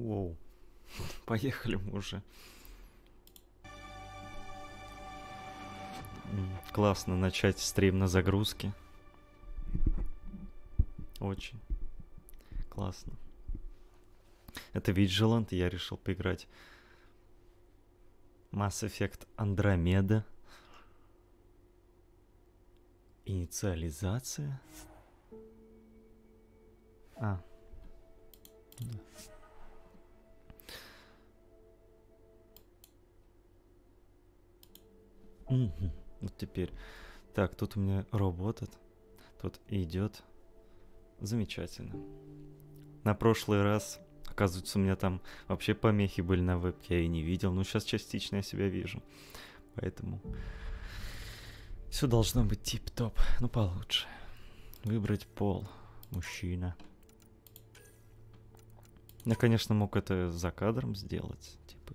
Воу. Поехали мы уже. Классно начать стрим на загрузке. Очень классно. Это Vigilant, я решил поиграть. Mass Effect Andromeda. Инициализация. Да. Вот теперь. Так, тут у меня работает. Тут идет. Замечательно. На прошлый раз, оказывается, у меня там вообще помехи были на вебке, я и не видел. Но сейчас частично я себя вижу. Поэтому все должно быть тип-топ. Ну, получше. Выбрать пол. Мужчина. Я, конечно, мог это за кадром сделать. Типа,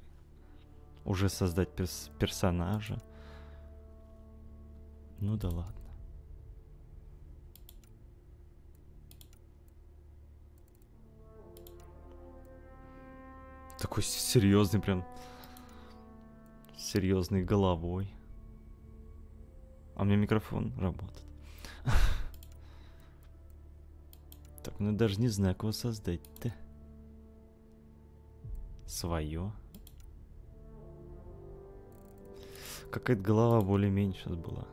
уже создать персонажа. Ну да ладно. Такой серьезный прям. Серьезной головой. А у меня микрофон работает. Так, ну я даже не знаю, кого создать-то. Свое. Какая-то голова более-менее сейчас была.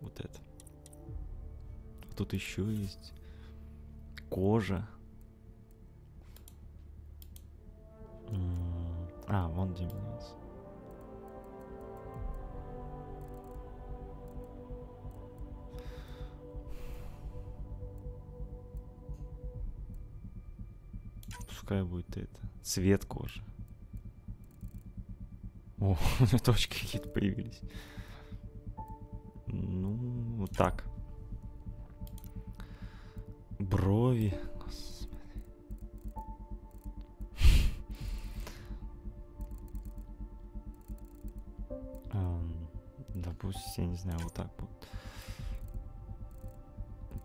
Вот это. Тут еще есть кожа. А, вон где меняется. Пускай будет это. Цвет кожи. О, у меня точки какие-то появились. Ну, вот так. Брови. Господи. Да пусть, я не знаю, вот так будет.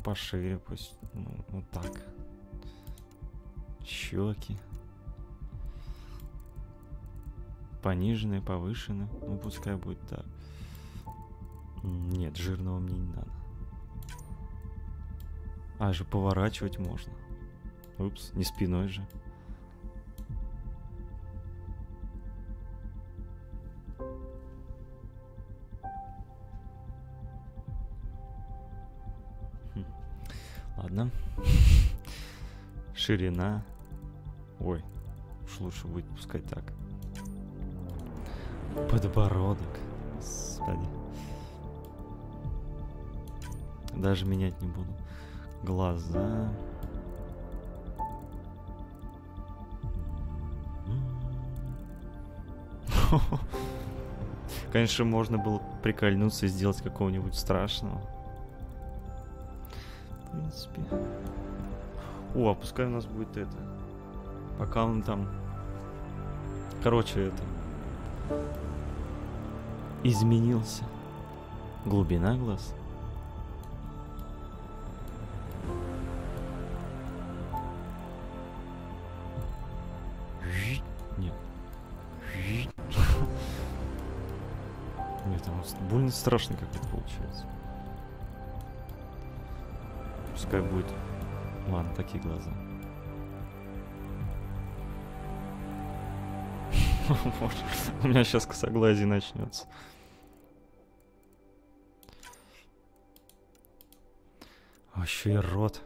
Пошире пусть. Ну, вот так. Щеки. Пониженные, повышенные. Ну, пускай будет так. Нет, жирного мне не надо. А, же поворачивать можно. Упс, не спиной же. Ладно. Ширина. Ой, уж лучше будет пускай так. Подбородок. Господи. Даже менять не буду. Глаза. Конечно, можно было прикольнуться и сделать какого-нибудь страшного. В принципе. О, а пускай у нас будет это. Пока он там... Короче, это... Изменился. Глубина глаз. Нет. Нет, там больно страшно как это получается. Пускай будет... Ладно, такие глаза. У меня сейчас косоглазие начнется. Вообще и рот.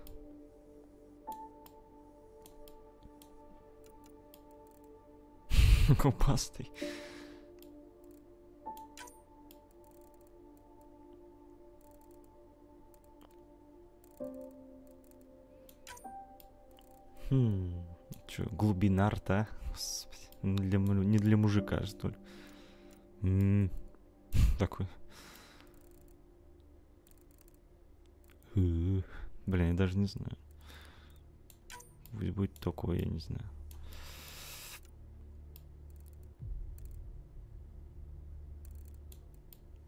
Губастый. Чё, глубина рта? Господи, не для мужика, что ли? Такой. Блин, я даже не знаю. Пусть будет такое, я не знаю.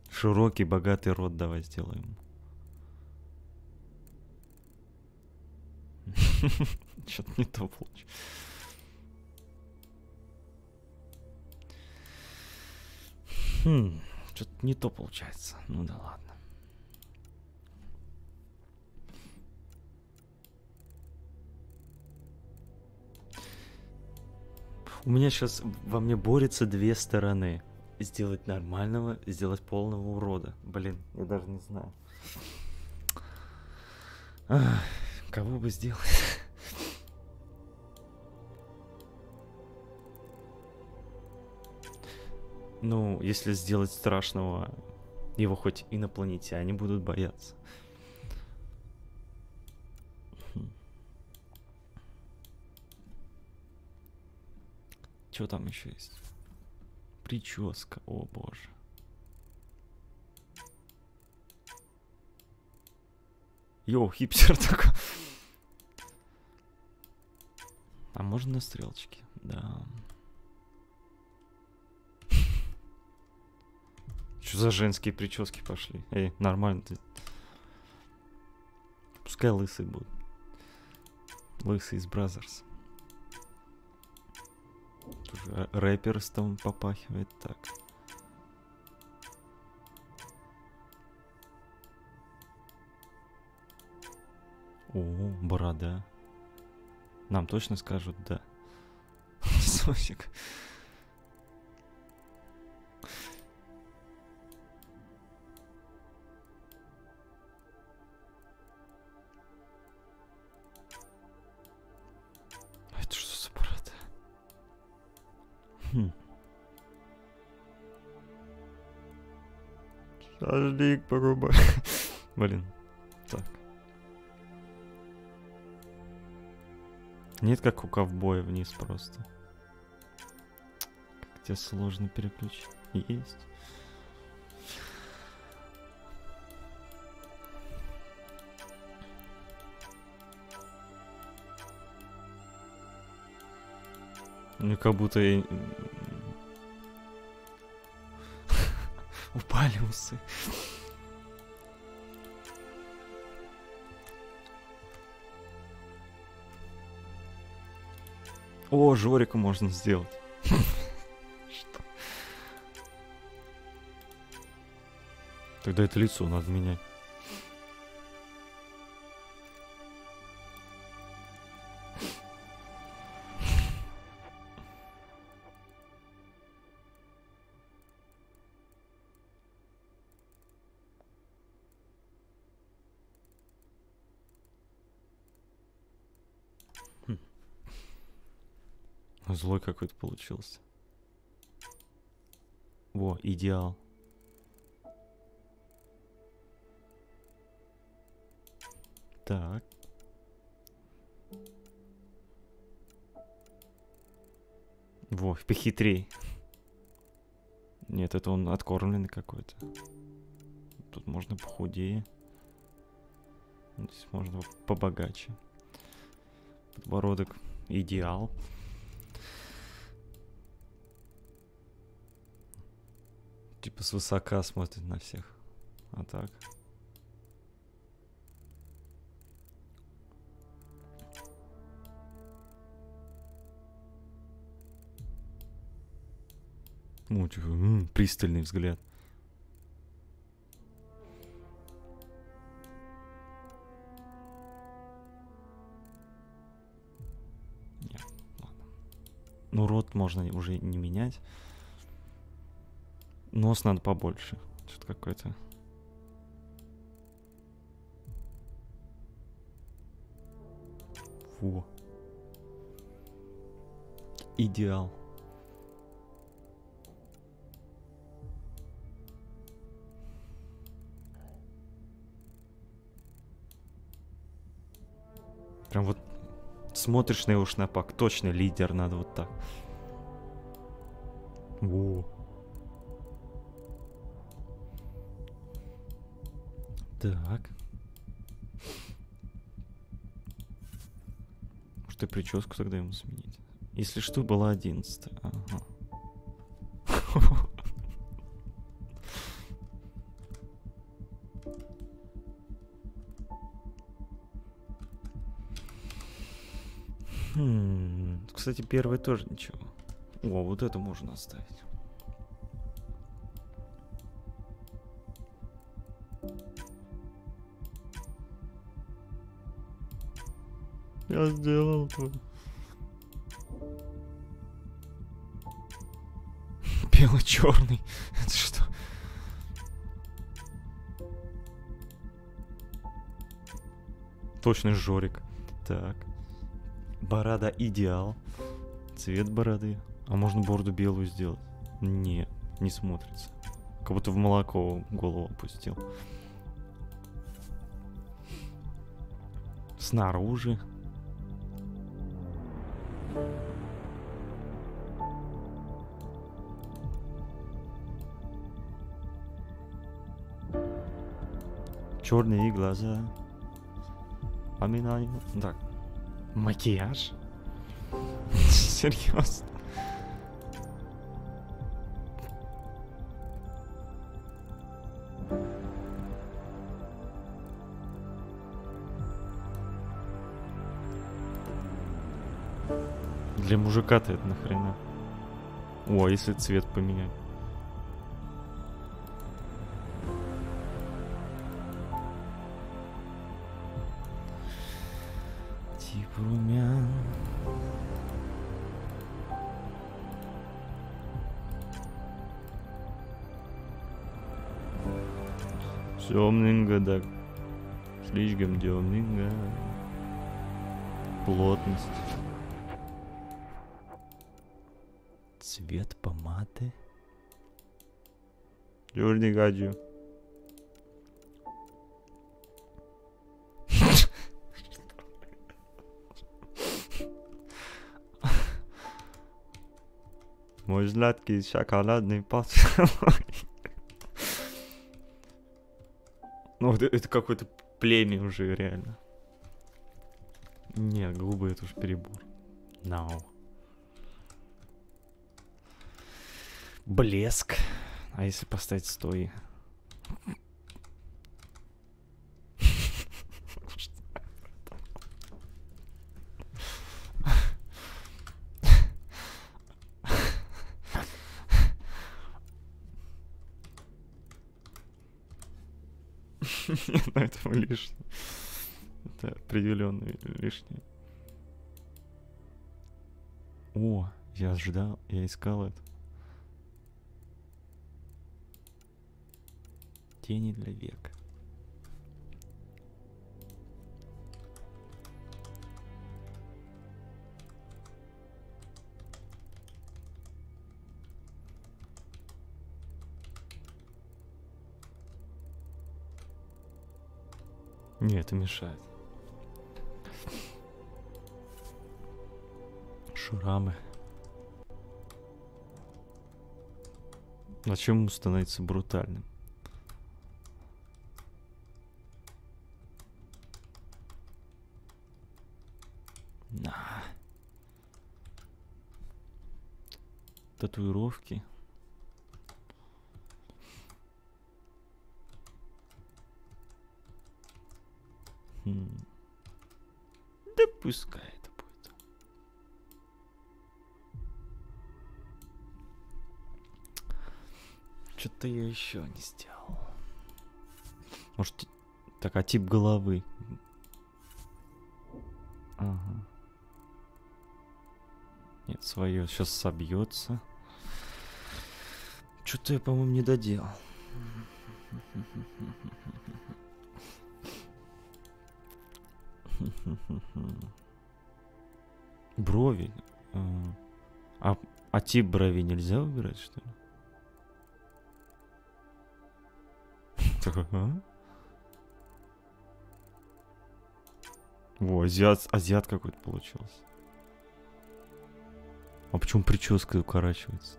Широкий, богатый рот давай сделаем. Что-то не то получилось. Что-то не то получается. Ну да ладно. У меня сейчас во мне борются две стороны. Сделать нормального, сделать полного урода. Блин, я даже не знаю. Ах, кого бы сделать? Ну, если сделать страшного, его хоть инопланетяне будут бояться. Что там еще есть? Прическа, о боже. Йоу, хипстер такой. А можно на стрелочке? Да. Что за женские прически пошли? Эй, нормально ты. Пускай лысый будет. Лысый из Бразерс. Тоже рэперством попахивает так. О, борода. Нам точно скажут да. Сосик. Это что за борода? Шашлык порубай. Блин, так. Нет, как у ковбоя вниз просто. Как тебе сложно переключить. Есть. Ну, как будто я... Упали усы. О, Жорика можно сделать. Что? Тогда это лицо надо менять. Злой какой-то получился. Во, идеал. Так. Во, похитрей. Нет, это он откормленный какой-то. Тут можно похудее. Здесь можно побогаче. Подбородок идеал. Типа свысока смотрит на всех. А так. Ну, типа, пристальный взгляд. Нет, ладно. Ну, рот можно уже не менять. Нос надо побольше. Что-то какой-то. Во. Идеал. Прям вот смотришь на его шнапак. Точно лидер, надо вот так. Во. Так. Может и прическу тогда ему сменить. Если что, была 11. Ага. Кстати, первый тоже ничего. О, вот это можно оставить. Я сделал это. Бело-черный. Это что? Точно Жорик. Так. Борода идеал. Цвет бороды. А можно бороду белую сделать? Не, не смотрится. Как будто в молоко голову опустил. Снаружи. Черные глаза. Аминаю. Так. Макияж? Серьезно? Для мужика-то это нахрена? О, а если цвет поменять? Тип румян. Темненько, да. Слишком темненько. Плотность. Цвет помады. Черный гаджу. Мой сладкий шоколадный поцелуй. Ну, это какое-то племя уже, реально. Не, губы это уж перебор. No. Блеск. А если поставить стои? Нет, на этом лишнее. Это определенно лишнее. О, я ждал, я искал это. Тени для век. Не, это мешает. Шрамы. Зачем ему становиться брутальным? На. Татуировки. Да пускай это будет. Что-то я еще не сделал. Может, так, а тип головы? Ага. Нет, свое сейчас собьется. Что-то я, по-моему, не доделал. Брови. А тип брови нельзя выбирать, что ли? Во, азиат какой-то получился. А почему прическа укорачивается?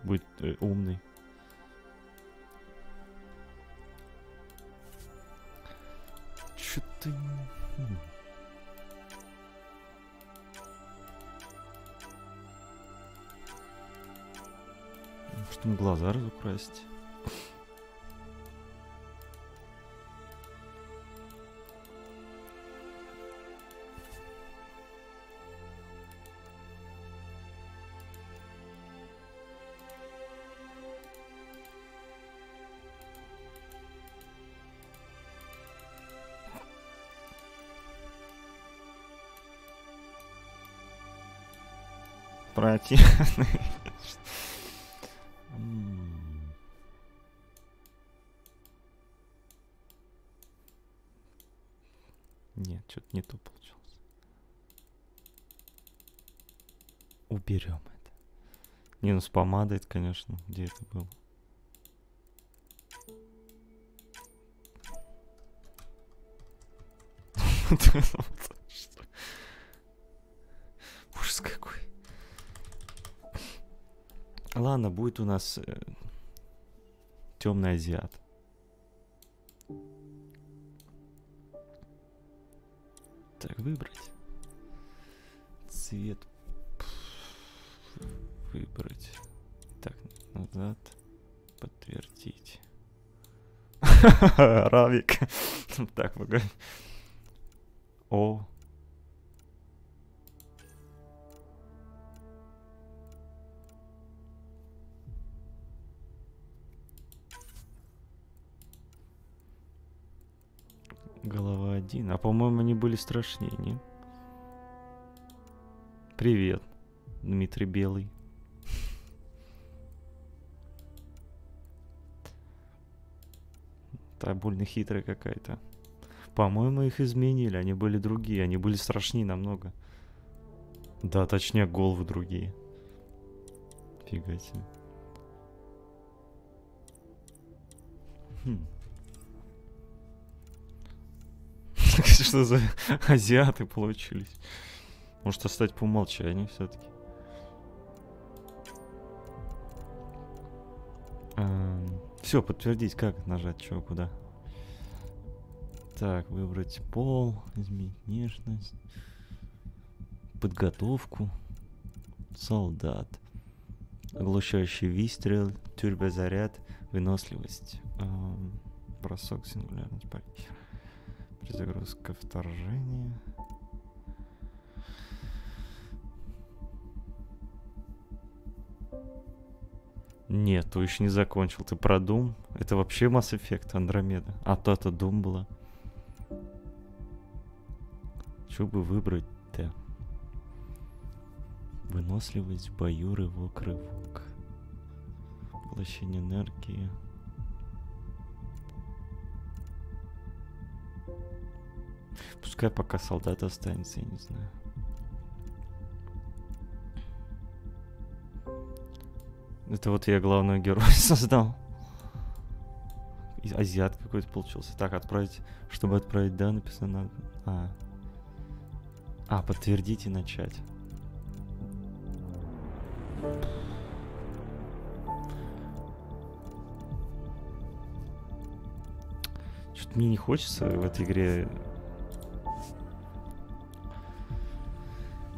Будет умный. Чё ты... Может, ему глаза разукрасить? противный. Нет, что-то не то получилось. Уберем это. Не, ну с помадой это, конечно, где это было? Ужас какой. Ладно, будет у нас темный азиат. Так, выбрать. Цвет. Выбрать. Так, назад. Подтвердить. Равик. Так, погоди. О. Голова один. А по-моему, они были страшнее, не? Привет, Дмитрий Белый. Та больно хитрая какая-то. По-моему, их изменили. Они были другие. Они были страшнее намного. Да, точнее, головы другие. Фига себе. Что за азиаты получились? Может, оставить по умолчанию все-таки. Все, подтвердить, как нажать, что, куда. Так, выбрать пол, изменить внешность, подготовку, солдат, оглушающий выстрел, турбозаряд, выносливость, бросок, сингулярность, перезагрузка, вторжение. Нет, ты еще не закончил. Ты про Doom? Это вообще Mass Effect Andromeda. А то-то Doom была. Что бы выбрать-то? Выносливость в бою, рывок. Поглощение энергии. Пускай пока солдат останется, я не знаю. Это вот я главного героя создал. Азиат какой-то получился. Так, отправить. Чтобы отправить, да, написано надо. Подтвердить и начать. Что-то мне не хочется в этой игре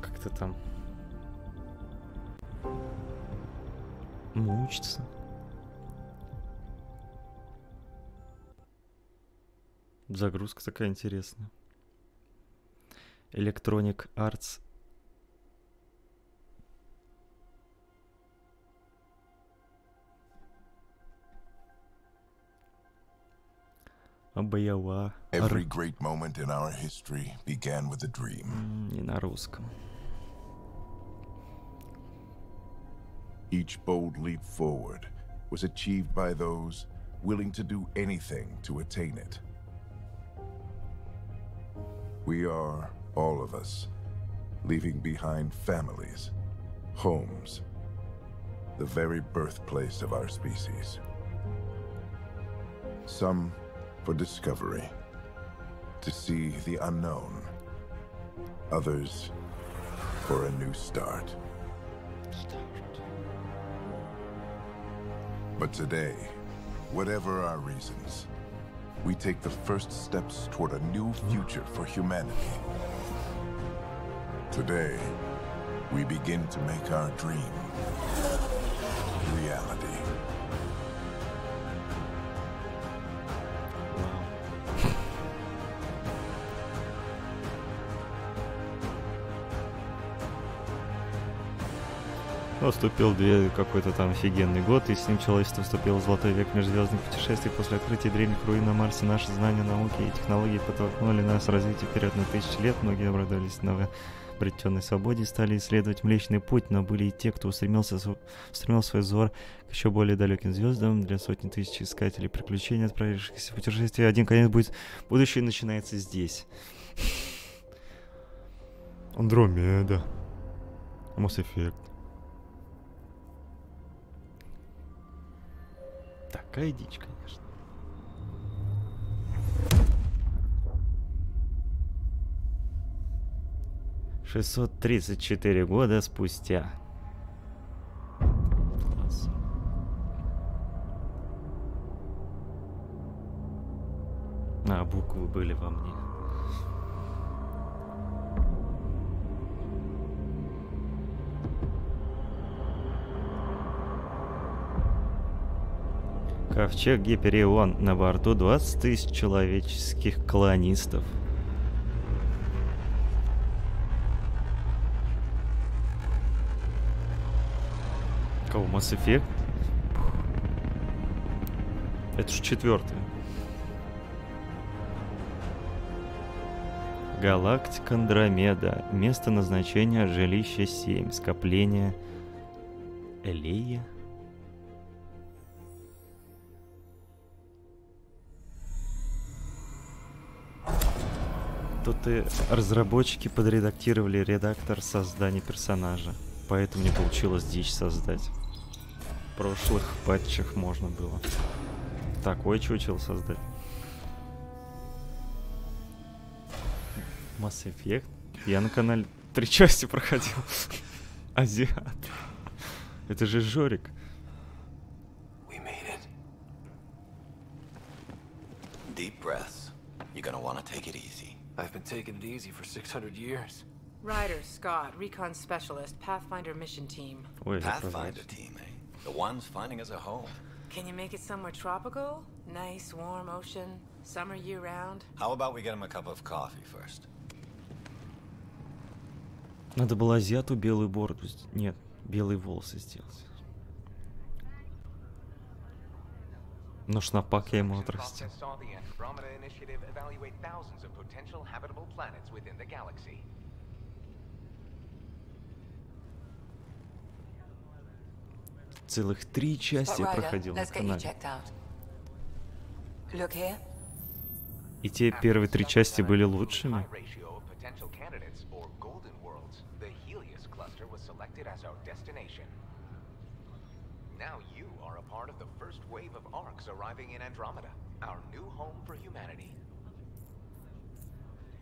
как-то там мучиться. Загрузка такая интересная. Electronic Arts. Абаява. Every great moment in our history began with a dream. Не на русском. Each bold leap forward was achieved by those willing to do anything to attain it. We are, all of us, leaving behind families, homes, the very birthplace of our species. Some for discovery, to see the unknown. Others for a new start. But today, whatever our reasons, we take the first steps toward a new future for humanity. Today, we begin to make our dream reality. Наступил какой-то там офигенный год, и с ним человечество вступило в золотой век межзвездных путешествий. После открытия древних руин на Марсе наши знания, науки и технологии подтолкнули нас в развитие вперед на тысячи лет. Многие обрадовались обретенной свободе, стали исследовать Млечный Путь, но были и те, кто устремил свой взор к еще более далеким звездам. Для сотни тысяч искателей приключений, отправившихся в путешествие, один конец будет... Будущее начинается здесь. Андромеда. Mass Effect. Такая дичь, конечно. «634 года спустя». Класс. А, буквы были во мне. Ковчег Гиперион. На борту 20 тысяч человеческих колонистов. Кого? Mass Effect? Это же 4-й. Галактика Андромеда. Место назначения жилище 7. Скопление Элея. Тут и разработчики подредактировали редактор создания персонажа. Поэтому не получилось дичь создать. В прошлых патчах можно было такой чучел создать. Mass Effect. Я на канале 3 части проходил. Азиат. Это же Жорик. Deep breaths. You're gonna want to take it easy. I've been taking it easy for 600 years. Ryder, Scott, Recon Specialist, Pathfinder Mission Team. Ой, Pathfinder team, eh? The ones finding us a home. Can you make it somewhere tropical? Nice, warm ocean, summer year-round? How about we get him a cup of coffee first? Надо было азиату белую бороду... Нет, белые волосы сделать. Но шнапак я ему отрастил. Целых 3 части я проходил на канале. И те первые 3 части были лучшими. Now you are a part of the first wave of arcs arriving in Andromeda, our new home for humanity.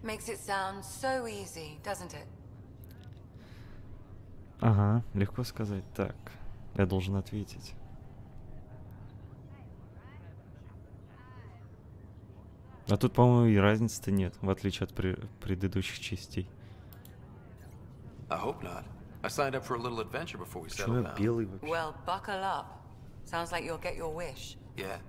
Makes it sound so easy, doesn't it? Ага, легко сказать. Так, я должен ответить. А тут, по-моему, и разницы-то нет, в отличие от предыдущих частей. I hope not. I signed up for a little adventure before we settled down. Белый вообще. Well, buckle up. Sounds like you'll get your wish. Yeah.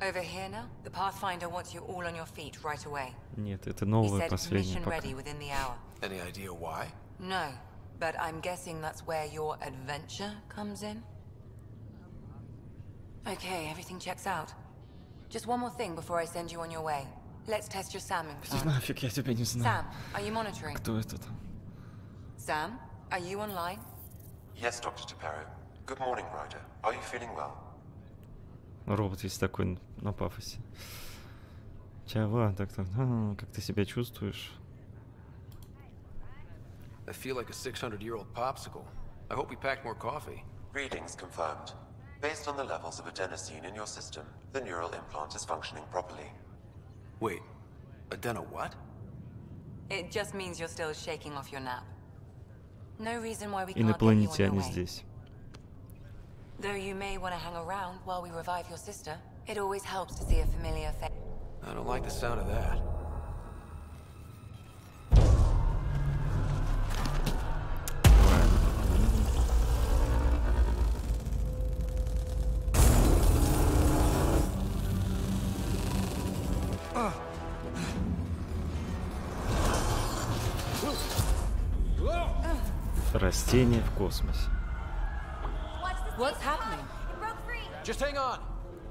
Over here now, the Pathfinder wants you all on your feet right away. Нет, это He новое, said последнее mission пока. ready within the hour. Any idea why? No, but I'm guessing that's where your adventure comes in. Okay, everything checks out. Just one more thing before I send you on your way. Let's test your SAM info. Нафиг, я тебя не знаю. Sam, are you monitoring? Кто это там? Sam, are you online? Yes, Dr. Taparo. Good morning, Ryder. Are you feeling well? Робот весь такой на пафосе. Чава, так, как ты себя чувствуешь? I feel like a 600-year-old popsicle. I hope we packed more coffee. Readings confirmed. Based on the levels of adenosine in your system, the neural implant is functioning properly. Wait, adeno what? It just means you're still shaking off your nap. No reason why we can't get you on your Инопланетяне way. здесь. Though you may want to hang around while we revive your sister, it always helps to see a familiar face. I don't like the sound of that. Растения в космосе. What's happening? It broke free. Just hang on.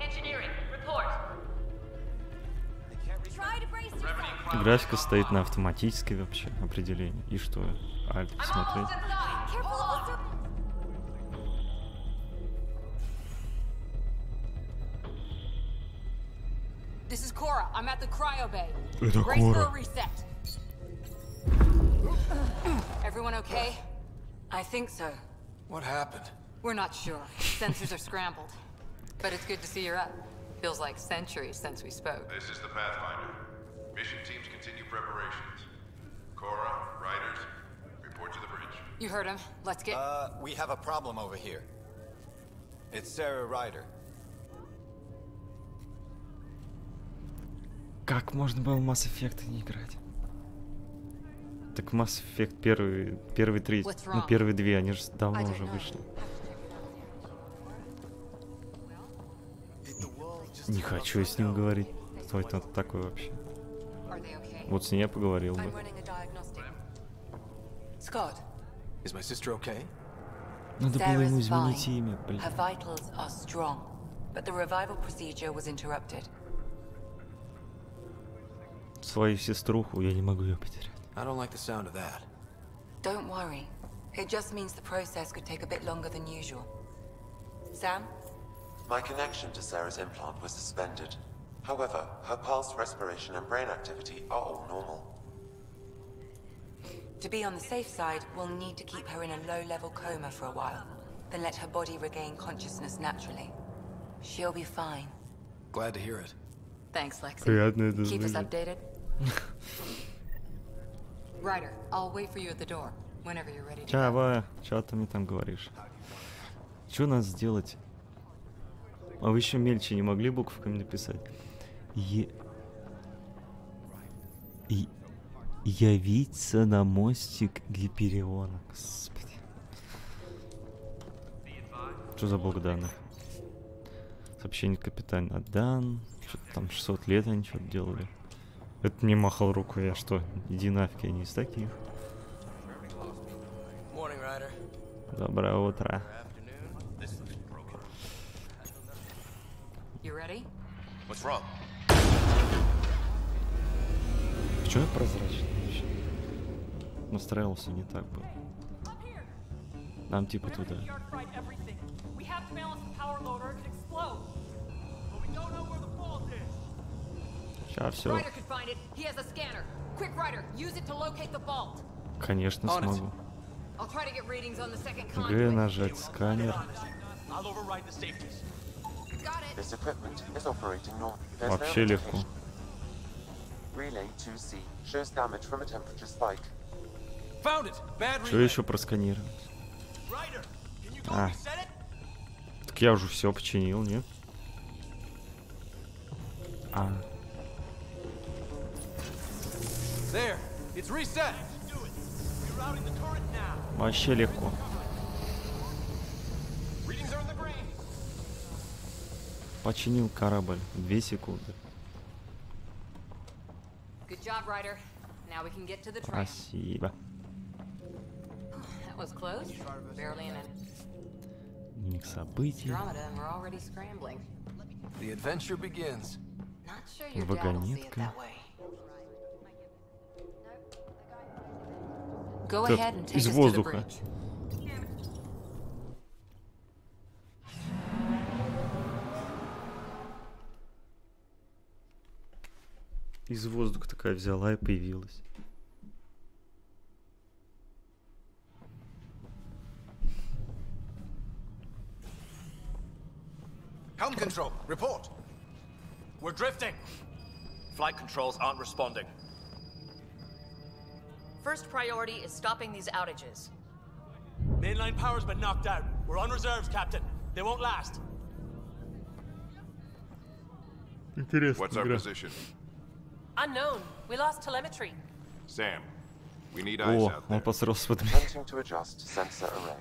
Engineering, report. Try to brace yourself. Графика стоит на автоматической вообще определении. И что? Альт посмотреть. This is Cora. I'm at the cryo bay. Это Brace for a Кора. reset. Everyone okay? I think so. What happened? We're not sure. Sensors are scrambled. But it's good to see you're up. Feels like centuries since we spoke. This is the Pathfinder. Mission teams continue preparations. Cora, Riders, report to the bridge. You heard him. Let's get... We have a problem over here. It's Sarah Ryder. Как можно было в Mass Effect не играть? Так Mass Effect первый три, ну первые две, они же давно уже вышли. Не хочу я с ним говорить. Кто это такой вообще? Вот с ней я поговорил бы. Scott. Is my sister okay? Надо было ему изменить имя, блин. Her vitals are strong, but the revival procedure was interrupted. Свою сеструху я не могу ее потерять. I don't like the sound of that. Don't worry. It just means the process could take a bit longer than usual. Sam? My connection to Sarah's implant was suspended. However, her pulse, respiration, and brain activity are all normal. To be on the safe side, we'll need to keep her in a low-level coma for a while, then let her body regain consciousness naturally. She'll be fine. Glad to hear it. Thanks, Lexi. Приятно это Keep us слышать. updated. Ryder, I'll wait for you at the door whenever you're ready to go. Чава, что ты мне там говоришь? Что нас сделать? А вы еще мельче не могли буквами написать? Явиться на мостик Гипериона. Господи. Что за бог данных? Сообщение капитана отдан. Что-то там 600 лет они что-то делали. Это мне махал рукой. Я что, иди нафиг, я не из таких. Morning, Ryder. Доброе утро. You ready? What's wrong? Почему я прозрачный вообще? Настраивался не так был. Нам типа туда. Сейчас все. Ryder could find it. He has a scanner. Quick, Ryder, use it to locate the vault. Конечно смогу. I'll try to get readings on the second Г conduit. нажать сканер. Got it. This equipment is operating normally. There's no Вообще легко. indication. Relay 2C shows damage from a temperature spike. Found it. Bad Что еще просканировать? А. Так я уже все починил, нет? А. There. It's reset. Вообще легко. Починил корабль. 2 секунды. Good job, Ryder. Now we can get to the train. Спасибо. That was close. Barely an Дневник событий. Andromeda, and we're already scrambling. The adventure begins. Not sure your dad will see it Вагонетка. that way. Go Так, ahead and take из us to the воздуха. bridge. Из воздуха такая взяла и появилась. Helm control, report. We're drifting. Flight controls aren't responding. First priority is stopping these outages. Mainline power's been knocked out. We're on reserves, Captain. They won't last. Интересно. What's our position? Unknown. We lost telemetry. Sam, we need eyes О, out он there. посрался под меня. Attempting to adjust sensor array.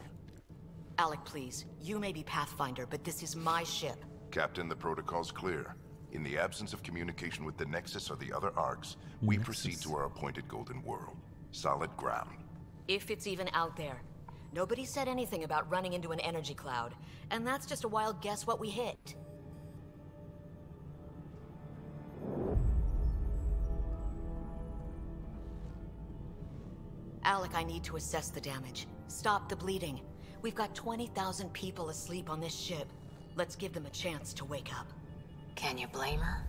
Alec, please. You may be Pathfinder, but this is my ship. Captain, the protocol's clear. In the absence of communication with the Nexus or the other arcs, we proceed to our appointed golden world. Solid ground. If it's even out there. Nobody said anything about running into an energy cloud, and that's just a wild guess what we hit. Alec, I need to assess the damage. Stop the bleeding. We've got 20,000 people asleep on this ship. Let's give them a chance to wake up. Can you blame her?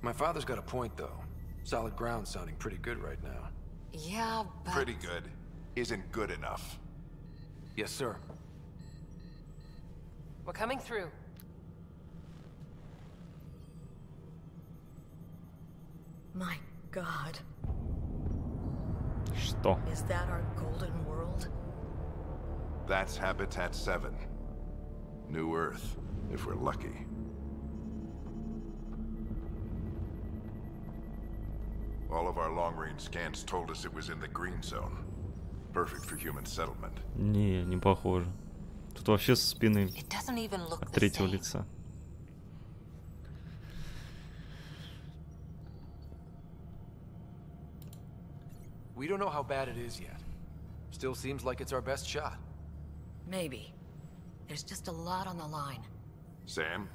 My father's got a point, though. Solid ground sounding pretty good right now. Yeah, but... Pretty good isn't good enough. Yes, sir. We're coming through. My God. Что? Is that our golden world? That's Habitat 7. New Earth, if we're lucky. All of our long-range scans told us it was in the green zone. Perfect for human settlement. Не похоже. Тут вообще со спины It doesn't even look от the третьего same. лица. We don't know how bad it is yet. Still seems like it's our best shot. Maybe. There's just a lot on the line. Sam?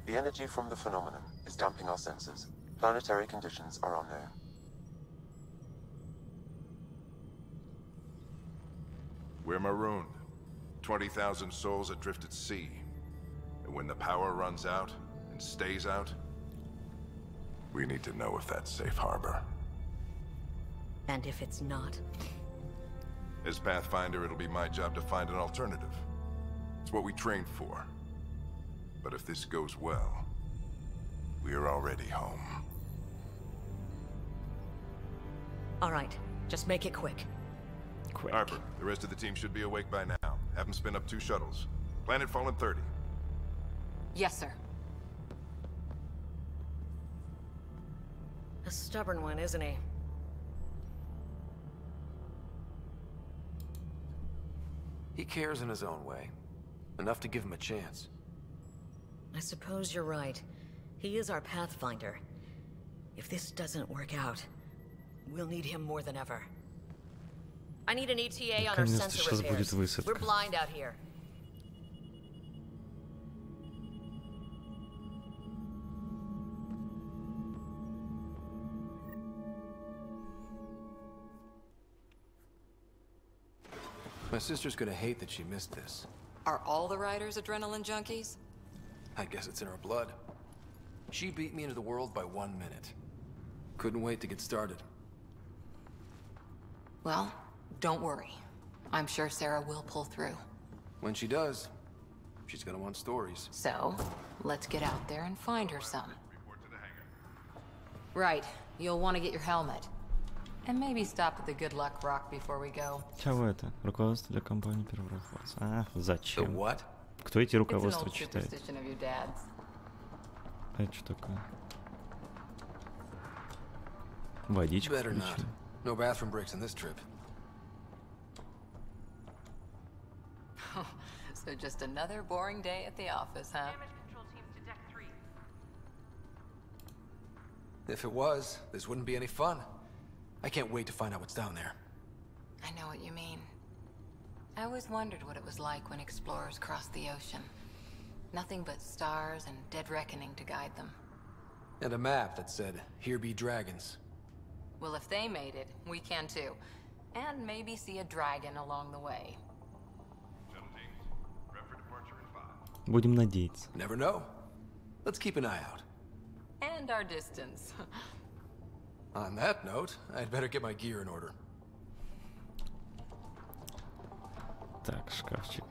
The energy from the phenomenon is damping our senses. Planetary conditions are unknown. We're marooned. 20,000 souls adrift at sea. And when the power runs out, and stays out, we need to know if that's safe harbor. And if it's not? As Pathfinder, it'll be my job to find an alternative. It's what we trained for. But if this goes well, we are already home. All right, just make it quick. Quick. Harper, the rest of the team should be awake by now. Have them spin up 2 shuttles. Planet Fallen 30. Yes, sir. A stubborn one, isn't he? He cares in his own way. Enough to give him a chance. I suppose you're right. He is our Pathfinder. If this doesn't work out, we'll need him more than ever. I need an ETA on our Наконец-то sensor сейчас будет repairs. высадка. We're blind out here. My sister's gonna hate that she missed this. Are all the riders adrenaline junkies? I guess it's in her blood. She beat me into the world by 1 minute. Couldn't wait to get started. Well, don't worry. I'm sure Sarah will pull through. When she does, she's gonna want stories. So, let's get out there and find her some. Right. You'll want to get your helmet. And maybe stop at the Good Luck Rock before we go. Чего это? Руководство для компании первого класса. А, The зачем? what? Кто эти It's an руководства old читает? superstition of your dad's. А это что такое? Водичку Better not. включили. No bathroom breaks in this trip. So just another boring day at the office, huh? Damage control teams to deck 3. If it was, this wouldn't be any fun. I can't wait to find out what's down there. I know what you mean. I always wondered what it was like when explorers crossed the ocean. Nothing but stars and dead reckoning to guide them. And a map that said, "Here be dragons." Well, if they made it, we can too. And maybe see a dragon along the way. Будем надеяться. Never know. Let's keep an eye out. And our distance. On that note, I'd better get my gear in order. Так, шкафчик.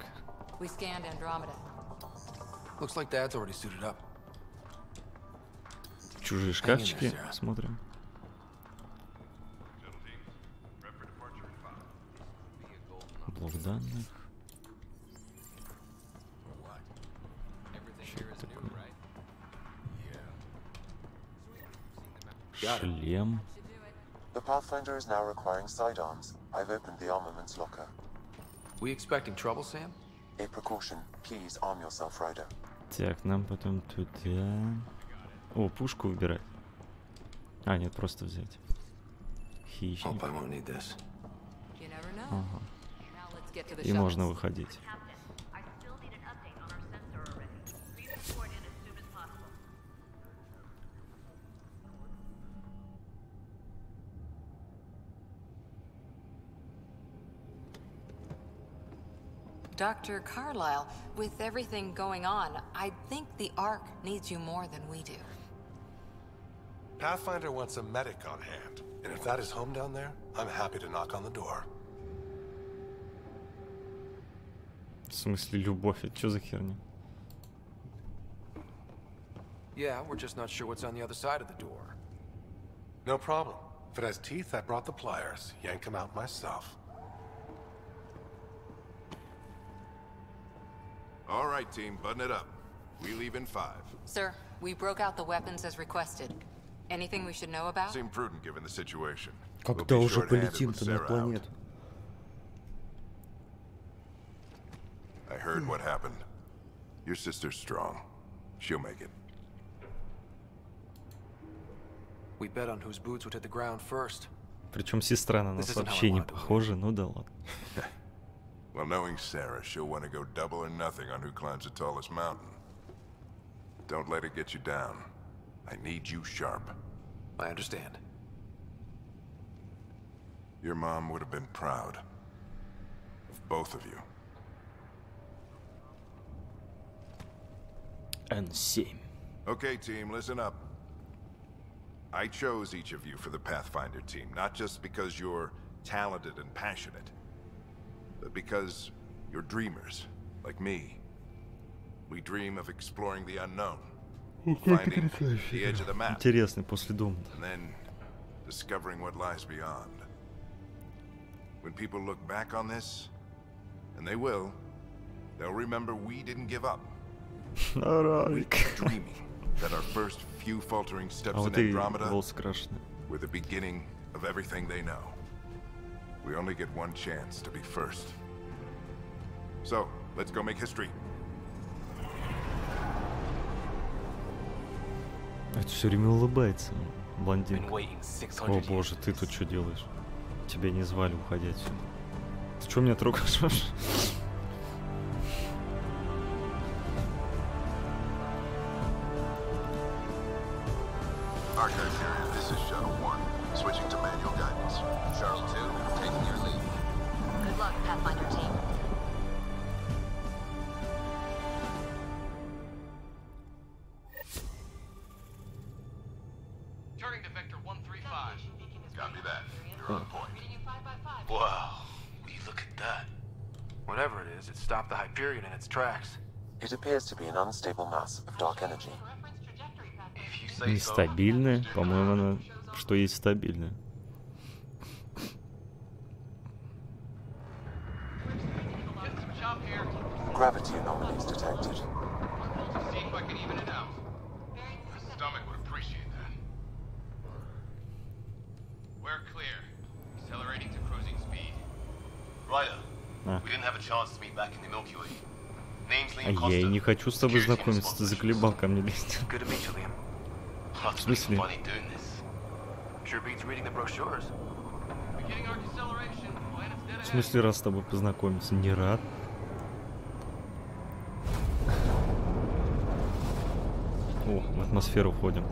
We scanned Andromeda. Looks like Dad's already suited up. Чужие there, шкафчики. Sarah. Смотрим. Блок данных. Что это такое? Шлем. The Pathfinder is now requiring sidearms. I've opened the armaments locker. We expecting trouble, Sam? A precaution. Please arm yourself, Ryder. Так, нам потом туда. О, пушку выбирать. А, нет, просто взять. Хищник. Hope I won't need this. You never know. Ага. Now let's get to the И можно shuttles. выходить. Captain, I still need an update on our sensor already. Please report in as soon as possible. Dr. Carlyle, with everything going on, I think the Ark needs you more than we do. Pathfinder wants a medic on hand, and if that is home down there, I'm happy to knock on the door. В смысле, любовь? Это что за херня? Yeah, we're just not sure what's on the other side of the door. No problem. If it has teeth, I brought the pliers. Yank them out myself. All right, team, button it up. We leave in 5. Sir, we broke out the weapons as requested. Anything we should know about? Seemed prudent given the situation. Когда уже полетим-то на планету? I heard what happened. Your sister's strong. She'll make it. We bet on whose boots would hit the ground first. Причем сестра на нас вообще не похожа, ну да ладно. Well, knowing Sarah, she'll want to go double or nothing on who climbs the tallest mountain. Don't let it get you down. I need you sharp. I understand. Your mom would have been proud of both of you. N7. Okay, team, listen up. I chose each of you for the Pathfinder team, not just because you're talented and passionate, but because you're dreamers, like me. We dream of exploring the unknown, finding the edge of the map, Интересный после дома. and then discovering what lies beyond. When people look back on this, and they will, they'll remember we didn't give up. We kept dreaming that our first few faltering steps in Andromeda were the beginning of everything they know. We only get one chance to be first. So, let's go make history. Это все время улыбается, блондин. О боже, ты тут что делаешь? Тебя не звали, уходи отсюда. Ты что меня трогаешь? Archive area, this is Shuttle 1. Switching to manual guidance. Shuttle 2, taking your lead. Good luck, Pathfinder team. Turning to Vector 135. Copy that. You're on point. Wow. Will you look at that? Whatever it is, it stopped the Hyperion in its tracks. It appears to be an unstable mass of dark energy. Нестабильная? По-моему, она что есть стабильная. Gravity anomalies detected. See if I can even it out. The stomach would appreciate that. We're clear. Accelerating to cruising speed. Ryder, we didn't have a chance to meet back in the Milky Way. Name's Liam А я и Costa. не хочу с тобой знакомиться, ты заколебал ко мне лезть. Good to meet you, Liam. В смысле? Funny doing this. Sure beats reading the brochures. Beginning arc acceleration. Planet's dead В ahead. смысле раз с тобой познакомиться? Не рад? О, в атмосферу входим.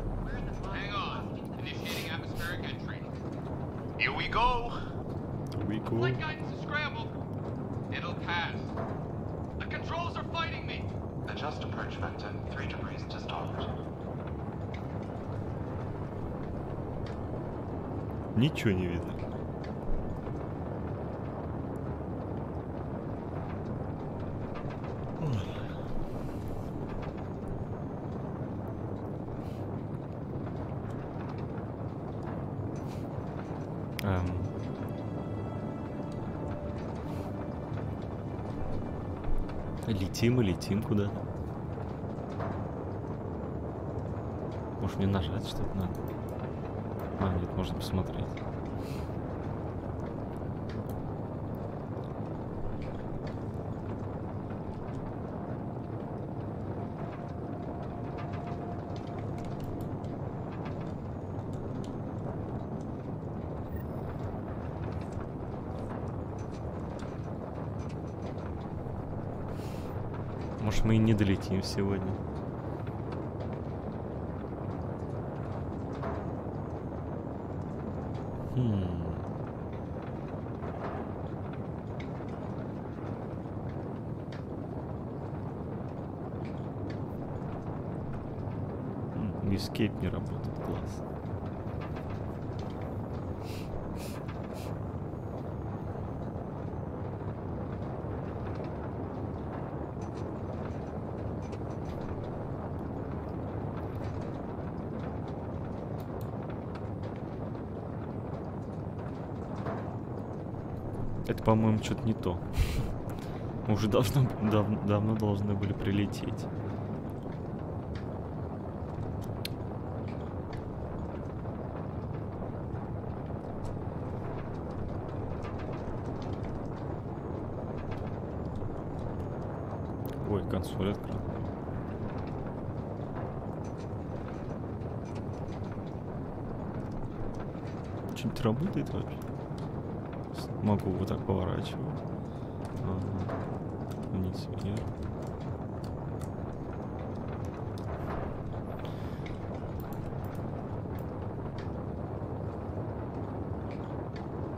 Hang on. Initiating atmospheric entry. Here we go. Flight guidance is scrambled. It'll pass. The controls are fighting me. Adjust approach vector 3 degrees to starboard. Ничего не видно. Летим и летим куда-то. Может мне нажать что-то надо? А, нет, можно посмотреть. Может, мы и не долетим сегодня. Escape не работает. Класс. Это, по-моему, что-то не то. Уже давно должны были прилететь. Ой, консоль открыл. Что-нибудь работает вообще? Могу вот так поворачивать. Ага. Вниз, вверх.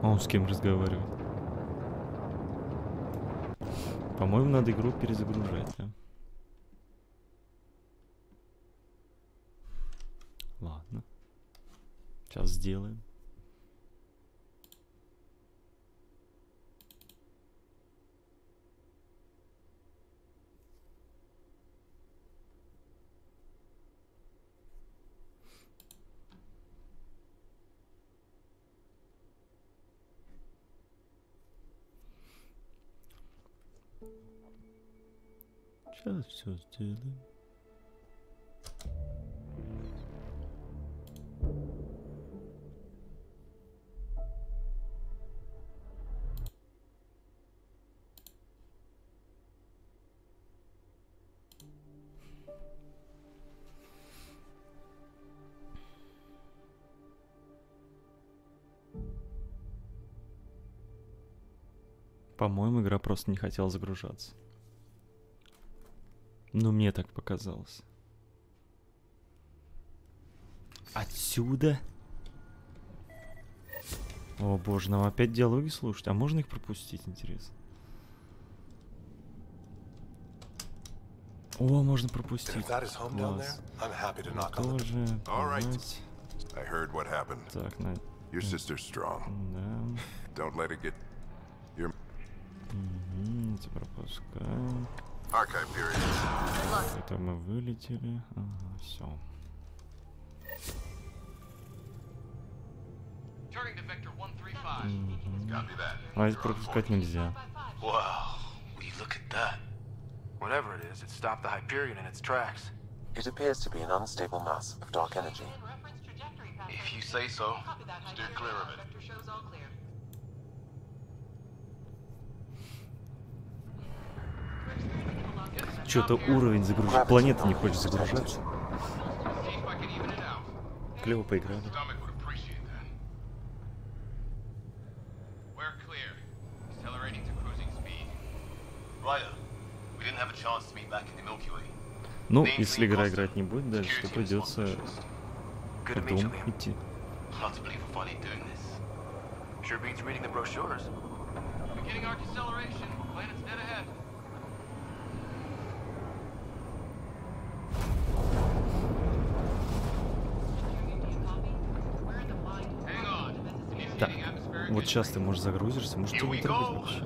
А он с кем разговаривает? По-моему, надо игру перезагружать, да? Ладно. Сейчас сделаем. Сейчас все сделаем. По-моему, игра просто не хотела загружаться. Ну, мне так показалось. Отсюда? О, боже, нам опять диалоги слушать. А можно их пропустить, интересно? О, можно пропустить. Класс. Тоже. Так, на... Да. Угу, пропускаем. Это мы вылетели. Ага, все. А это пропускать нельзя. Whatever it is, it stopped the Hyperion in its tracks. It appears to be an unstable mass of dark energy. If you say so, steer clear of it. Что-то уровень загружать. Планета не хочет загружаться. Клево поиграли. Ну, если игра играть не будет дальше, то придется в дом идти. Так, вот сейчас ты, может, загрузишься, может, тебе не трогать вообще.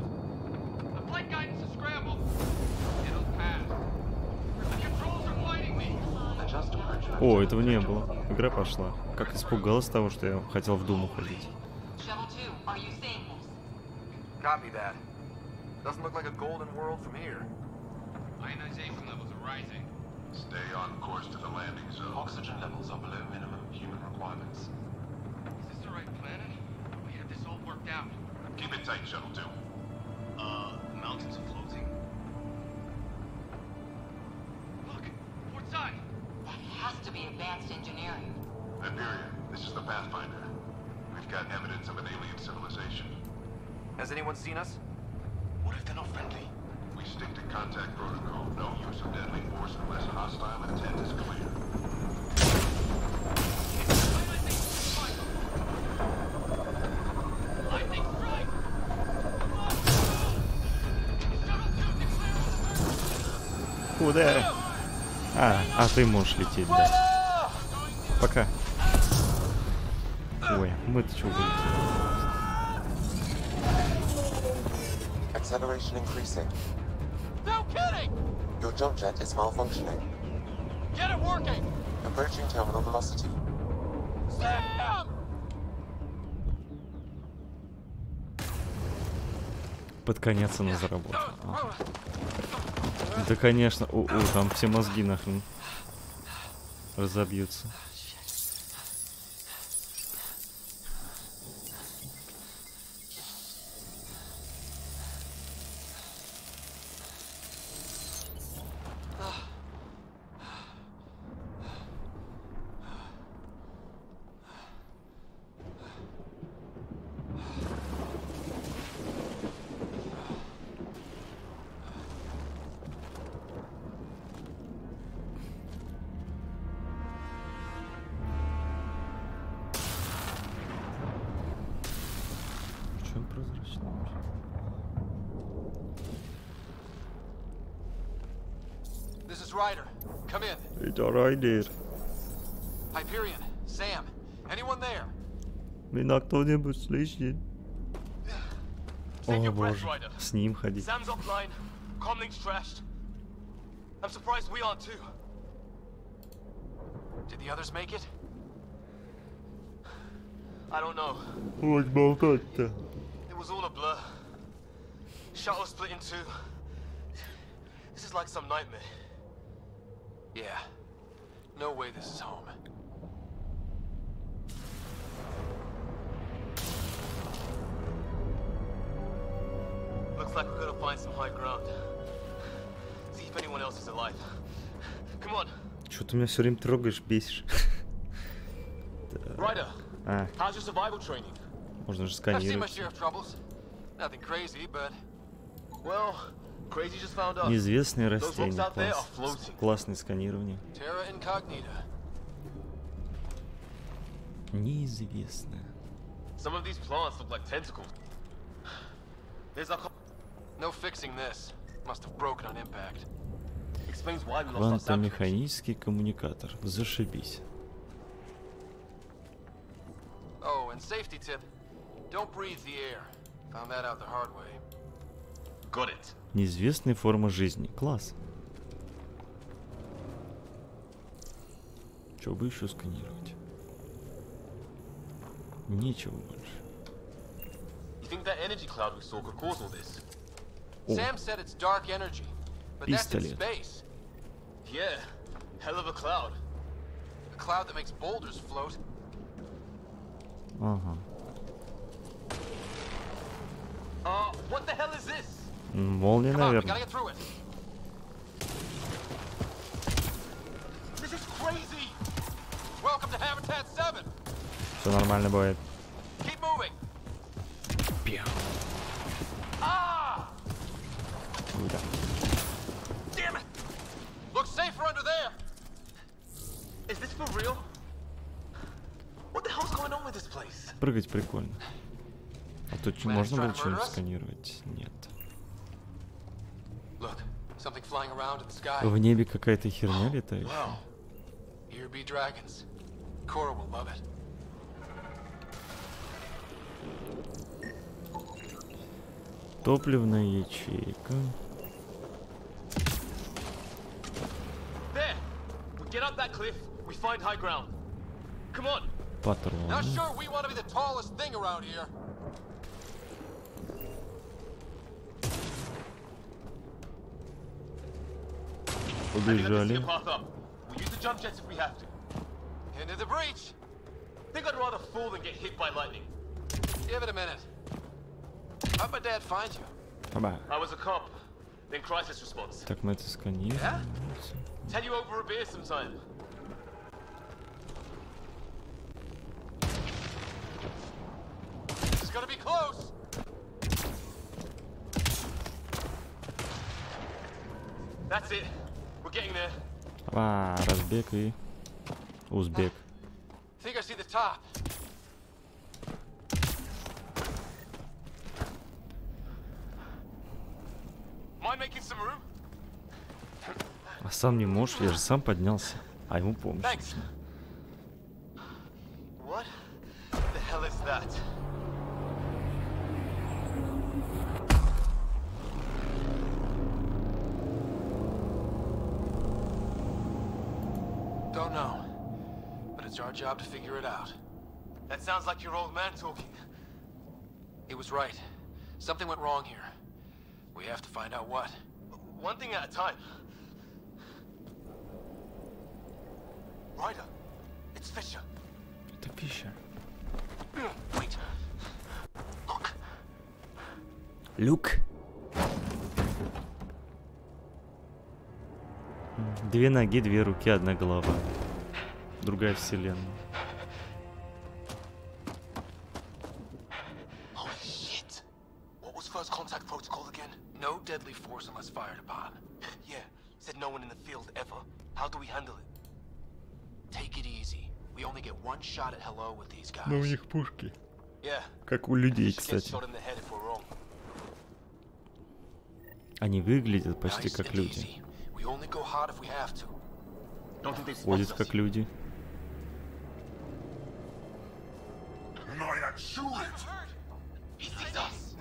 О, этого не было. Игра пошла. Как испугалась того, что я хотел в дом уходить. Copy that. Doesn't look like a golden world from here. Ionization levels are rising. Stay on course to the landing zone. Oxygen levels are below minimum human requirements. Is this the right planet? We had this all worked out. Keep it tight, Shuttle 2. The mountains are floating. Look, port side. That has to be advanced engineering. Hyperion, this is the Pathfinder. We've got evidence of an alien civilization. Has anyone seen us? What if they're not friendly? We stick to contact protocol. No use of deadly force unless hostile intent is clear. Куда? А ты можешь лететь, да. Пока. Ой, мы-то что вылетели? Acceleration increasing. No kidding! Your jump jet is malfunctioning. Get it working! Approaching terminal velocity. Sam! Под конец она заработала. Ага. Да, конечно. Там все мозги нахрен разобьются. This is Ryder. Come in. Это Райдер. Hyperion, Sam, anyone there? Меня кто-нибудь слышит? О боже, с ним ходить. Sam's offline. Comlink's trashed. I'm surprised we aren't too. Did the others make it? I don't know. Вот болтать-то. It was all a blur. Shuttle split in two. This is like some nightmare. Yeah. No way this is home. Looks like we're gonna find some high ground. See if anyone else is alive. Come on. Чё ты меня все время трогаешь, бесишь? Ryder, how's your survival training? Можно же I've seen my сканировать. share of troubles. Nothing crazy, but Well, crazy just found out. Неизвестные Those rocks растения. out there are Класс. floating. Классное сканирование. terra incognita. Неизвестное. Some of these plants look like tentacles. There's a No fixing this. Must have broken on impact. explains why we lost our sabotage. Квантомеханический коммуникатор. Зашибись. Oh, and safety tip. Don't breathe the air. Found that out the hard way. Got it. Неизвестные формы жизни. Класс. Чё бы еще сканировать? Нечего больше. You think that energy cloud we saw could cause all this? Sam said it's dark energy, but that's in Пистолет. space. Yeah, hell of a cloud. A cloud that makes boulders float. Ага. What the hell is this? Молния, Come on, we наверное. gotta get through it. This is crazy. Welcome to Habitat 7. Все нормально будет. Keep moving. Да. Damn it! Looks safer under there. Is this for real? What the hell's going on with this place? Прыгать прикольно. А тут можно было что-нибудь сканировать? Нет. Look, something flying around in the sky. В небе какая-то херня летает. Wow. Here be dragons. Cora will love it. Топливная ячейка. There. We get up that cliff. We find high ground. Come on. Not Патроны. sure we want to be the tallest thing around here. Побежали. Path up. We'll use the jump jets if we have to. Into the breach. Think I'd rather fall than get hit by lightning. Give it a minute. How'd my dad find you? Оба. I was a cop, then crisis response. Так, мы это сканируем. Yeah? Tell you over a beer sometime. This is gonna be close. That's it. We're getting there. Оба. Разбег и узбек. Think I see the top. Mind making some room? А сам не можешь, я же сам поднялся. А ему помощь Thanks. нужна. that. Don't know, but it's our job to figure it out. That sounds like your old man talking. He was right. Something went wrong here. We have to find out what. One thing at a time. Ryder, it's Fisher. Это Fisher. Wait. Look. Люк. Две ноги, две руки, одна голова. Другая вселенная. Holy shit. What was first contact protocol again? No deadly force unless fired upon. Yeah, said no one in the field ever. How do we handle it? Take it easy. We only get one shot at hello with these guys. Но у них пушки. Yeah. Как у людей, кстати. Они выглядят почти как люди. Ходят как люди. He sees us.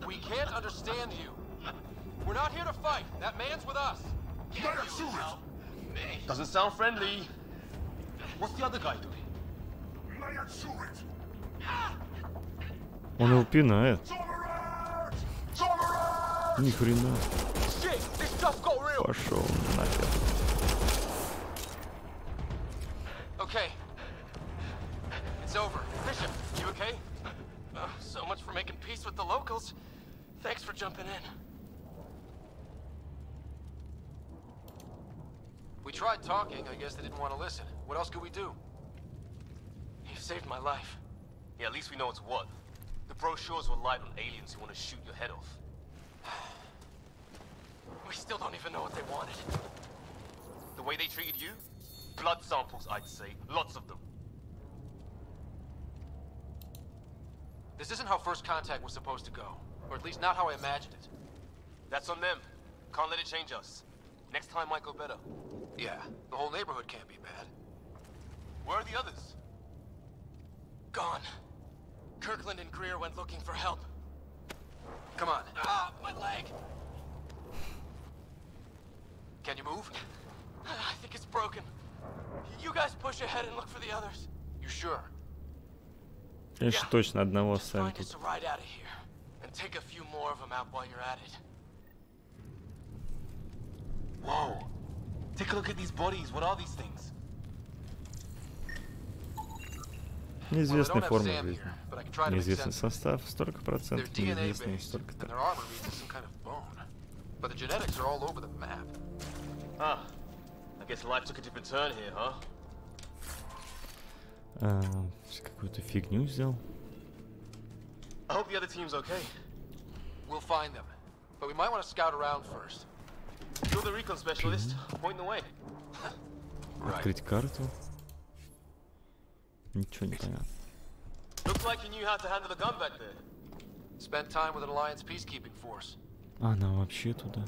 We can't understand you. We're not here to fight. That man's with us. Doesn't sound friendly. What's the other guy doing? Он его пинает. Ни хрена. Пошел нахер. Okay. It's over. Bishop, you okay? So much for making peace with the locals. Thanks for jumping in. We tried talking. I guess they didn't want to listen. What else could we do? You saved my life. Yeah, at least we know it's what. The brochures were light on aliens who want to shoot your head off. We still don't even know what they wanted. The way they treated you? Blood samples, I'd say. Lots of them. This isn't how first contact was supposed to go. Or at least not how I imagined it. That's on them. Can't let it change us. Next time might go better. Yeah, the whole neighborhood can't be bad. Where are the others? Gone. Kirkland and Greer went looking for help. Come on. Ah, my leg! Can you move? I think it's broken. You guys push ahead and look for the others. You sure? Конечно, точно одного оставим Find us a ride out of here. And take a few more of them out while you're at it. Whoa. Take a look at these bodies. What are these things? Неизвестная форма жизни. Неизвестный состав, столько процентов, неизвестный столько-то. But the genetics are all over the map. Ah, I guess life took a different turn here, huh? Какую-то фигню взял. I hope the other team's okay. We'll find them, but we might want to scout around first. You're the recon specialist. Point the way. Открыть карту. Ничего не понятно. Looks like you knew how to handle the gun back there. Spent time with an Alliance peacekeeping force. Она вообще туда.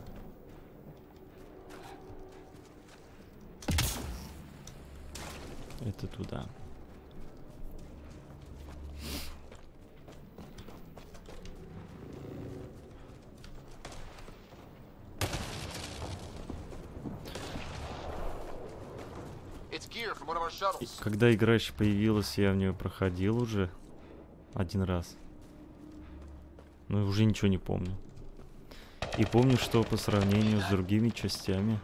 Это туда. Когда игра еще появилась, я в нее проходил уже один раз. Но уже ничего не помню. И помню, что по сравнению с другими частями,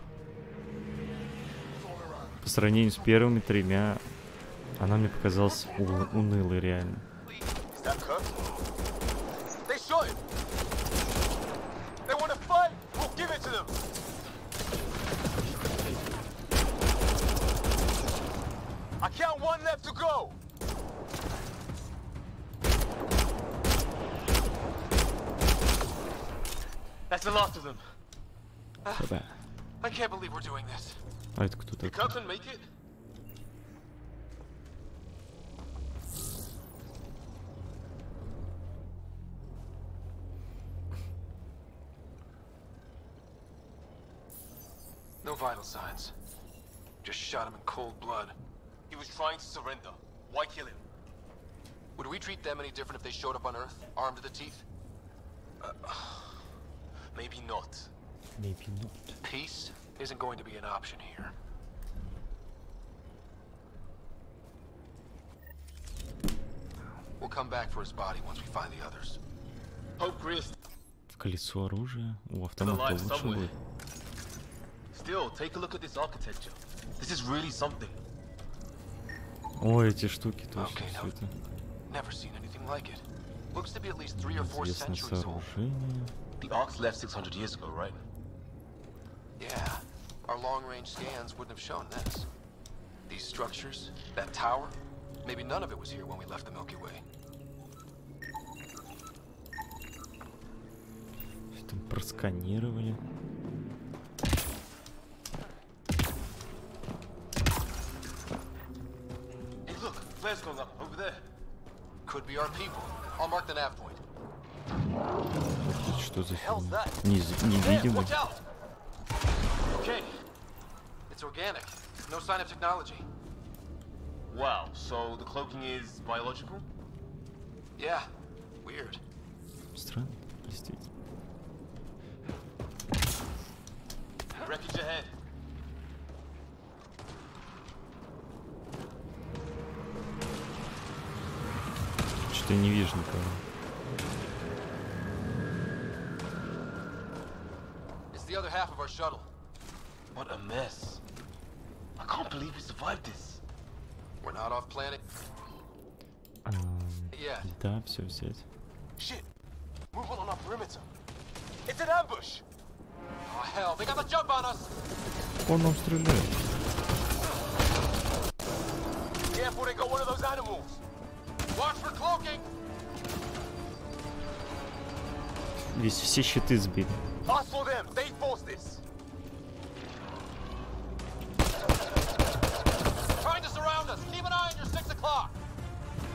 по сравнению с первыми тремя, она мне показалась унылой реально. I count one left to go. That's the last of them. I can't believe we're doing this. А это кто такой? Did Kirkland make it? No vital signs. Just shot him in cold blood. He was trying to surrender. Why kill him? Would we treat them any different if they showed up on Earth, armed to the teeth? Maybe not. Maybe not. Peace isn't going to be an option here. We'll come back for his body once we find the others. Hope Chris. Колесо оружия. У автомата лучше будет. Still, take a look at this architecture. This is really something. О, эти штуки точно Okay, все это. Never seen anything like it. Looks to be at least 3 or 4 Известное centuries old. сооружение. The Arks left 600 years ago, right? Yeah, our long-range scans wouldn't have shown this. These structures, that tower, maybe none of it was here when we left the Milky Way. Всё там просканировали. Hey, look, flares going up over there. Could be our people. I'll mark the nav point. Что за фигня? Невидимый. Watch out! Okay, it's organic. No sign of technology. Wow, so the cloaking is biological? Yeah, weird. Странно, действительно. Wreckage ahead. Что-то я не вижу никого. It's the other half of our shuttle. What a mess. I can't believe we survived this. We're not off planet. Yeah. Да, все взять. Shit. Movement on our perimeter. It's an ambush. Oh hell, they got the jump on us. Он нам стреляет. Careful, they got one of those animals. Watch for cloaking. Весь все щиты сбили. Us for them. They forced this. Trying to surround us. Keep an eye on your 6 o'clock.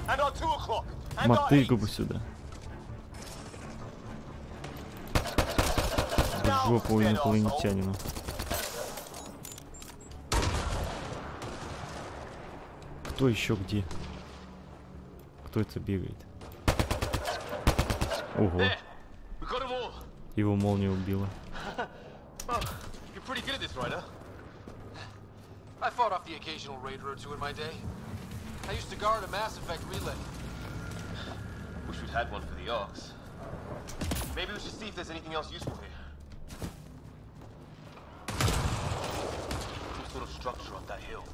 And our 2 o'clock. And our 8. Мотыгу бы сюда. В жопу инопланетянину. Кто еще где? Кто это бегает? Ого. Его молния убила. You're pretty good at this, right? I fought off the occasional raider or two in my day. I used to guard a Mass Effect relay. Wish we'd had one for the Arks. Maybe we should see if there's anything else useful here. Some sort of structure up that hill.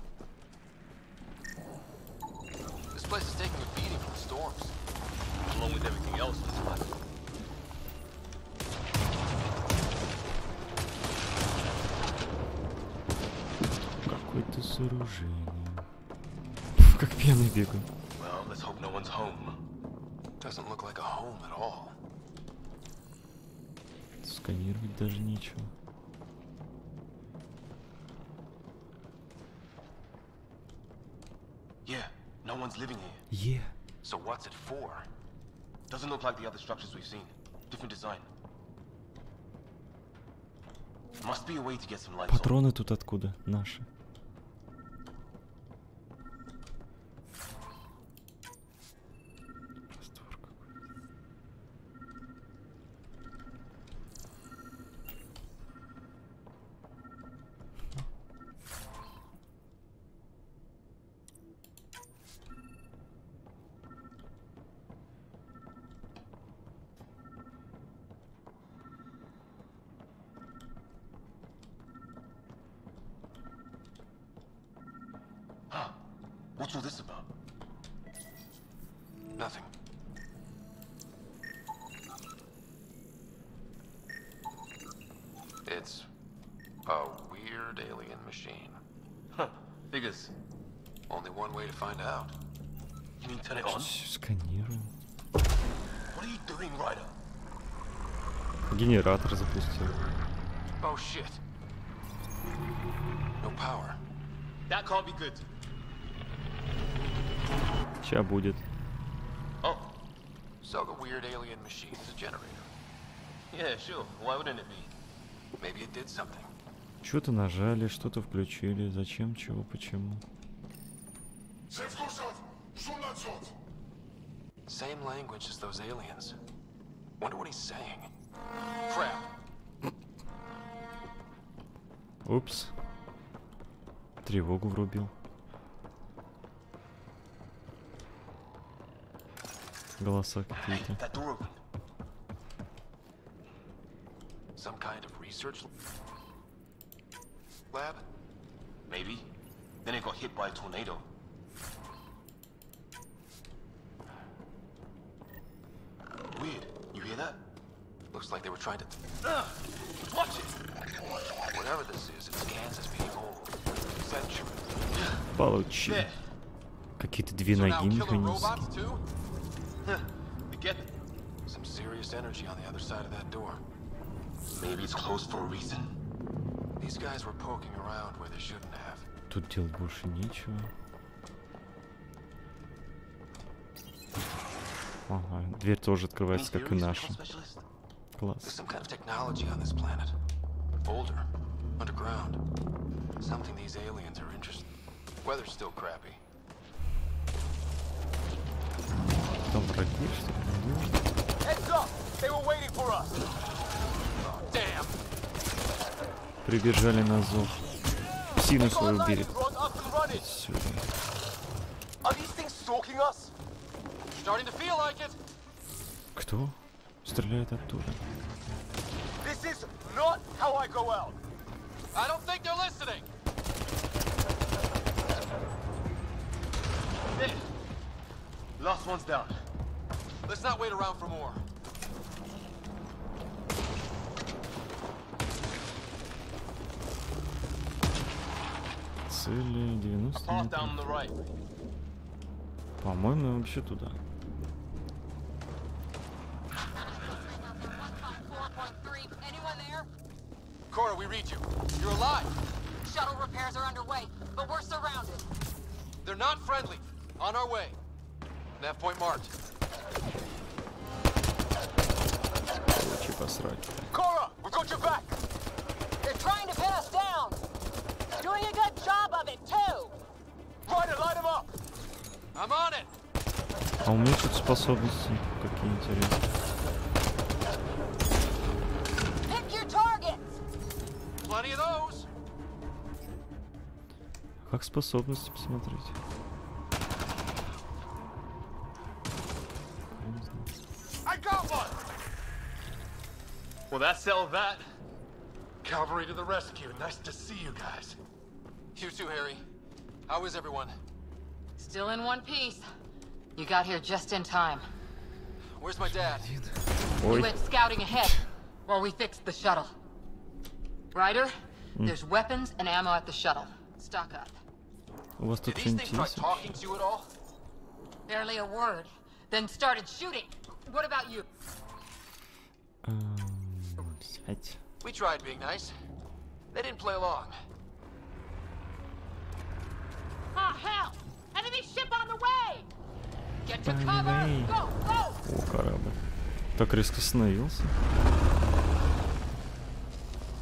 This place is taking a beating from the storms. Along with everything else on this planet. Какое-то сооружение. Как пьяный бегаю. Well, let's hope no one's home. Doesn't look like a home at all. Сканировать даже нечего. Yeah, no one's living here. Yeah. So what's it for? Doesn't look like the other structures we've seen. Different design. Must be a way to get some light. Патроны тут откуда? Наши. What's all this about? Nothing. It's a weird alien machine. Huh. Figures. Only one way to find out. You mean turn it on? Сканируем. What are you doing, Ryder? Генератор запустил. Oh shit. No power. That can't be good. Ща будет. Oh. So the weird alien machine is a generator. Yeah, sure. Why wouldn't it be? Maybe it did something. Что-то нажали, что-то включили. Зачем, чего, почему? same language as those aliens. Wonder what he's saying. Crap. Упс. Тревогу врубил. Голоса какие-то. That door open. Some kind of research lab? Maybe. Then it got hit by a tornado. Weird. You hear that? Looks like they were trying to... Watch it! Whatever this is, it scans as being old. Century. Получи. Какие-то две ноги механические. Some serious energy on the other side of that door. Maybe it's closed for a reason. These guys were poking around where they shouldn't have. Тут делать больше нечего. Ага, дверь тоже открывается, как и наша. Класс. Some kind of technology on this planet. Older, underground. Something these aliens are interested in. Weather's still crappy. Там враги, что ли? Heads up! They were waiting for us. Damn. Прибежали на зов. Псину свою убили. Сюда. Are these things stalking us? Starting to feel like it. Кто стреляет оттуда? This is not how I go out. I don't think they're listening. Hey, last one's down. Let's not wait around for more. Цели 90 метров. По-моему, вообще туда. Cora, we read you. You're alive. Shuttle repairs are underway, but we're surrounded. They're not friendly. On our way. Nav point marked. Лучше посрать. Cora, we've got your back. They're trying to pin us down. Doing a good job of it too. Ryder, light him up. I'm on it. А у меня тут способности какие интересные. Pick your targets. Plenty of those. Как способности посмотреть? I got one. Well, that settled that. Cavalry to the rescue. Nice to see you guys. You too, Harry. How is everyone? Still in one piece. You got here just in time. Where's my dad? He went scouting ahead while we fixed the shuttle. Ryder, there's weapons and ammo at the shuttle. Stock up. У вас тут Did these things try talking to you at all? Barely a word. Then started shooting. What about you? Сядь. We tried being nice. They didn't play along. Ah, hell! Enemy ship on the way! Get to cover! Go, go! О, корабль. Так резко остановился.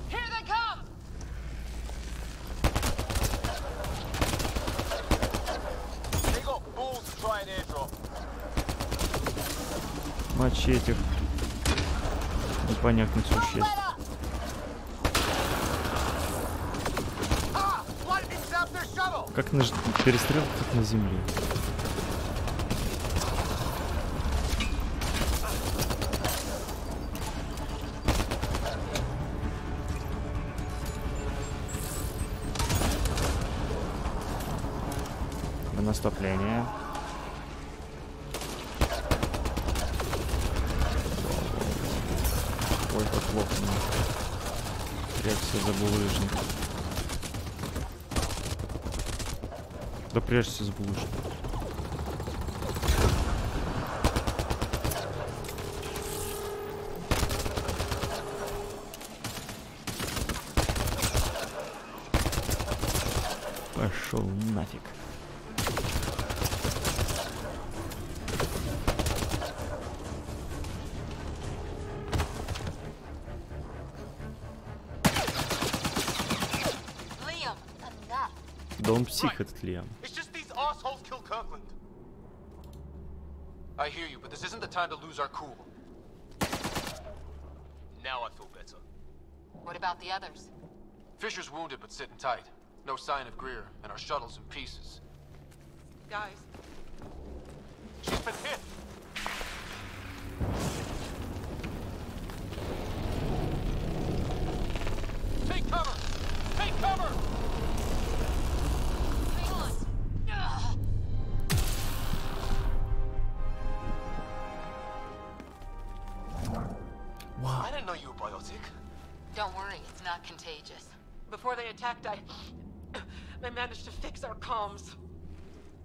Here they come! They got balls to try an airdrop. Мочи этих непонятных существ. Как на перестрелка, как на земле. До наступления. Ой, как плохо. Прячься за булыжник. Да прячься за булыжник. Пошел нафиг. Да он псих, этот Лиам. I hear you, but this isn't the time to lose our cool. Now I feel better. What about the others? Fisher's wounded but sitting tight. No sign of Greer, and our shuttle's in pieces. Guys, She's been hit! Take cover! Take cover! Hang on! Ugh. Wow. I didn't know you were biotic. Don't worry, it's not contagious. before they attacked, I managed to fix our comms.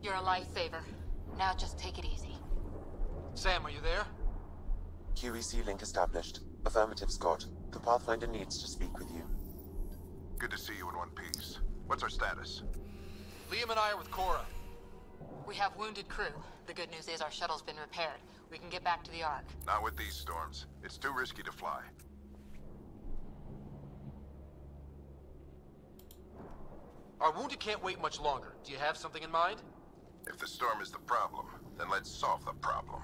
You're a lifesaver. Now just take it easy. Sam, are you there? QEC link established. Affirmative, Scott. The Pathfinder needs to speak with you. Good to see you in one piece. What's our status? Liam and I are with Cora. We have wounded crew. The good news is our shuttle's been repaired. We can get back to the Ark. Not with these storms. It's too risky to fly. Our wounded can't wait much longer. Do you have something in mind? If the storm is the problem, then let's solve the problem.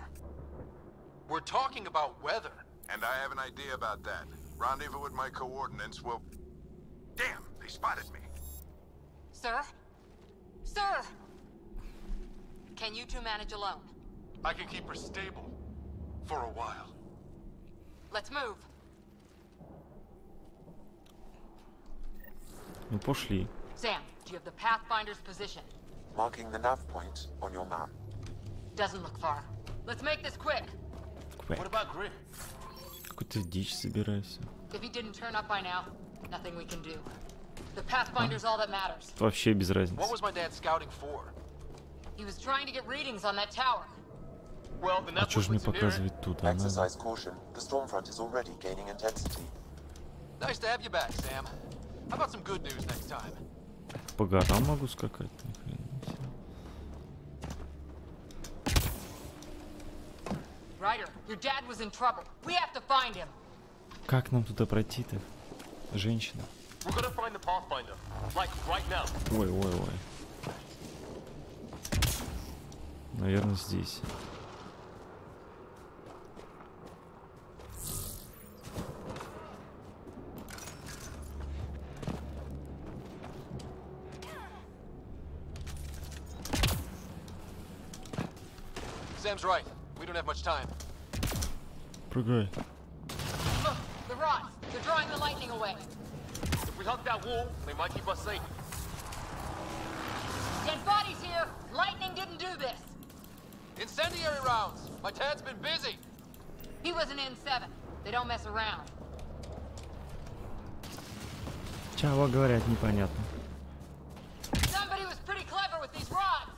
We're talking about weather. And I have an idea about that. Rendezvous with my coordinates will... Damn, they spotted me. Sir? Sir! Can you two manage alone? I can keep her stable. For a while. Let's move. Ну пошли. Sam, do you have the Pathfinder's position? Marking the nav point on your map. Doesn't look far. Let's make this quick. What about Grit? Какую-то дичь собираешься. If he didn't turn up by now, nothing we can do. The Pathfinder's all that matters. Вообще без What разницы. was my dad scouting for? He was trying to get readings on that tower. Well, then А that's чё what ж мне puts him near it. показывает тут? Она... Exercise caution. The storm front is already gaining intensity. Nice to have you back, Sam. How about some good news next time? По горам могу скакать. Ни хрена себе. Ryder, your dad was in trouble. We have to find him. Как нам туда пройти-то? Женщина. We're gonna find the Pathfinder. Like, right now. Ой, ой, ой. Наверное, здесь. Sam's right. We don't have much time. Прыгай. Look, the rods. They're drawing the lightning away. If we hug that wall, they might keep us safe. Dead bodies here. Lightning didn't do this. Incendiary rounds. My dad's been busy. He was an N7. They don't mess around. Чего говорят, непонятно. Somebody was pretty clever with these rods.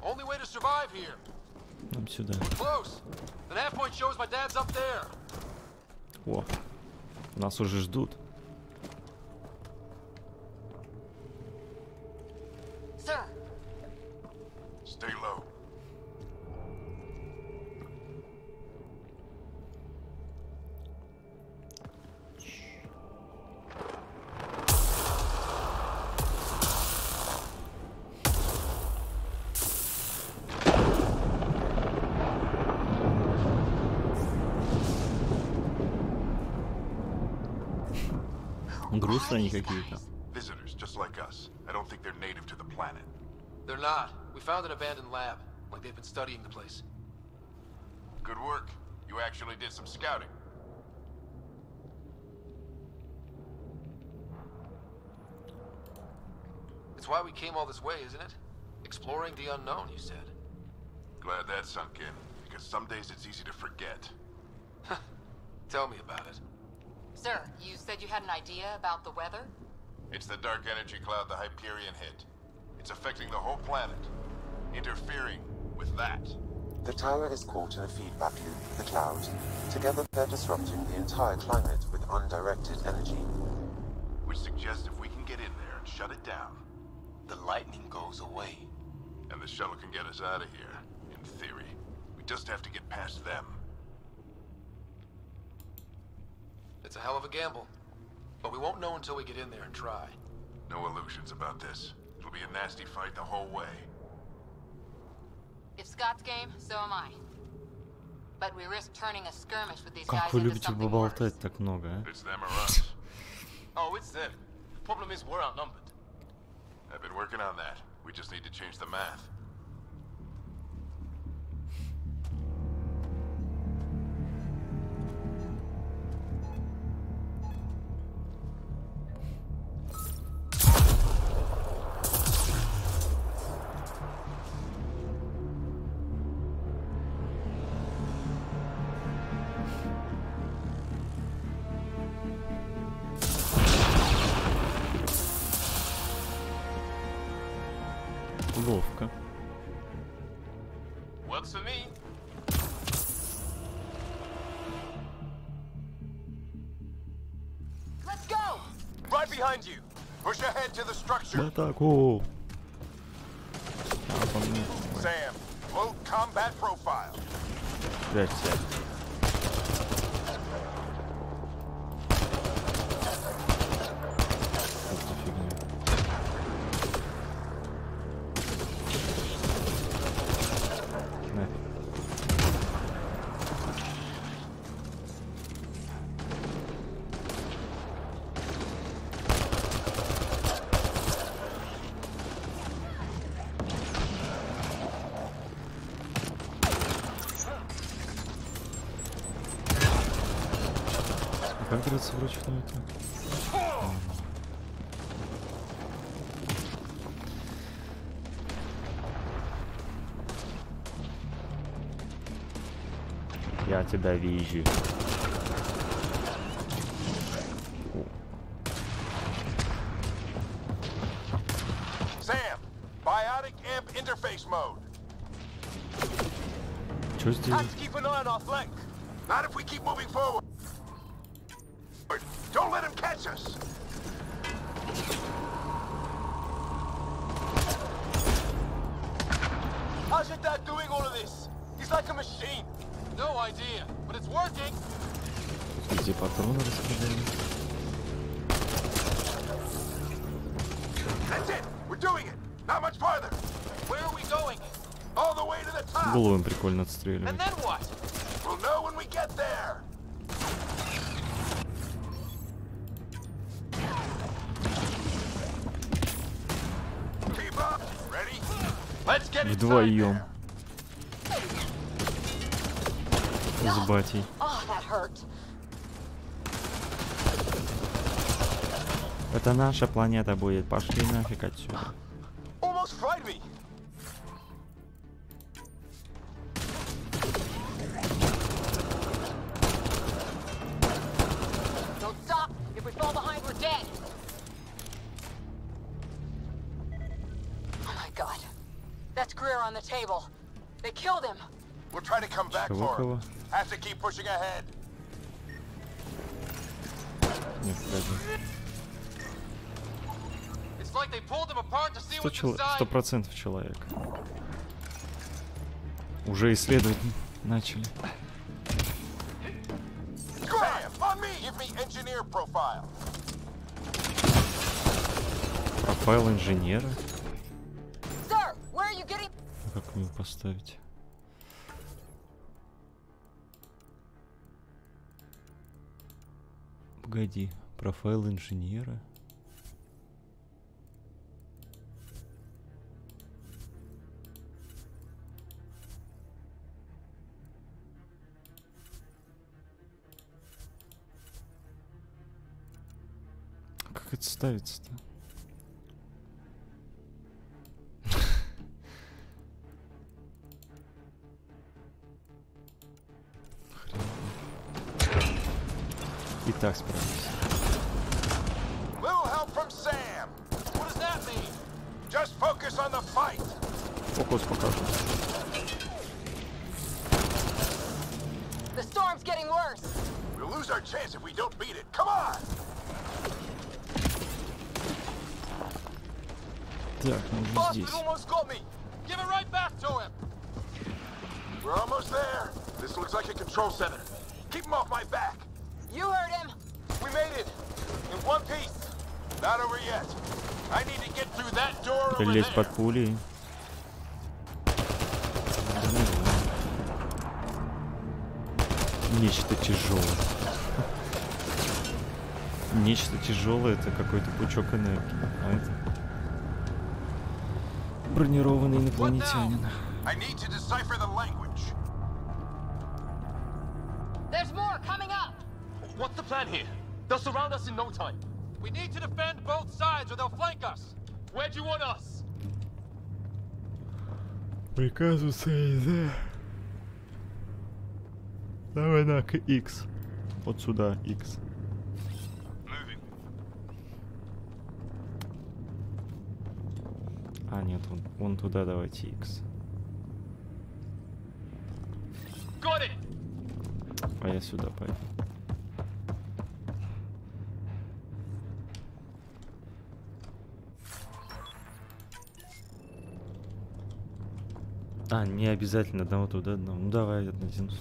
Only way to survive here. Нам сюда. Close. The nav point shows my dad's up there. О, нас уже ждут. Sir. Stay low. Грустные они какие-то. Visitors, just like us. I don't think they're native to the planet. They're not. We found an abandoned lab. Like they've been studying the place. Good work. You actually did some scouting. It's why we came all this way, isn't it? Exploring the unknown, you said. Glad that sunk in, because some days it's easy to forget. Tell me about it. Sir, you said you had an idea about the weather? It's the dark energy cloud the Hyperion hit. It's affecting the whole planet. Interfering with that. The tower is caught in a feedback loop with the cloud. Together, they're disrupting the entire climate with undirected energy. Which suggests if we can get in there and shut it down, The lightning goes away. and the shuttle can get us out of here, in theory. We just have to get past them. It's a hell of a gamble. But we won't know until we get in there and try. No illusions about this. It'll be a nasty fight the whole way. If Scott's game, so am I. But we risk turning a skirmish with these Как guys вы into любите something worse. поболтать так много, а? It's them or us. Oh, it's them. The problem is we're outnumbered. I've been working on that. We just need to change the math. Ловко. Works for me. Let's go! Right behind you. Push ahead to the В structure. атаку! Sam, load combat profile. Прячься. Что за фигня? Нафиг. Как драться вручную-то? Я тебя вижу. Sam, biotic amp interface mode. Что здесь? Have to keep an eye on our flank. Not if we keep moving forward. Don't let him catch us. How's your dad doing all of this? He's like a machine. No idea, but it's working. Где патроны распределены? That's it. We're doing it. Not much farther. Where are we going? All the way to the top. Голову им прикольно отстреливать. And then what? We'll know when we get there. Keep up. Ready? Let's get inside Вдвоем. there. С батей. Oh, that hurt. Это наша планета будет. Пошли нафиг отсюда. Almost fried me. Don't stop. If we fall behind, we're dead. Oh my god. That's Greer on the table. They killed him. We'll try to come back for Кого? him. Have to keep pushing ahead. Нет, подожди. It's like they pulled them apart to see what's 100% inside. человек. Уже исследовать начали. Sam, on me. Give me engineer profile. Профайл инженера. Sir, where are you getting? Как мне поставить? Погоди, профайл инженера. Как это ставится-то? И так справимся. Little help from Sam. What does that mean? Just focus on the fight. Фокус покажу. The storm's getting worse. We'll lose our chance if we don't beat it. Come on. Так, ну уже Boss, здесь. it almost got me. Give it right back to him. We're almost there. This looks like a control center. Keep him off my back. You heard him. We made it. In one piece. Not over yet. I need to get through that door over Лезть there. под пули. Нечто тяжелое. Нечто тяжелое — это какой-то пучок энергии. А это бронированный инопланетянин. There's more coming up. What's the plan here? They'll surround us in no time. We need to defend both sides or they'll flank us. Where do you want us? Приказу ЦЗ. Давай на X. Вот сюда, X. А, нет, вон туда давайте X. А я сюда пойду. А, не обязательно одного туда, одного. Ну давай один сюда.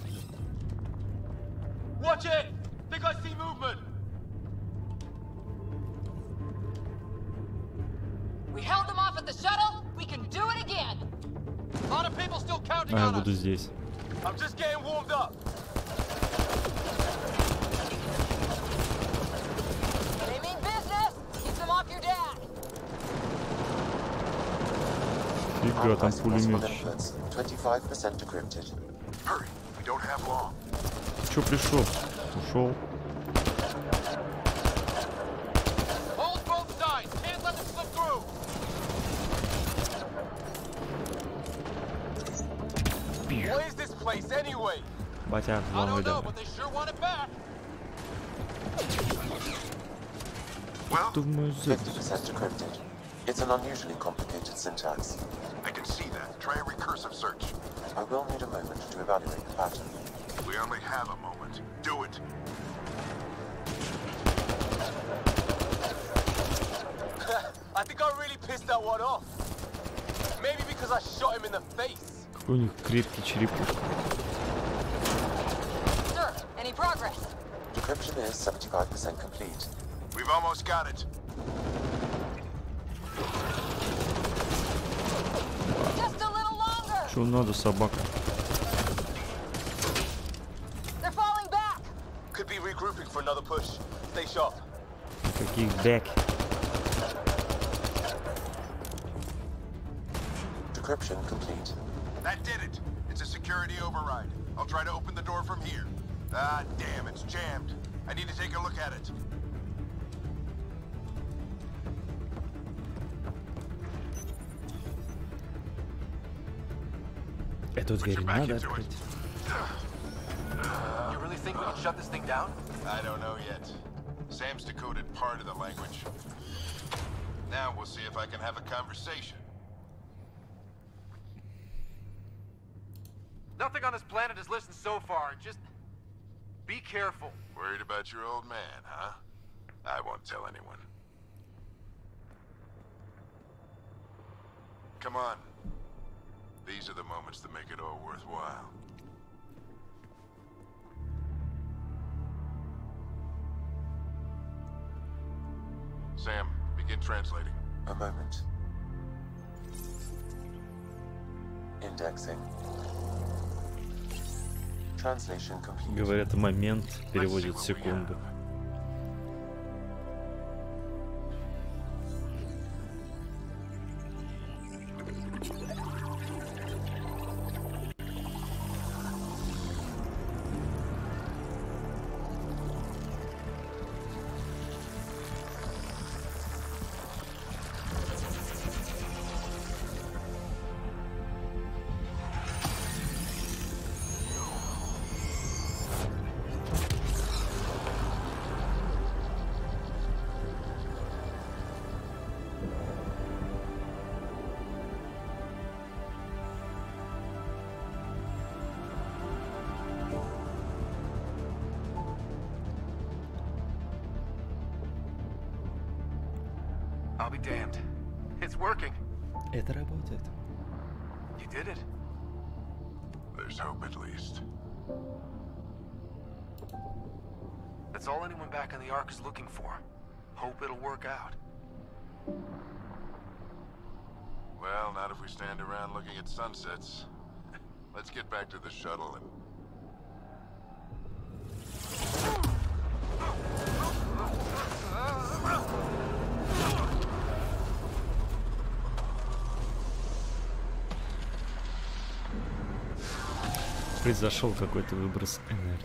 Watch it! Think I see movement. We held them off at the shuttle. We can do it again. A lot of people still counting А я on буду us. здесь. I'm just getting warmed up. They mean business. Keep them off your dad. Фига, там пулемет. 25% decrypted. Hurry, we don't have long. Чё пришел? Ушел. Hold both sides. Can't let them slip through. What is this place anyway? Батя, I главный don't know, давай. but they sure want it back. Думаю, 50% decrypted. It's an unusually complicated syntax. I can see that. Try a recursive search. I will need a moment to evaluate the pattern. We only have a moment. Do it. I think I really pissed that one off. Maybe because I shot him in the face. Какой у них крепкий черепушка. Sir, any progress? Decryption is 75% complete. We've almost got it. Just a little longer. Что надо, собака? They're falling back. Could be regrouping for another push. Stay sharp. Каких бэк? Decryption complete. That did it. It's a security override. I'll try to open the door from here. Ah, damn, it's jammed. I need to take a look at it. Эту дверь надо открыть. You really think we can shut this thing down? I don't know yet. Sam's decoded part of the language. Now we'll see if I can have a conversation. Nothing on this planet has listened so far. Just be careful. Worried about your old man, huh? I won't tell anyone. Come on. These are the moments that make it all worthwhile. Sam, begin translating. A moment. Indexing. Translation complete. Говорят, момент переводит секунду. I'll be damned. It's working. Это работает. You did it. There's hope at least. That's all anyone back on the Ark is looking for. Hope it'll work out. Well, not if we stand around looking at sunsets. Let's get back to the shuttle and Произошел какой-то выброс энергии.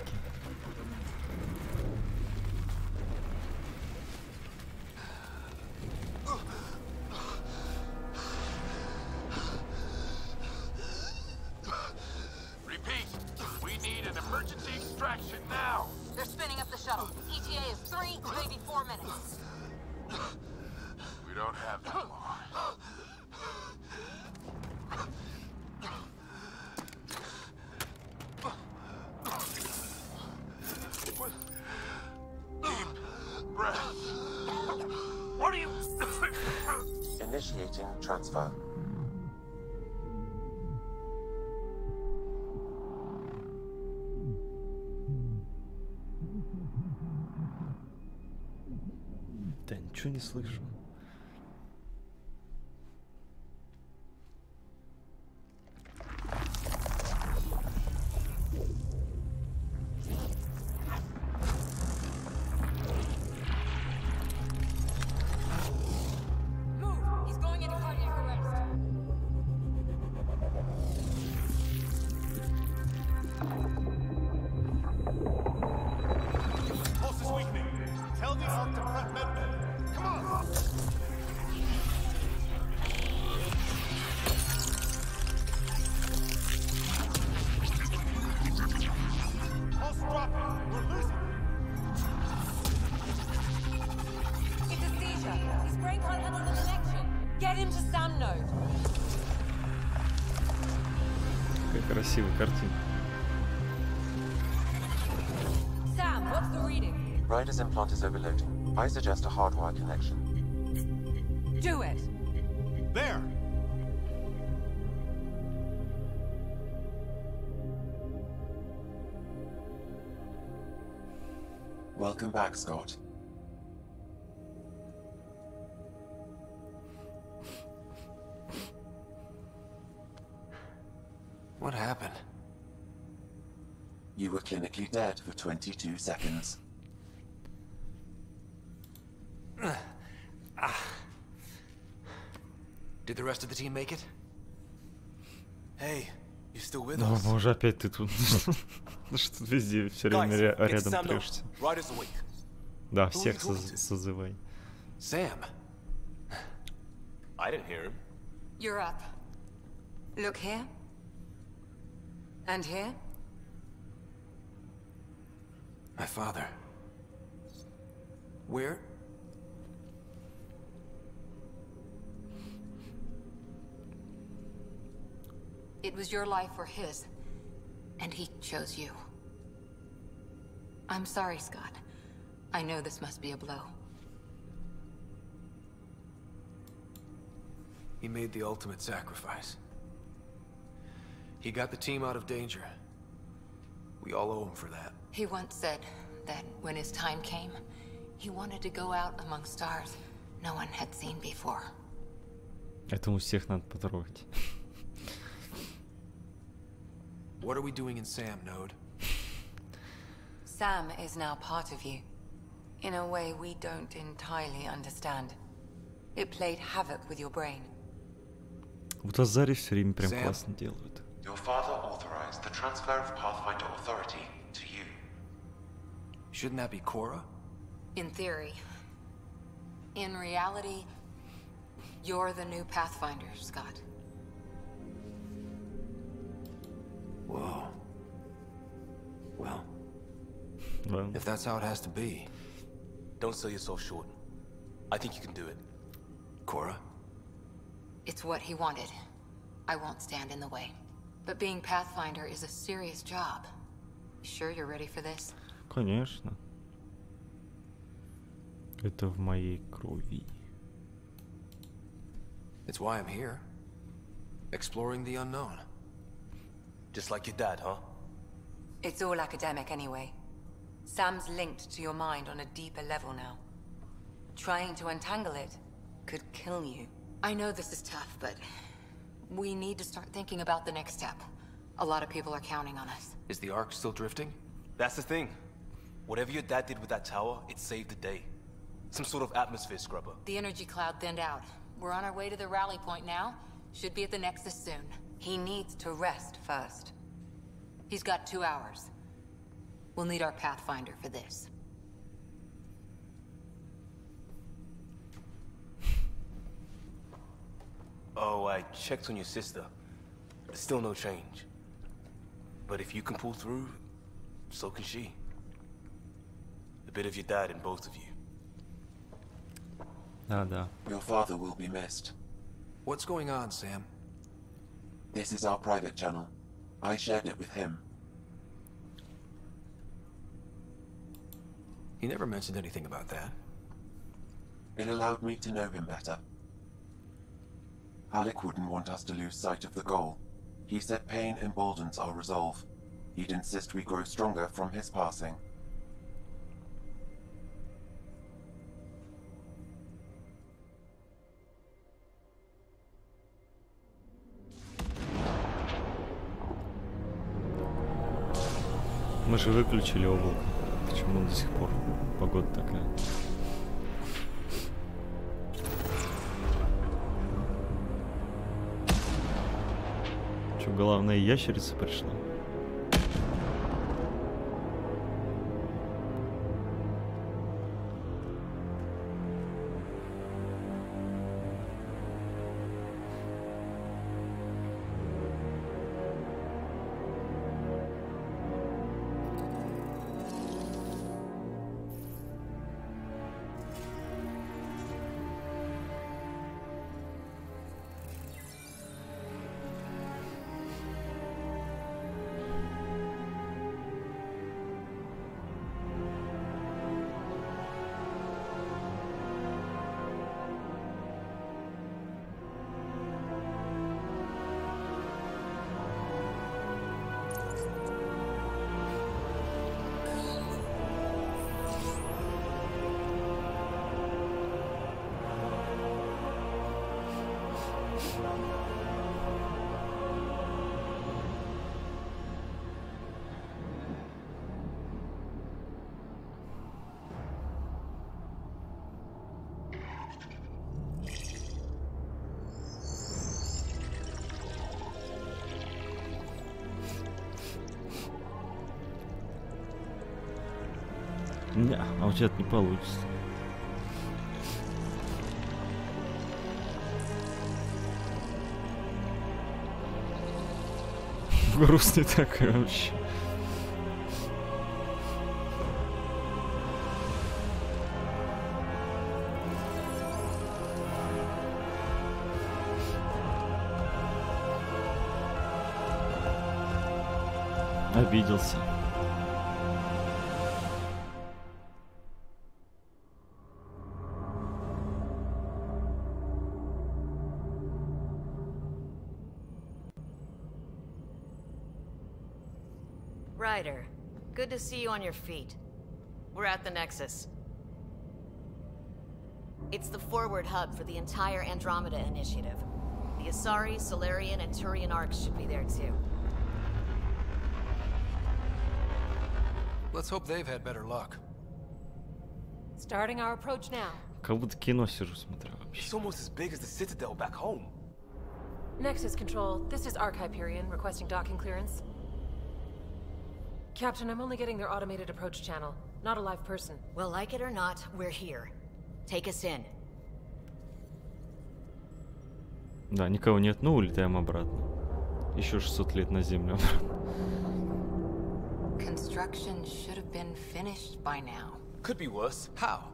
Repeat, we need an emergency extraction now. They're spinning up the shuttle. ETA is 3, maybe 4 minutes. We don't have that long. Deep breath. What are you? Initiating transfer. Да ничего не слышу. Какая красивая картина. Sam, what's the reading? Ryder's implant is overloading. I suggest a hardwire connection. Do it. There! Welcome back, Scott. What happened? You were clinically dead for 22 seconds. Did the rest of the team make it? Hey, you still with О us? боже, опять ты тут. Ну что тут везде все время рядом прешься. Да, всех созывай. Sam. I didn't hear him. You're up. Look here. And here. My father. Where? It was your life or his, and he chose you. I'm sorry, Scott. I know this must be a blow. He made the ultimate sacrifice. He got the team out of danger. We all owe him for that. He once said that when his time came, he wanted to go out among stars no one had seen before. Это у всех надо потрогать. What are we doing in Sam, Node? Sam is now part of you, in a way we don't entirely understand. It played havoc with your brain. Вот Азари все время прям классно делают. Your father authorized the transfer of Pathfinder authority to you. Shouldn't that be Cora? In theory. In reality, you're the new Pathfinder, Scott. Whoa. Well, if that's how it has to be. Don't sell yourself short. I think you can do it. Cora? It's what he wanted. I won't stand in the way. But being Pathfinder is a serious job. Sure you're ready for this? Конечно. Это в моей крови. It's why I'm here. Exploring the unknown. Just like your dad, huh? It's all academic anyway. Sam's linked to your mind on a deeper level now. Trying to untangle it could kill you. I know this is tough, but we need to start thinking about the next step. A lot of people are counting on us. Is the Ark still drifting? That's the thing. Whatever your dad did with that tower, it saved the day. Some sort of atmosphere scrubber. The energy cloud thinned out. We're on our way to the rally point now. Should be at the Nexus soon. He needs to rest first. He's got 2 hours. We'll need our Pathfinder for this. Oh, I checked on your sister. Still no change. But if you can pull through, so can she. A bit of your dad in both of you. Да. Your father will be missed. What's going on, Sam? This is our private channel. I shared it with him. He never mentioned anything about that. It allowed me to know him better. Alec wouldn't want us to lose sight of the goal. He said pain emboldens our resolve. He'd insist we grow stronger from his passing. Мы же выключили облако. Почему до сих пор погода такая? Что, главная ящерица пришла? Не, а у тебя это не получится. Грустный такой вообще. Обиделся. Ryder, good to see you on your feet. We're at the Nexus. It's the forward hub for the entire Andromeda initiative. The Asari, Solarian, and Turian arcs should be there too. Let's hope they've had better luck. Starting our approach now. Как будто кино сижу, смотрю вообще. It's almost as big as the Citadel back home. Nexus Control, this is Arc Hyperion requesting docking clearance. Captain, I'm only getting their automated approach channel, not a live person. Well, like it or not, we're here. Take us in. Да, никого нет, ну улетаем обратно. Еще 600 лет на Землю обратно. Construction should have been finished by now. Could be worse. How?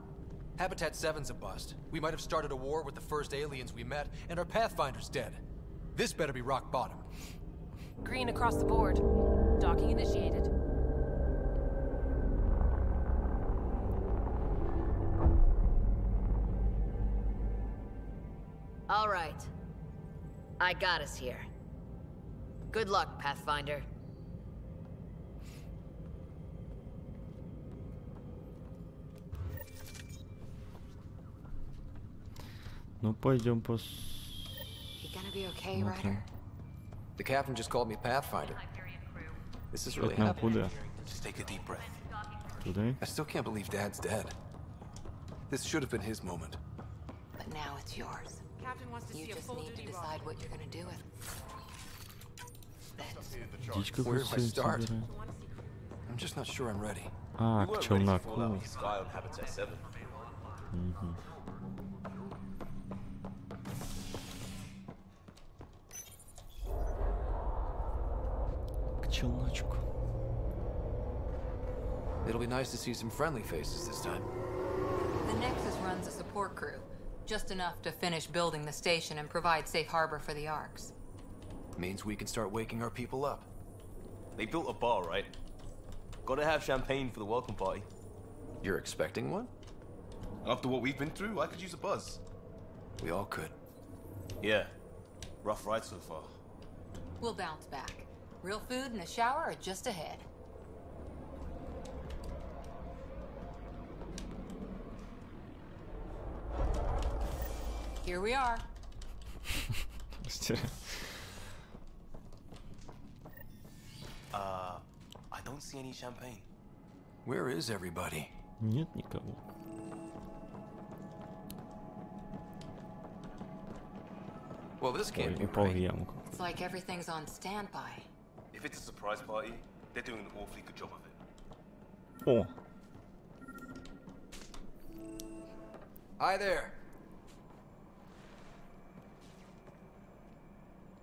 Habitat 7's a bust. We might have started a war with the first aliens we met, and our Pathfinder's dead. This better be rock bottom. Green across the board. Docking initiated. All right. I got us here. Good luck, Pathfinder. Ну, пойдем You gonna be okay, Ryder? The captain just called me Pathfinder. This is really Это нам happening. куда? Just take a deep breath. Туда? I still can't believe Dad's dead. This should have been his moment. But now it's yours. Captain wants to You see a just full need to duty decide what you're gonna do with it. Дичка Where do I start? собирает. I'm just not sure I'm ready. А, к челноку. К челночку. It'll be nice to see some friendly faces this time. The Nexus runs a support crew. Just enough to finish building the station and provide safe harbor for the Arks. Means we can start waking our people up. They built a bar, right? Gotta have champagne for the welcome party. You're expecting one? After what we've been through, I could use a buzz. We all could. Yeah. Rough ride so far. We'll bounce back. Real food and a shower are just ahead. Here we are. I don't see any champagne. Where is everybody? Нет никого. Well, this can't be Упал в right. ямку. It's like everything's on standby. If it's a surprise party, they're doing an awfully good job of it. О, Hi there.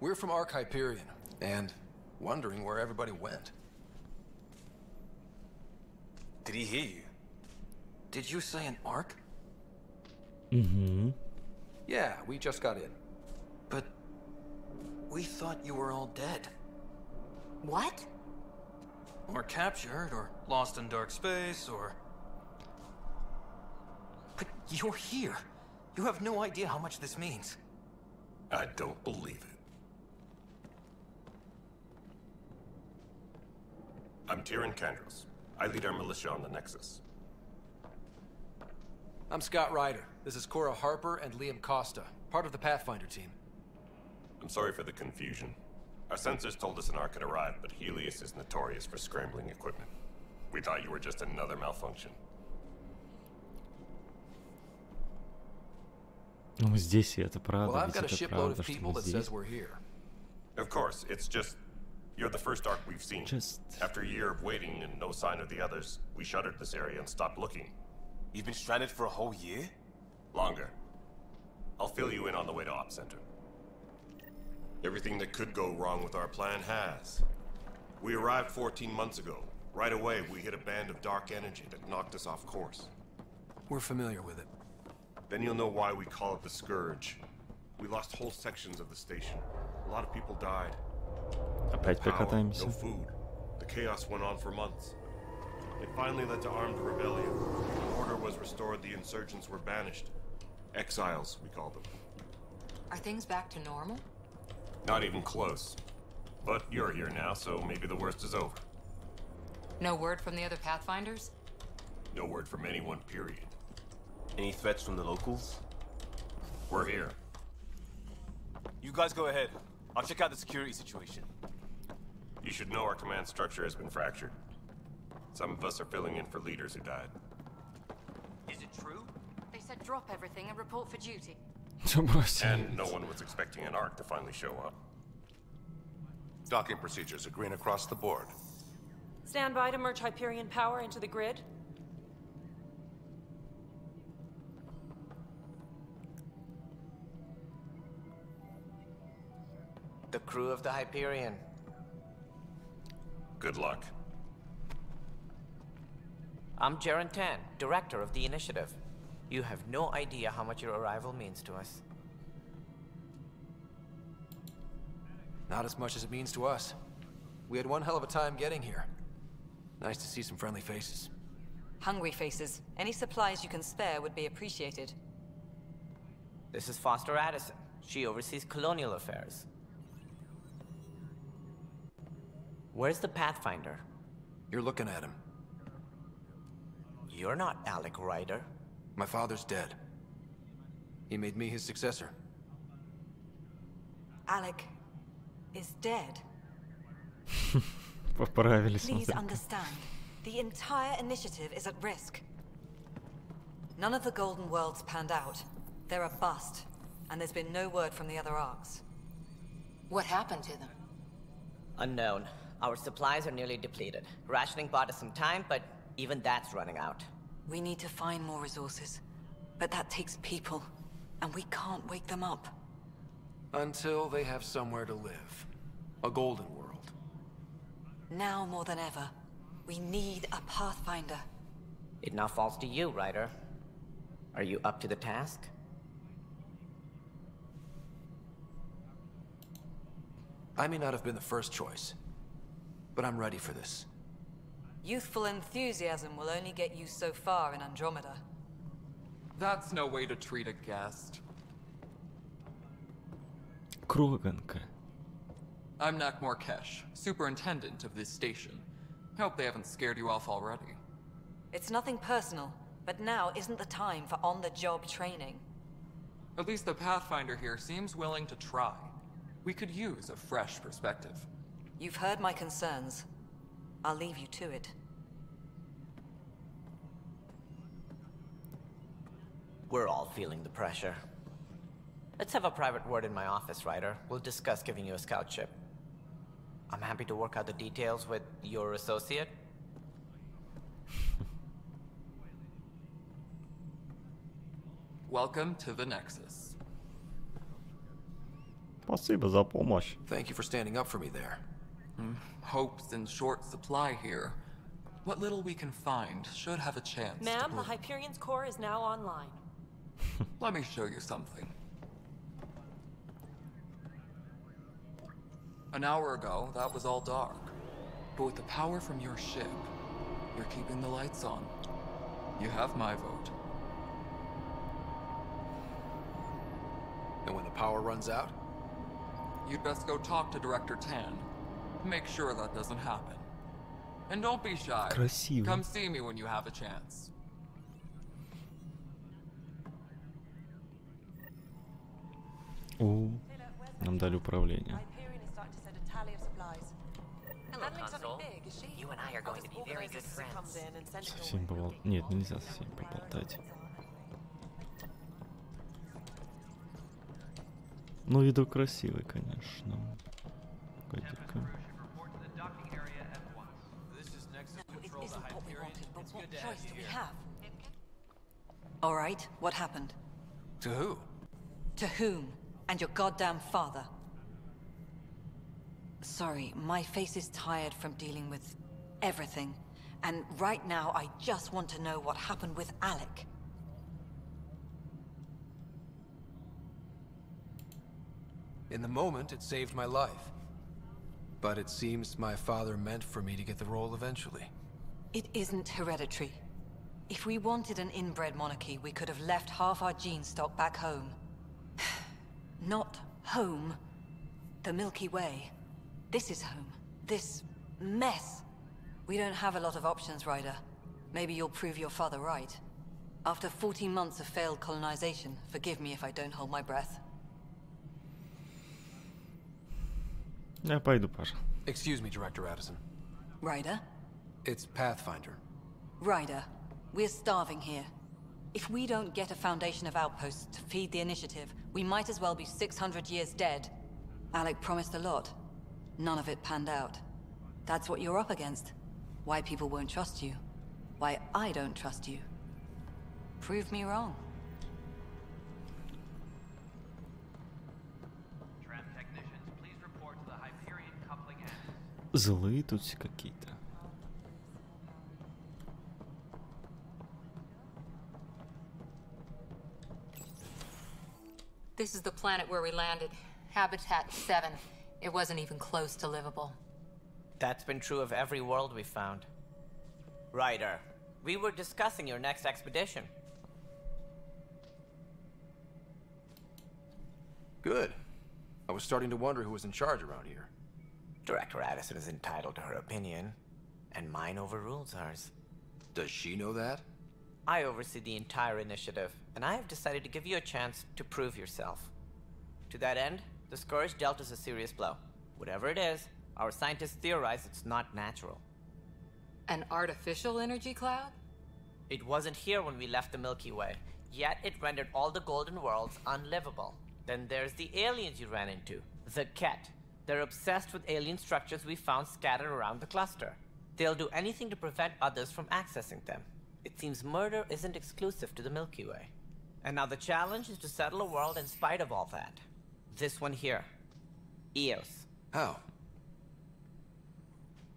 We're from Ark Hyperion, and wondering where everybody went. Did he hear you? Did you say an Ark? угу. Yeah, we just got in. But we thought you were all dead. What? Or captured, or lost in dark space, or... But you're here. You have no idea how much this means. I don't believe it. I'm Tyrion Kandros. I lead our militia on the Nexus. I'm Scott Ryder. This is Cora Harper and Liam Costa, part of the Pathfinder team. I'm sorry for the confusion. Our sensors told us an Ark had arrived, but Helios is notorious for scrambling equipment. We thought you were just another malfunction. Ну, здесь и это правда, Well, I've ведь got a это shipload правда, of что people мы that says здесь. we're here. Of course, it's just... You're the first Ark we've seen. Just... After a year of waiting and no sign of the others, we shuttered this area and stopped looking. You've been stranded for a whole year? Longer. I'll fill you in on the way to Op Center. Everything that could go wrong with our plan has. We arrived 14 months ago. Right away, we hit a band of dark energy that knocked us off course. We're familiar with it. Then you'll know why we call it the Scourge. We lost whole sections of the station. A lot of people died. Опять Power, покатаемся. no food. The chaos went on for months. It finally led to armed rebellion. When order was restored, the insurgents were banished. Exiles, we call them. Are things back to normal? Not even close. But you're here now, so maybe the worst is over. No word from the other Pathfinders? No word from anyone, period. Any threats from the locals? We're here. You guys go ahead. I'll check out the security situation. You should know our command structure has been fractured. Some of us are filling in for leaders who died. Is it true? They said drop everything and report for duty. And no one was expecting an Ark to finally show up. Docking procedures are green across the board. Stand by to merge Hyperion power into the grid. The crew of the Hyperion. Good luck. I'm Jaren Tan, director of the initiative. You have no idea how much your arrival means to us. Not as much as it means to us. We had one hell of a time getting here. Nice to see some friendly faces. Hungry faces. Any supplies you can spare would be appreciated. This is Foster Addison. She oversees colonial affairs. Where's the Pathfinder? You're looking at him. You're not Alec Ryder. My father's dead. He made me his successor. Alec is dead. Поправили, Please смотри. understand. The entire initiative is at risk. None of the Golden Worlds panned out. They're a bust, and there's been no word from the other Arks. What happened to them? Unknown. Our supplies are nearly depleted. Rationing bought us some time, but even that's running out. We need to find more resources. But that takes people, and we can't wake them up. Until they have somewhere to live. A golden world. Now more than ever, we need a Pathfinder. It now falls to you, Ryder. Are you up to the task? I may not have been the first choice, but I'm ready for this. Youthful enthusiasm will only get you so far in Andromeda. That's no way to treat a guest. Круганка. I'm Nak Morkesh, superintendent of this station. Hope they haven't scared you off already. It's nothing personal, but now isn't the time for on-the-job training. At least the Pathfinder here seems willing to try. We could use a fresh perspective. You've heard my concerns. I'll leave you to it. We're all feeling the pressure. Let's have a private word in my office, Ryder. We'll discuss giving you a scout ship. I'm happy to work out the details with your associate. Welcome to the Nexus. Спасибо за помощь. Thank you for standing up for me there. Hope's in short supply here. What little we can find should have a chance. Ma'am, the Hyperion's core is now online. Let me show you something. An hour ago, that was all dark. But with the power from your ship, you're keeping the lights on. You have my vote. And when the power runs out? You'd best go talk to Director Tan. Make sure that doesn't happen. And don't be shy. Красиво. Come see me when you have a chance. О, нам дали управление. Hello, Console. You and I are going to be very good friends. Совсем поболтать. Нет, нельзя совсем поболтать. Ну, видок красивый, конечно. Погоди-ка. All right, what happened? To who? To whom? And your goddamn father. Sorry, my face is tired from dealing with everything. And right now, I just want to know what happened with Alec. In the moment, it saved my life. But it seems my father meant for me to get the role eventually. It isn't hereditary. If we wanted an inbred monarchy, we could have left half our gene stock back home. Not home. The Milky Way. This is home. This mess. We don't have a lot of options, Ryder. Maybe you'll prove your father right. After 14 months of failed colonization, forgive me if I don't hold my breath. Я пойду, Паша. Excuse me, Director Addison. Ryder? It's Pathfinder. Ryder, we're starving here. If we don't get a foundation of outposts to feed the initiative, we might as well be 600 years dead. Alec promised a lot. None of it panned out. That's what you're up against. Why people won't trust you. Why I don't trust you. Prove me wrong. Злые тут все какие-то. This is the planet where we landed. Habitat 7. It wasn't even close to livable. That's been true of every world we found. Ryder, we were discussing your next expedition. Good. I was starting to wonder who was in charge around here. Director Addison is entitled to her opinion, and mine overrules hers. Does she know that? I oversee the entire initiative, and I have decided to give you a chance to prove yourself. To that end, the Scourge dealt us a serious blow. Whatever it is, our scientists theorize it's not natural. An artificial energy cloud? It wasn't here when we left the Milky Way, yet it rendered all the Golden Worlds unlivable. Then there's the aliens you ran into, the Ket. They're obsessed with alien structures we found scattered around the cluster. They'll do anything to prevent others from accessing them. It seems murder isn't exclusive to the Milky Way. And now the challenge is to settle a world in spite of all that. This one here. Eos. How?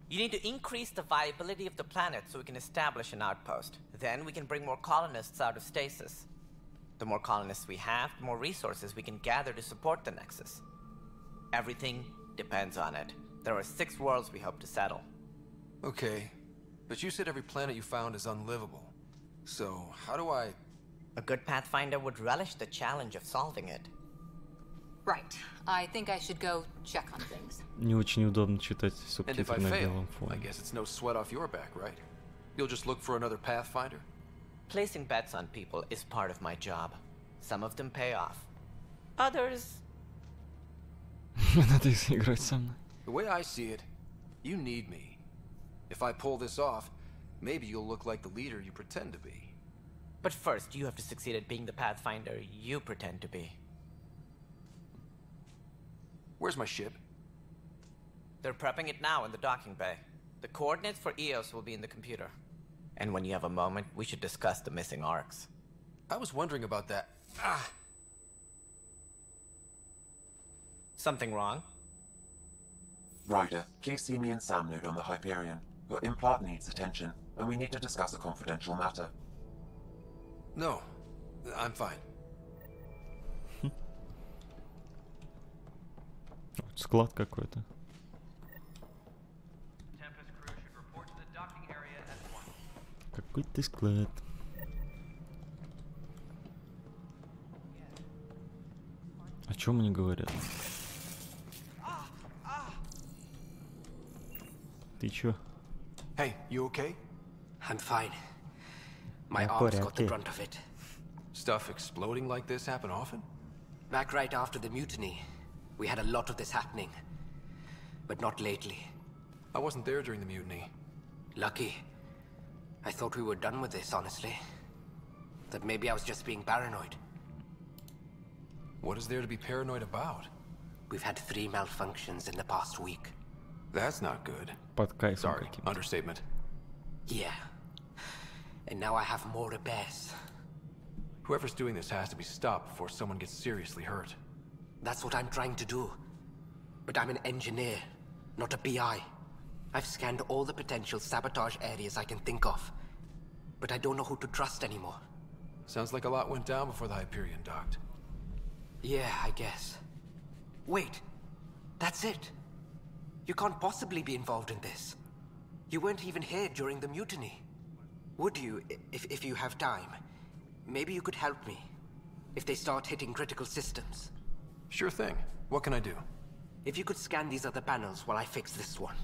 You need to increase the viability of the planet so we can establish an outpost. Then we can bring more colonists out of stasis. The more colonists we have, the more resources we can gather to support the Nexus. Everything depends on it. There are 6 worlds we hope to settle. Okay, but you said every planet you found is unlivable. So, how do I... A good Pathfinder would relish the challenge of solving it. Right. I think I should go check on things. Не очень удобно читать And if I субтитры на fail, белом I фоне. guess it's no sweat off your back, right? You'll just look for another Pathfinder? Placing bets on people is part of my job. Some of them pay off. Others... Надо играть со мной. The way I see it, you need me. If I pull this off, maybe you'll look like the leader you pretend to be. But first, you have to succeed at being the Pathfinder you pretend to be. Where's my ship? They're prepping it now in the docking bay. The coordinates for Eos will be in the computer. And when you have a moment, we should discuss the missing arcs. I was wondering about that. Ah! Something wrong? Ryder, please see me and Sam node on the Hyperion. Your implant needs attention, and we need to discuss a confidential matter. No, I'm fine. Склад какой-то. Какой-то склад. О чем они говорят? Ты чё? Hey, you okay? I'm fine. My Я в arms got the порядке. brunt of it. Stuff exploding like this happen often? Back right after the mutiny, we had a lot of this happening. But not lately. I wasn't there during the mutiny. Lucky. I thought we were done with this, honestly. That maybe I was just being paranoid. What is there to be paranoid about? We've had 3 malfunctions in the past week. That's not good. Под кайфом Sorry, каким-то. understatement. Yeah. And now I have more repairs. Whoever's doing this has to be stopped before someone gets seriously hurt. That's what I'm trying to do. But I'm an engineer, not a PI. I've scanned all the potential sabotage areas I can think of. But I don't know who to trust anymore. Sounds like a lot went down before the Hyperion docked. Yeah, I guess. Wait. That's it. You can't possibly be involved in this. You weren't even here during the mutiny. Would you, if you have time? Maybe you could help me. If they start hitting critical systems. Sure thing. What can I do? If you could scan these other panels while I fix this one,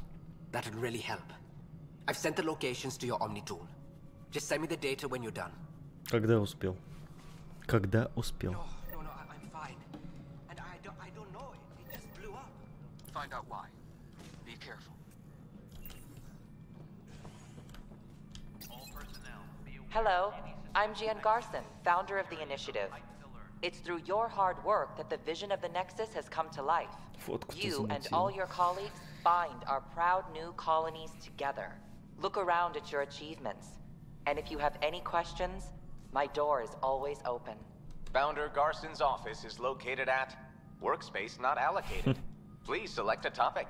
that'd really help. I've sent the locations to your Omni tool. Just send me the data when you're done. Когда успел? Когда успел? No, I'm fine. And I don't know, it just blew up. Find out why. Be careful. Hello, I'm Jan Garson, founder of the initiative. It's through your hard work that the vision of the Nexus has come to life. You and all your colleagues bind our proud new colonies together. Look around at your achievements. And if you have any questions, my door is always open. Founder Garson's office is located at workspace not allocated. Please select a topic.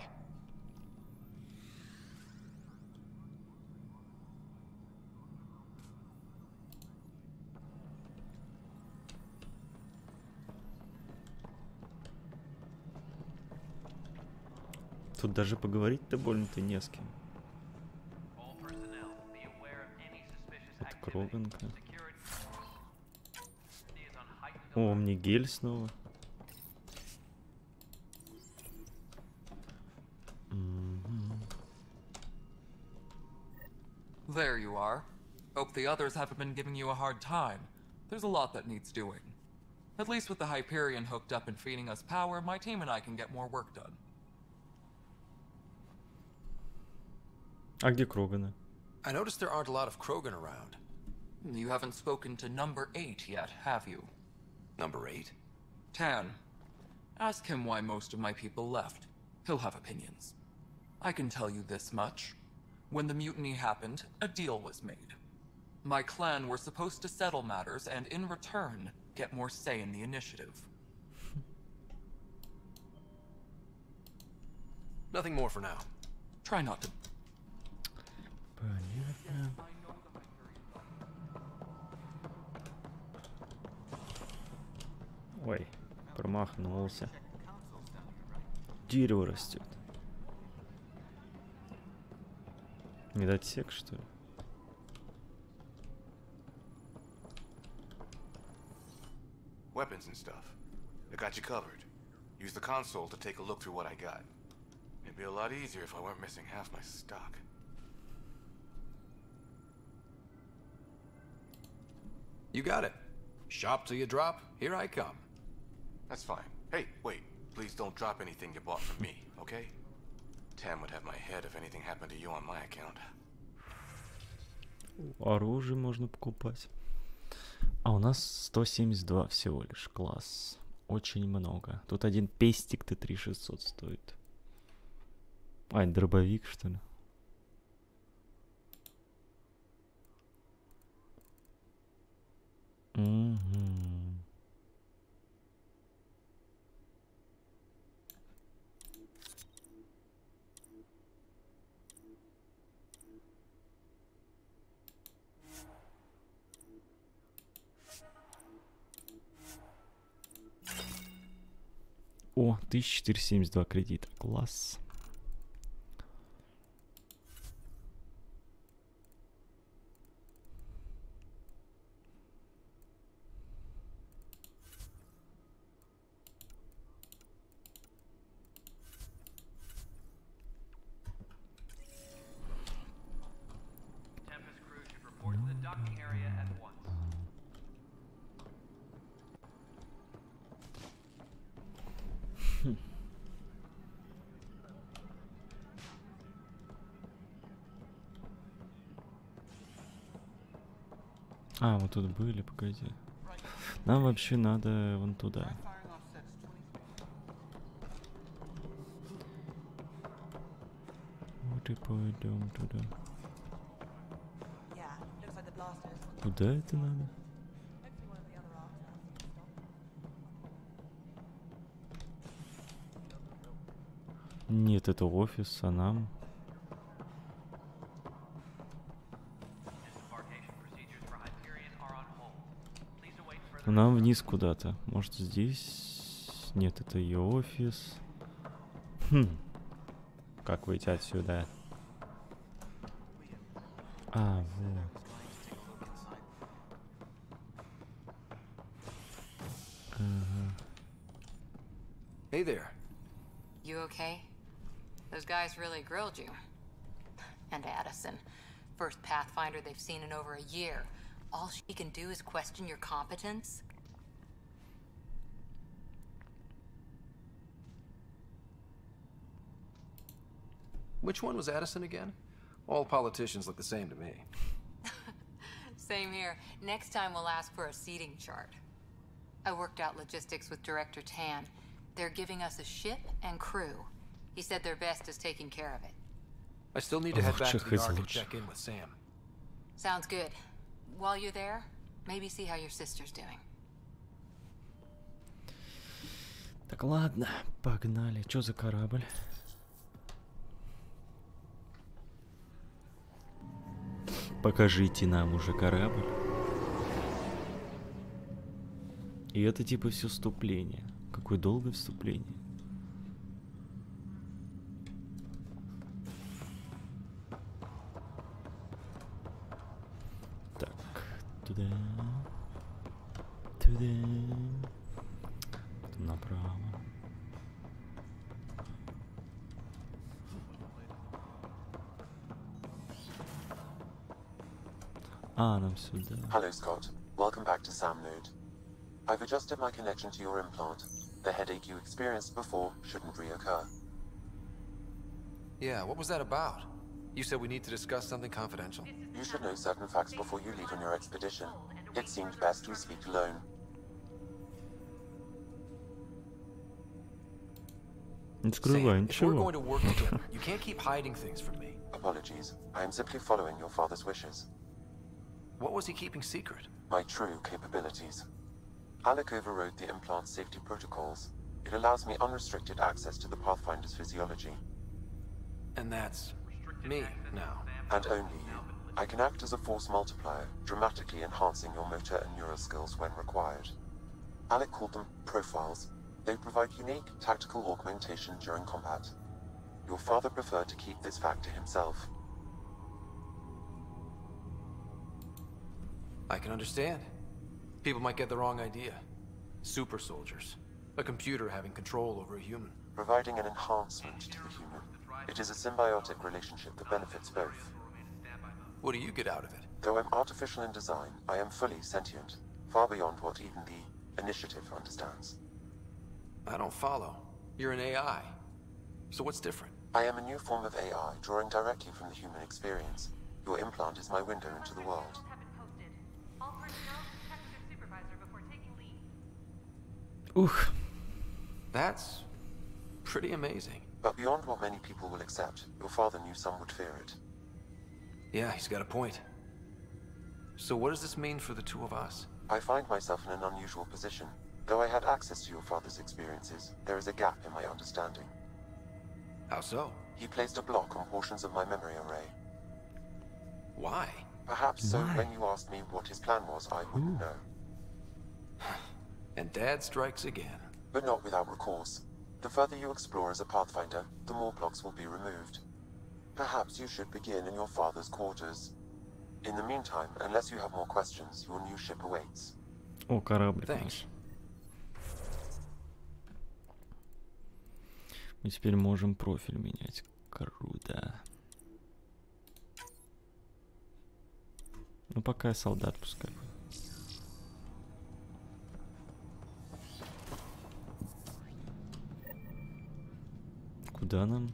Тут даже поговорить-то больно-то не с кем. Это Кроганка. О, мне гель снова. There you are. Hope the others haven't been giving you a hard time. There's a lot that needs doing. At least with the Hyperion hooked up and feeding us power, my team and I can get more work done. А где Кроганы? I noticed there aren't a lot of Krogan around. You haven't spoken to number 8 yet, have you? Number 8? Tan. Ask him why most of my people left. he'll have opinions. I can tell you this much. When the mutiny happened, a deal was made. My clan were supposed to settle matters and, in return, get more say in the initiative. Nothing more for now. Try not to. Понятно. Ой, промахнулся. Дерево растет. Медотсек, что ли? Weapons and stuff. I got you covered. Use the console to take a look through what I got. It'd be a lot easier if I weren't missing half my stock. You got it. Shop till you drop. Here I come. That's fine. Hey, wait. Please don't drop anything you bought from me, okay? Tam would have my head if anything happened to you on my account. Оружие можно покупать. А у нас 172 всего лишь. Класс. Очень много. Тут один пестик Т-3600 стоит. А, это дробовик, что ли? Угу. О, 1472 кредита. Класс. А, вот тут были, погоди. Нам вообще надо вон туда. Вот и пойдем туда. Куда это надо? Нет, это офис, а нам... Нам вниз куда-то. Может, здесь? Нет, это ее офис. Хм. Как выйти отсюда? А, вот. Ага. Hey there. You okay? Those guys really grilled you. And Addison. First Pathfinder they've seen in over a year. All she can do is question your competence? Which one was Addison again? All politicians look the same to me. Same here. Next time we'll ask for a seating chart. I worked out logistics with Director Tan. They're giving us a ship and crew. He said their best is taking care of it. I still need to head back to the Ark and check in with Sam. Sounds good. While you're there, maybe see how your sister's doing. Так, ладно, погнали. Что за корабль? Покажите нам уже корабль. И это типа все вступление. Какое долгое вступление. Так, туда. Туда. Потом направо. А, нам сюда. Hello, Scott. Welcome back to Sam Node. I've adjusted my connection to your implant. The headache you experienced before shouldn't reoccur. Yeah, what was that about? You said we need to discuss something confidential. You should know certain facts before you leave on your expedition. It seemed best we speak alone. Не скрывай Sam, if we're ничего. going to work together, you can't keep hiding things from me. Apologies. I am simply following your father's wishes. What was he keeping secret? My true capabilities. Alec overrode the implant's safety protocols. It allows me unrestricted access to the Pathfinder's physiology. And that's me now. And only you. I can act as a force multiplier, dramatically enhancing your motor and neural skills when required. Alec called them profiles. They provide unique tactical augmentation during combat. Your father preferred to keep this fact to himself. I can understand. People might get the wrong idea. Super soldiers. A computer having control over a human. Providing an enhancement to the human. It is a symbiotic relationship that benefits both. What do you get out of it? Though I'm artificial in design, I am fully sentient. Far beyond what even the Initiative understands. I don't follow. You're an AI. So what's different? I am a new form of AI, drawing directly from the human experience. Your implant is my window into the world. Ух. That's pretty amazing. But beyond what many people will accept, your father knew some would fear it. Yeah, he's got a point. So what does this mean for the two of us? I find myself in an unusual position. Though I had access to your father's experiences, there is a gap in my understanding. How so? He placed a block on portions of my memory array. Why? Perhaps so when you asked me what his plan was, I wouldn't know. And Dad strikes again. But not without recourse. The further you explore as a Pathfinder, the more blocks will be removed. Perhaps you should begin in your father's quarters. In the meantime, unless you have more questions, your new ship awaits. О, кораблик наш. Мы теперь можем профиль менять. Круто. Ну, пока я солдат пускай. Куда нам?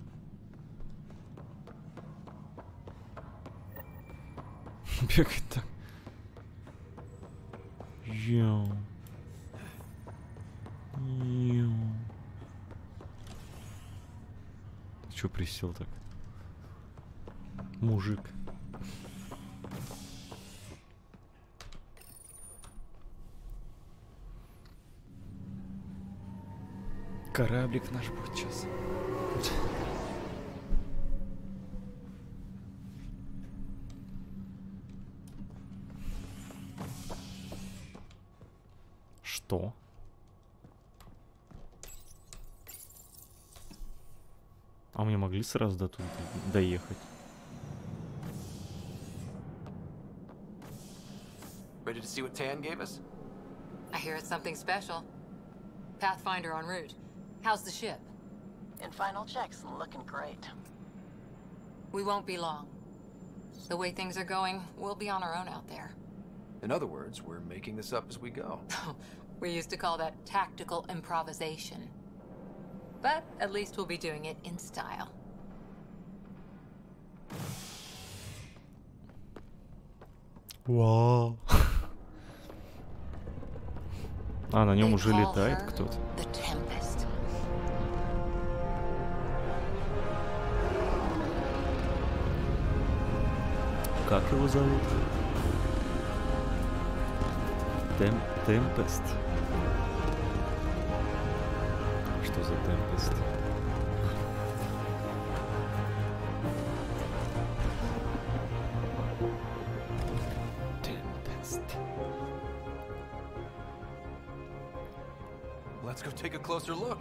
Бегать так. Йоу. Йоу. Ты чё присел так? Мужик. Кораблик наш будет сейчас. Что? А мы не могли сразу до туда доехать? Ready to see what Tan gave us? I hear it's something special. Pathfinder en route. How's the ship? In final checks, looking great. We won't be long. The way things are going, we'll be on our own out there. In other words, we're making this up as we go. We used to call that tactical improvisation. But at least we'll be doing it in style. Вау. А, на нем уже летает кто-то. Как его зовут? Темпест. Что за Темпест? Темпест. Let's go take a closer look.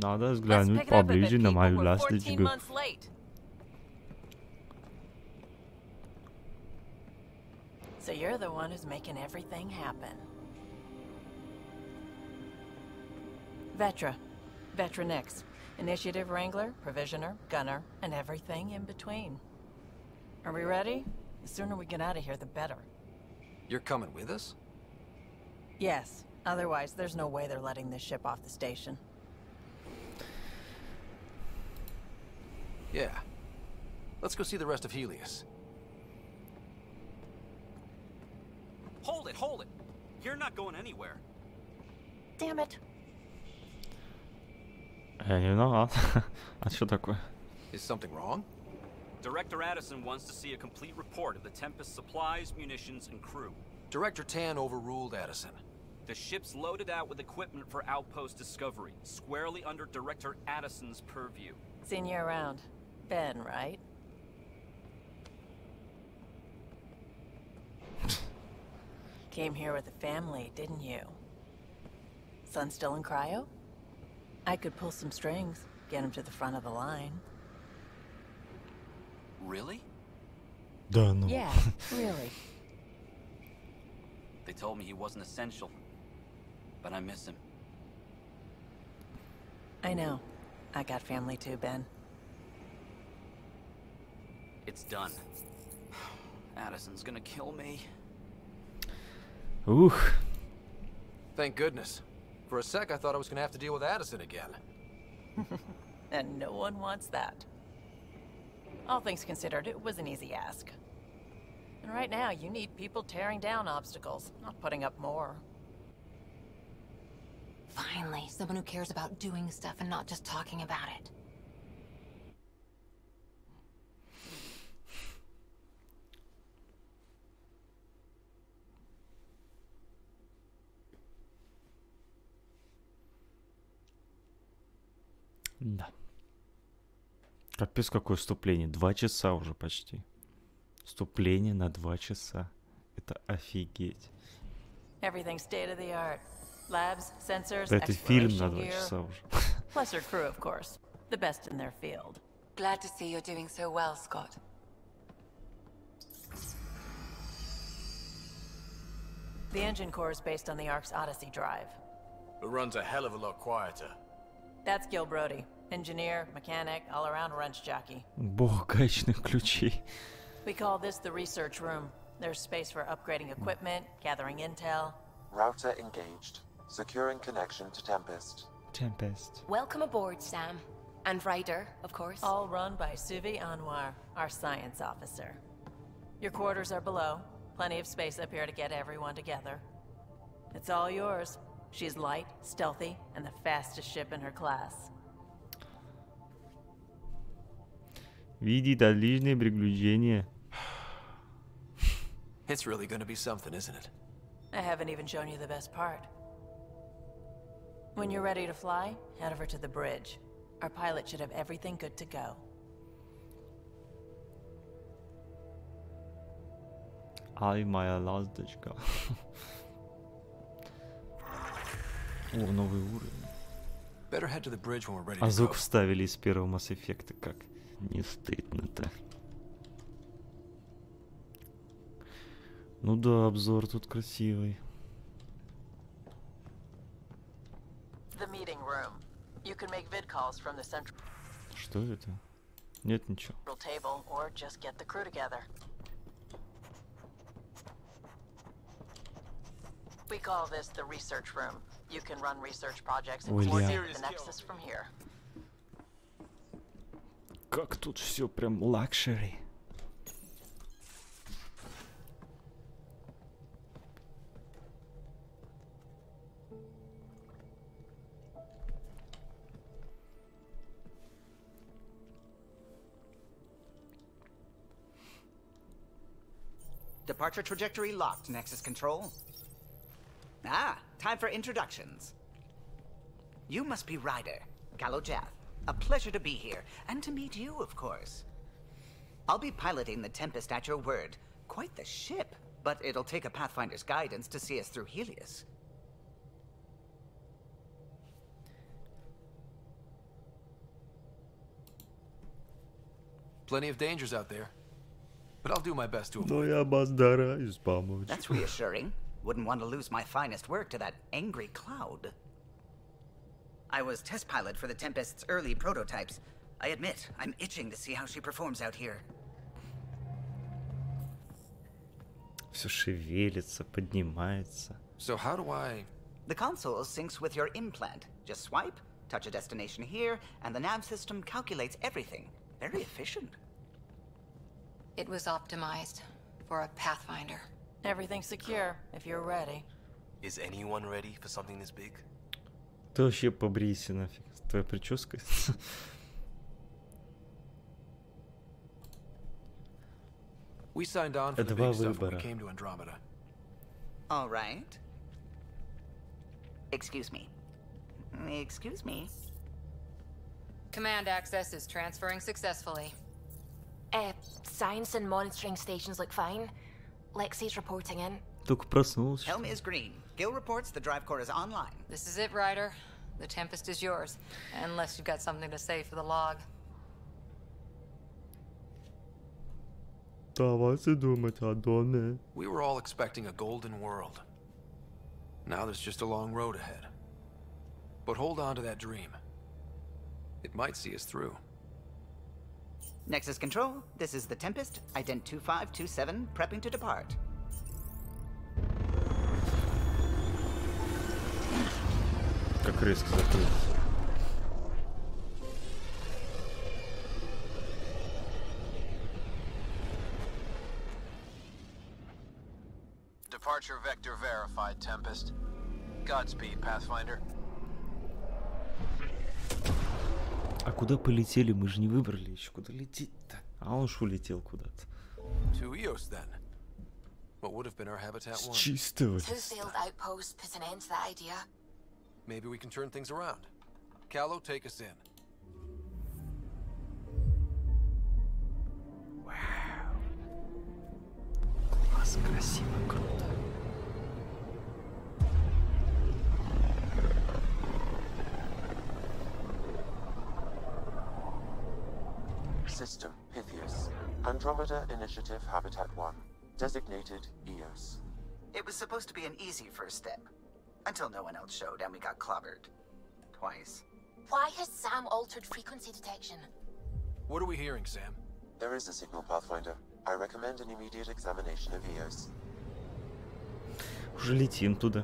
Надо взглянуть поближе на мою ласточку. So you're the one who's making everything happen. Vetra. Vetra Nix. Initiative Wrangler, Provisioner, Gunner, and everything in between. Are we ready? The sooner we get out of here, the better. You're coming with us? Yes. Otherwise, there's no way they're letting this ship off the station. Yeah. Let's go see the rest of Helios. Hold it, hold it! You're not going anywhere. Damn it. Я не виноват. А что такое? Is something wrong? Director Addison wants to see a complete report of the Tempest's supplies, munitions, and crew. Director Tan overruled Addison. The ship's loaded out with equipment for outpost discovery, squarely under Director Addison's purview. Seen you around. Ben, right? Came here with a family, didn't you? Son still in cryo? I could pull some strings, get him to the front of the line. Really? Да ну. Yeah, really. They told me he wasn't essential, but I miss him. I know. I got family too, Ben. It's done. Addison's gonna kill me. Ух. Thank goodness. For a sec, I thought I was gonna have to deal with Addison again. And no one wants that. All things considered, it was an easy ask. And right now, you need people tearing down obstacles, not putting up more. Finally, someone who cares about doing stuff and not just talking about it. Да. Капец, какое вступление. 2 часа уже почти. Вступление на 2 часа. Это офигеть. Everything state of the art. Labs, sensors, Это фильм на exploration 2 gear. часа уже. Plus her crew, of course. The best in their field. Glad to see you're doing so well, Scott. The engine core is based on the Ark's Odyssey drive. It runs a hell of a lot quieter. That's Gil Brody. Engineer, mechanic, all-around wrench jockey. Бог гаечных ключей. We call this the research room. There's space for upgrading equipment, gathering intel. Router engaged. Securing connection to Tempest. Tempest. Welcome aboard, Sam. And Ryder, of course. All run by Suvi Anwar, our science officer. Your quarters are below. Plenty of space up here to get everyone together. It's all yours. She's light, stealthy, and the fastest ship in her class. Видит отличные приключения. It's really gonna be something, isn't it? I haven't even shown you the best part. When you're ready to fly, head over to the bridge. Our pilot should have everything good to go. Ай, моя ласточка. О, новый уровень. Better head to the bridge when we're ready to А звук go. вставили из первого Mass Effect, как не стыдно-то. Ну да, обзор тут красивый. The meeting room. You can make vid calls from the central Что это? Нет ничего. table or just get the crew together. We call this the research room. You can run research projects and coordinate the Nexus from here. Как тут все прям лакшери. Departure trajectory locked, Nexus Control. Ah, time for introductions. You must be Ryder, Galojath. A pleasure to be here, and to meet you, of course. I'll be piloting the Tempest at your word. Quite the ship, but it'll take a Pathfinder's guidance to see us through Helios. Plenty of dangers out there, but I'll do my best to avoid. Но я постараюсь помочь. That's reassuring. Wouldn't want to lose my finest work to that angry cloud. I was test pilot for the Tempest's early prototypes. I admit, I'm itching to see how she performs out here. Все шевелится, поднимается. So how do I... The console syncs with your implant. Just swipe, touch a destination here, and the nav system calculates everything. Very efficient. It was optimized for a Pathfinder. Everything's secure, if you're ready. Is anyone ready for something this big? Ты вообще побрейся нафиг. Твоя прическа. We signed on for the big stuff when we came to Andromeda. All right. Excuse me. Excuse me. Command access is transferring successfully. Science and monitoring stations look fine. Lexi's reporting in. Только проснулся. Helm is green. Gil reports the drive core is online. This is it, Ryder. The Tempest is yours. Unless you've got something to say for the log. Давайте думать о доме. We were all expecting a golden world. Now there's just a long road ahead. But hold on to that dream. It might see us through. Nexus Control, this is the Tempest, ident 2527, prepping to depart. Как резко закрылся. Departure vector verified, Tempest. Godspeed, Pathfinder. А куда полетели? Мы же не выбрали еще, куда лететь-то. А он ж улетел куда-то. To Eos, then. What would have been our habitat one? Чистого. Two failed outposts put an end to that idea. Maybe we can turn things around. Callow, take us in. Вау. Класс, красиво, круто. System Pythias. Andromeda Initiative Habitat 1. Designated Eos. It was supposed to be an easy first step. Until no one else showed and we got clobbered. Twice. Why has Sam altered frequency detection? What are we hearing, Sam? There is a signal, Pathfinder. I recommend an immediate examination of Eos. Уже летим туда.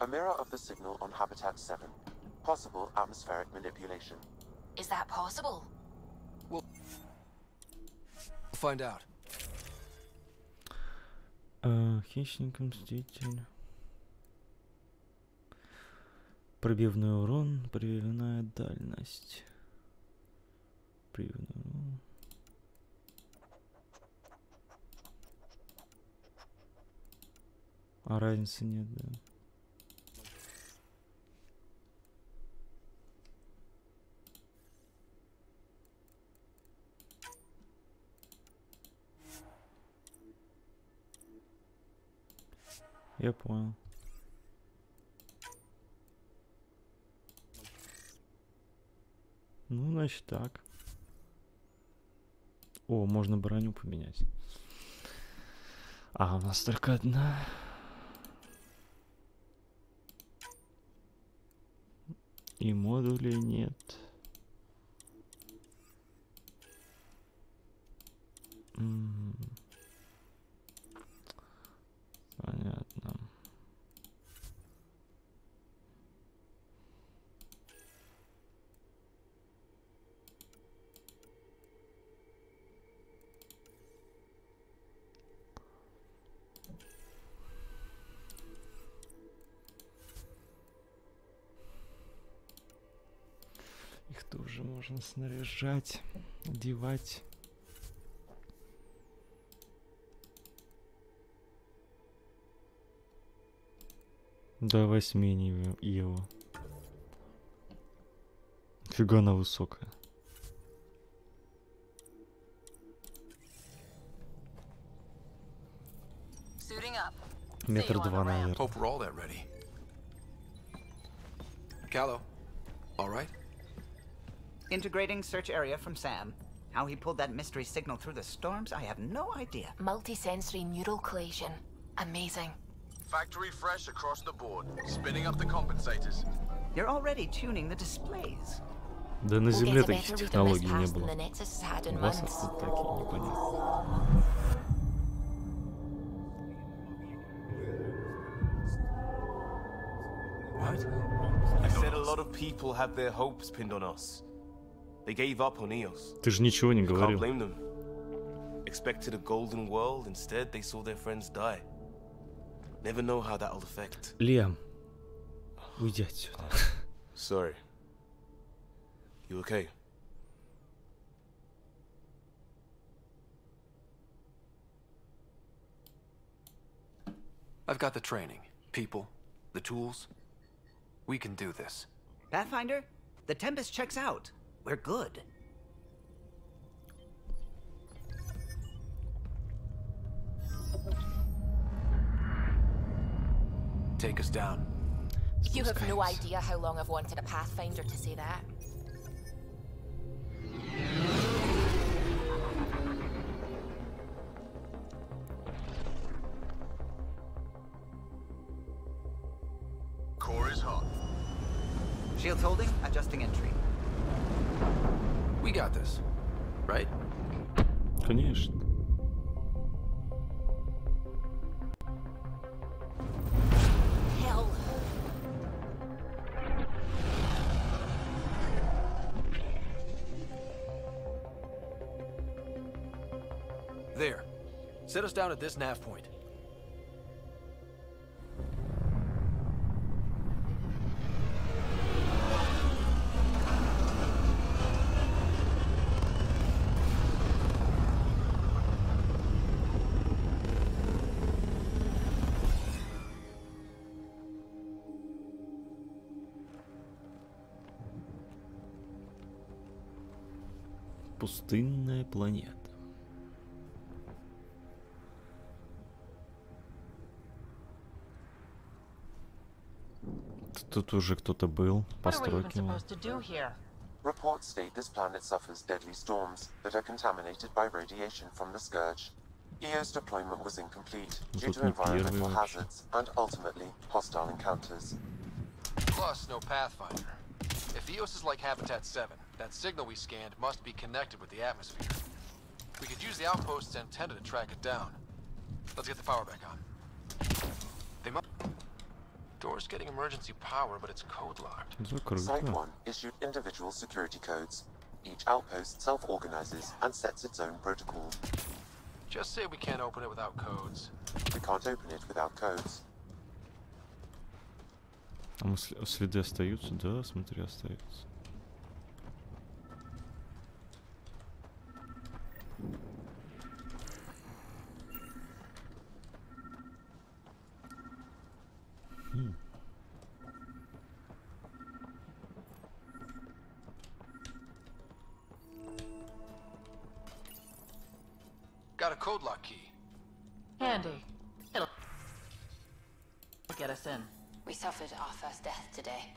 A mirror of the signal on Habitat 7. Possible atmospheric manipulation. Is that possible? We'll find out. Хищник, мститель. Пробивной урон, пробивная дальность. Пробивной урон. А разницы нет, да. Я понял. Ну, значит так. О, можно броню поменять. А, у нас только одна. И модулей нет. Понятно. Их тоже можно снаряжать, одевать. Давай сменим его. Фига она высокая. Метр два, наверное. Hope we're all that ready. Callow, all right? Integrating search area from Sam. How he pulled that mystery signal through the storms, I have no idea. Multi-sensory neural collation. Amazing. Factory fresh across the board. Spinning up the compensators. You're already tuning the displays. Да на Земле таких технологий не было. У вас откуда такие, непонятно. What? I said a lot of people had their hopes pinned on us. They gave up on EOS. Ты же ничего не говорил. Can't blame them. Expected a golden world, instead they saw their friends die. Never know how that'll affect. Лиам, уйди отсюда. Sorry. You okay? I've got the training, people, the tools. We can do this. Pathfinder, the Tempest checks out. We're good. Take us down. You have no idea how long I've wanted a Pathfinder to say that. Core is hot. Shields holding, adjusting entry. We got this, right? Конечно. Hell. There. Set us down at this nav point. Пустынная планета. Тут уже кто-то был, постройки. Reports state this planet suffers deadly storms that are contaminated by radiation from the Scourge. EO's deployment was incomplete due to environmental hazards and ultimately hostile encounters. Plus, no Pathfinder. If EOS is like Habitat 7, that signal we scanned must be connected with the atmosphere. We could use the outpost's antenna to track it down. Let's get the power back on. They must... Door's getting emergency power, but it's code locked. Site 1 issued individual security codes. Each outpost self-organizes and sets its own protocol. Just say we can't open it without codes. We can't open it without codes. А следы остаются? Да, смотри, остаются. Got a code lock key. Handy. It'll get us in. We suffered our first death today.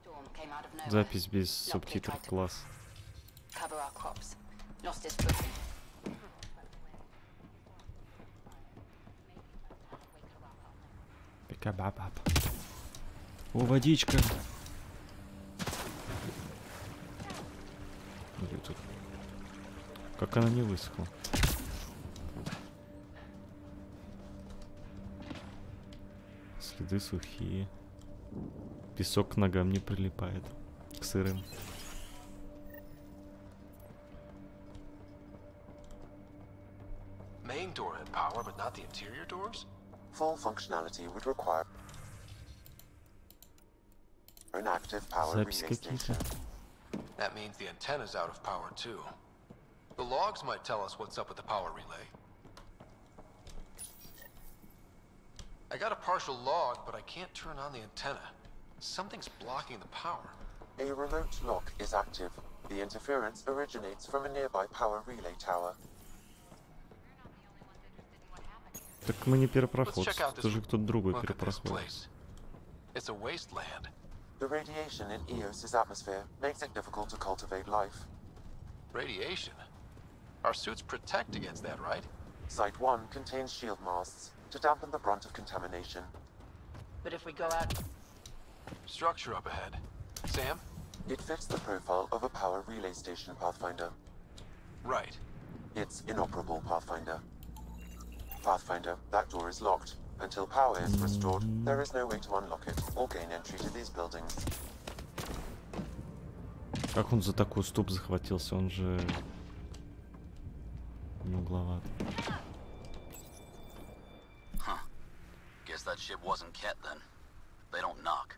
Storm came out of nowhere. Запись без субтитров, класс. Cover our crops. Lost his foot. Пика-бап-бап. О, водичка. Где тут? Как она не высохла? Следы сухие. Песок к ногам не прилипает. К сырым. Main door had power, but not the interior doors? Full functionality would require an active power relay station. That means the antenna's out of power too. The logs might tell us what's up with the power relay. I got a partial log, but I can't turn on the antenna. Something's blocking the power. A remote lock is active. The interference originates from a nearby power relay tower. Так мы не перепроход, это же кто-то другой перепроходит. It's a wasteland. The radiation in EOS's atmosphere makes it difficult to cultivate life. Radiation? Our suits protect against that, right? Site 1 contains shield masts to dampen the brunt of contamination. But if we go out... Structure up ahead. Sam? It fits the profile of a power relay station, Pathfinder. Right. It's inoperable, Pathfinder. Pathfinder, that door is locked. Until power is restored, there is no way to unlock it or gain entry to these buildings. Как он за такой уступ захватился? Он же не угловат. Huh. Guess that ship wasn't Ket then. They don't knock.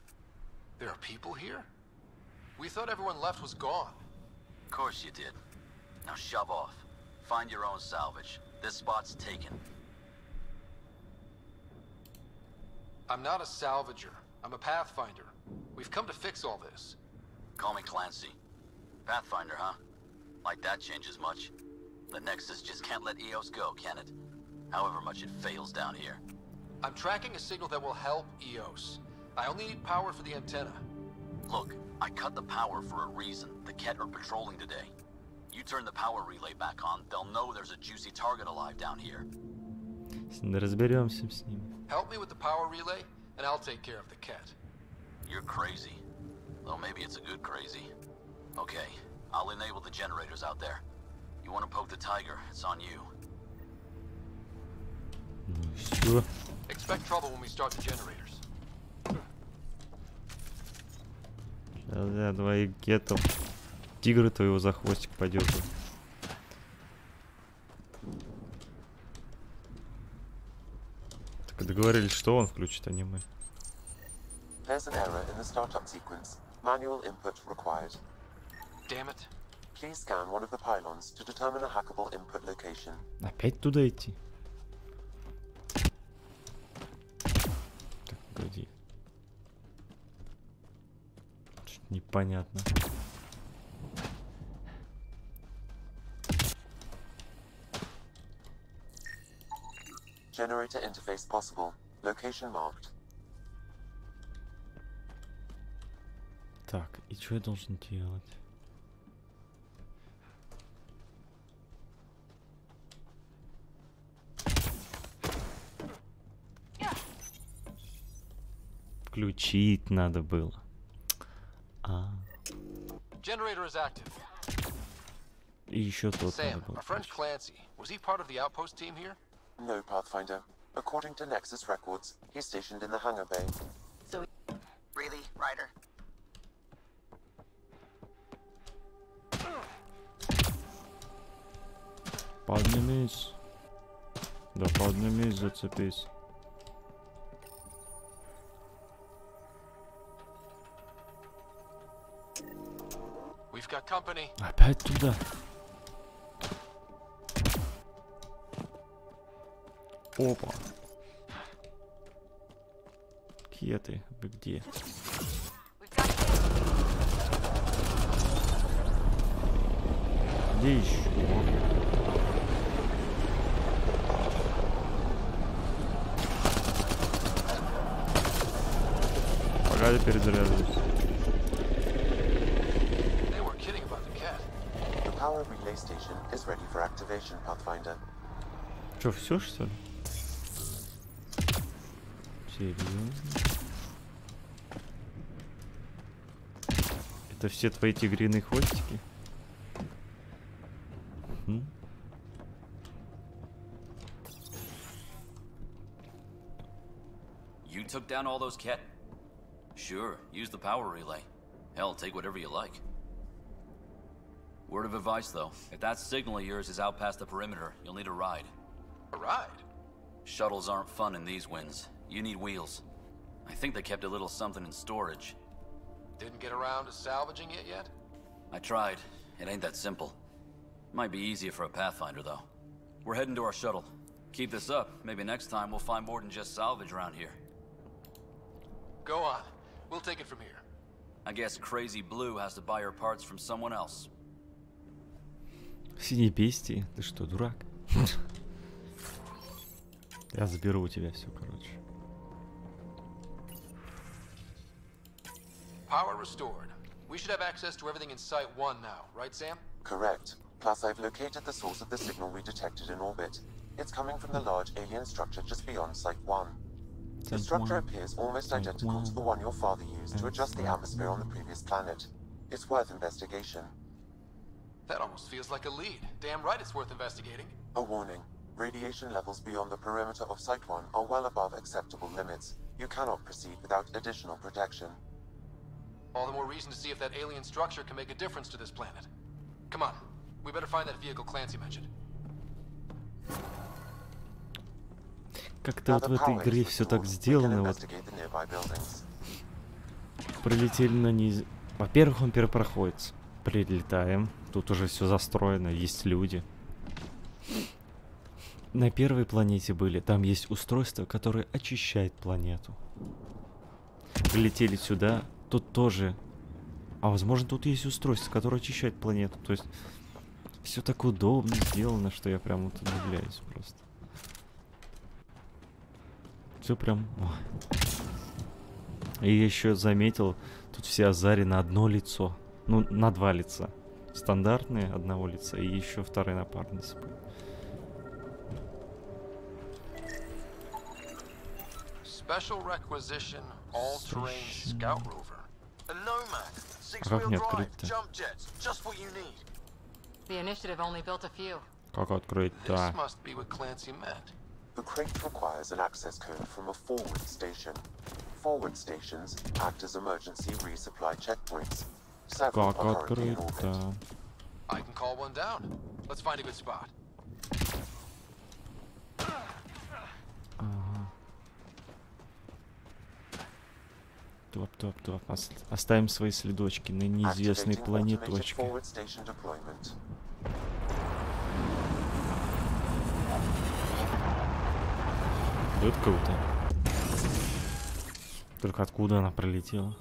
There are people here? We thought everyone left was gone. Of course you did. Now shove off. Find your own salvage. This spot's taken. I'm not a salvager. I'm a pathfinder. We've come to fix all this. Call me Clancy. Pathfinder, huh? Like that changes much. The Nexus just can't let EOS go, can it? However much it fails down here. I'm tracking a signal that will help EOS. I only need power for the antenna. Look, I cut the power for a reason. The Ket are patrolling today. You turn the power relay back on, they'll know there's a juicy target alive down here. Разберемся с ним. Help me with the power relay, and I'll take care of the Ket. You're crazy. Though maybe it's a good crazy. Okay, I'll enable the generators out there. You want to poke the tiger, it's on you. Всё. Expect trouble when we start the generators. Сейчас я двоих гетов. Тигра твоего за хвостик подержу. Так договорились, что он включит, а не мы. There's an error in the startup sequence. Manual input required. Damn it. Please scan one of the pylons to determine a hackable input location. Опять туда идти? Так, погоди. Что-то непонятно. Generator interface possible. Location marked. Так, и что я должен делать? Включить надо было. Generator is active. И еще тот надо Sam, было. our friend Clancy, was he part of the outpost team here? No, Pathfinder. According to Nexus records, he's stationed in the hangar bay. So, really, Ryder? Поднимись. Да поднимись, зацепись. We've got company. Опять туда. Опа. Кеты, вы где? Где еще? Погоди, перезаряжусь. The power relay station is ready for activation, Pathfinder. Че, все что ли? Серьезно? Это все твои тигриные хвостики? You took down all those Ket? Sure, use the power relay. Hell, take whatever you like. Word of advice, though. If that signal of yours is out past the perimeter, you'll need a ride. A ride? Shuttles aren't fun in these winds. You need wheels. I think they kept a little something in storage. Didn't get around to salvaging it yet? I tried. It ain't that simple. Might be easier for a Pathfinder, though. We're heading to our shuttle. Keep this up. Maybe next time we'll find more than just salvage around here. Go on. We'll take it from here. I guess Crazy Blue has to buy her parts from someone else. Синие бестии? Ты что, дурак? Я заберу у тебя все, короче. Power restored. We should have access to everything in Site 1 now, right, Sam? Correct. Plus, I've located the source of the signal we detected in orbit. It's coming from the large alien structure just beyond Site 1. The structure appears almost identical to the one your father used to adjust the atmosphere on the previous planet. It's worth investigation. That almost feels like a lead. Damn right it's worth investigating. A warning. Radiation levels beyond the perimeter of Site 1 are well above acceptable limits. You cannot proceed without additional protection. All the more reason to see if that alien structure can make a difference to this planet. Come on, we better find that vehicle Clancy mentioned. Как-то вот в этой игре все так сделано, вот. Прилетели на низ. Во-первых, он перепроходится. Прилетаем. Тут уже все застроено, есть люди. На первой планете были. Там есть устройство, которое очищает планету. Прилетели сюда. Тут тоже. А возможно, тут есть устройство, которое очищает планету. То есть все так удобно сделано, что я прям вот удивляюсь просто. Все прям. И еще заметил, тут все Азари на одно лицо. Ну, на два лица. Стандартные одного лица и еще вторая напарница. Special requisition, all-terrain scout rover. A nomad, Как мне six-wheel drive, открыть-то? jump jets, just what you need. The initiative only built a few. Как открыть-то? This must be what Clancy meant. The crate requires an access code from a forward station. Forward stations act as emergency resupply checkpoints. Several Как are currently in открыть-то? orbit. I can call one down. Let's find a good spot. Ага. Топ. Оставим свои следочки на неизвестной Activating automated планеточке. forward station deployment. Это круто. Только откуда она пролетела?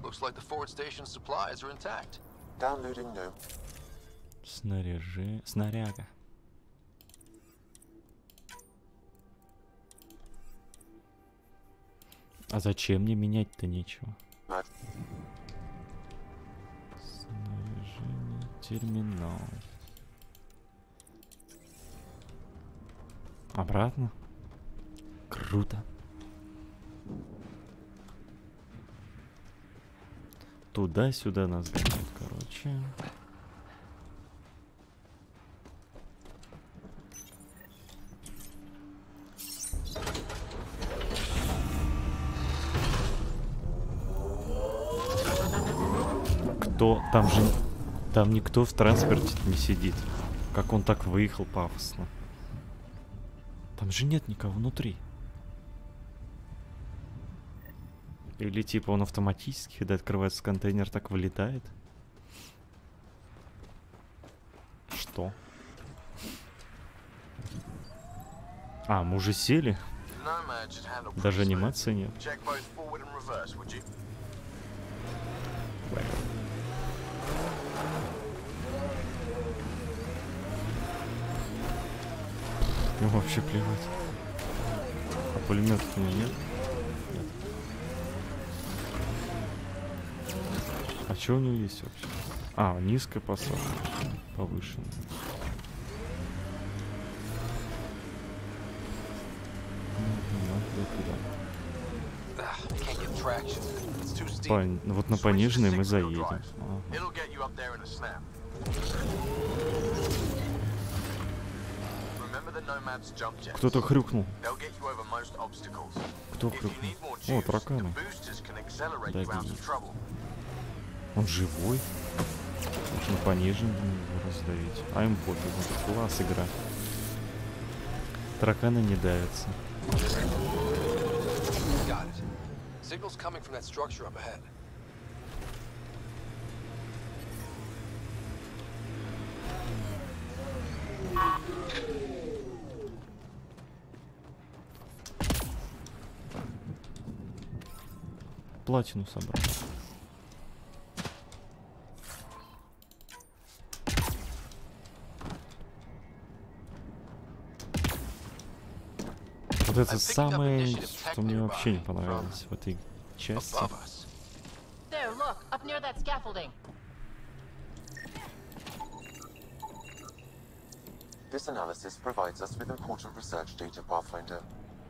Looks like the forward station supplies are intact. Downloading no. Снаряга. А зачем мне менять-то нечего? Снаряжение, терминал. Обратно? Круто. Туда-сюда нас гоняют, короче. Кто? Там же... Там никто в транспорте не сидит. Как он так выехал пафосно. Там же нет никого внутри. Или типа он автоматически, когда открывается контейнер, так вылетает? Что? А, мы уже сели? Даже анимации нет. Ну вообще плевать. А пулемет у меня нет? Нет. А что у него есть вообще? А, низкая посадка. Повышенная. Вот на пониженной мы заедем. Ага. Кто-то хрюкнул. Кто хрюкнул? О, тараканы. Да, он живой? Можно пониженным его раздавить. А им пофигу. Класс игра. Тараканы не давятся. Signals coming from that structure up ahead. Платину собрал. Вот это самое, что мне вообще не понравилось в этой части. There, look, up near that scaffolding. This analysis provides us with important research data, Pathfinder.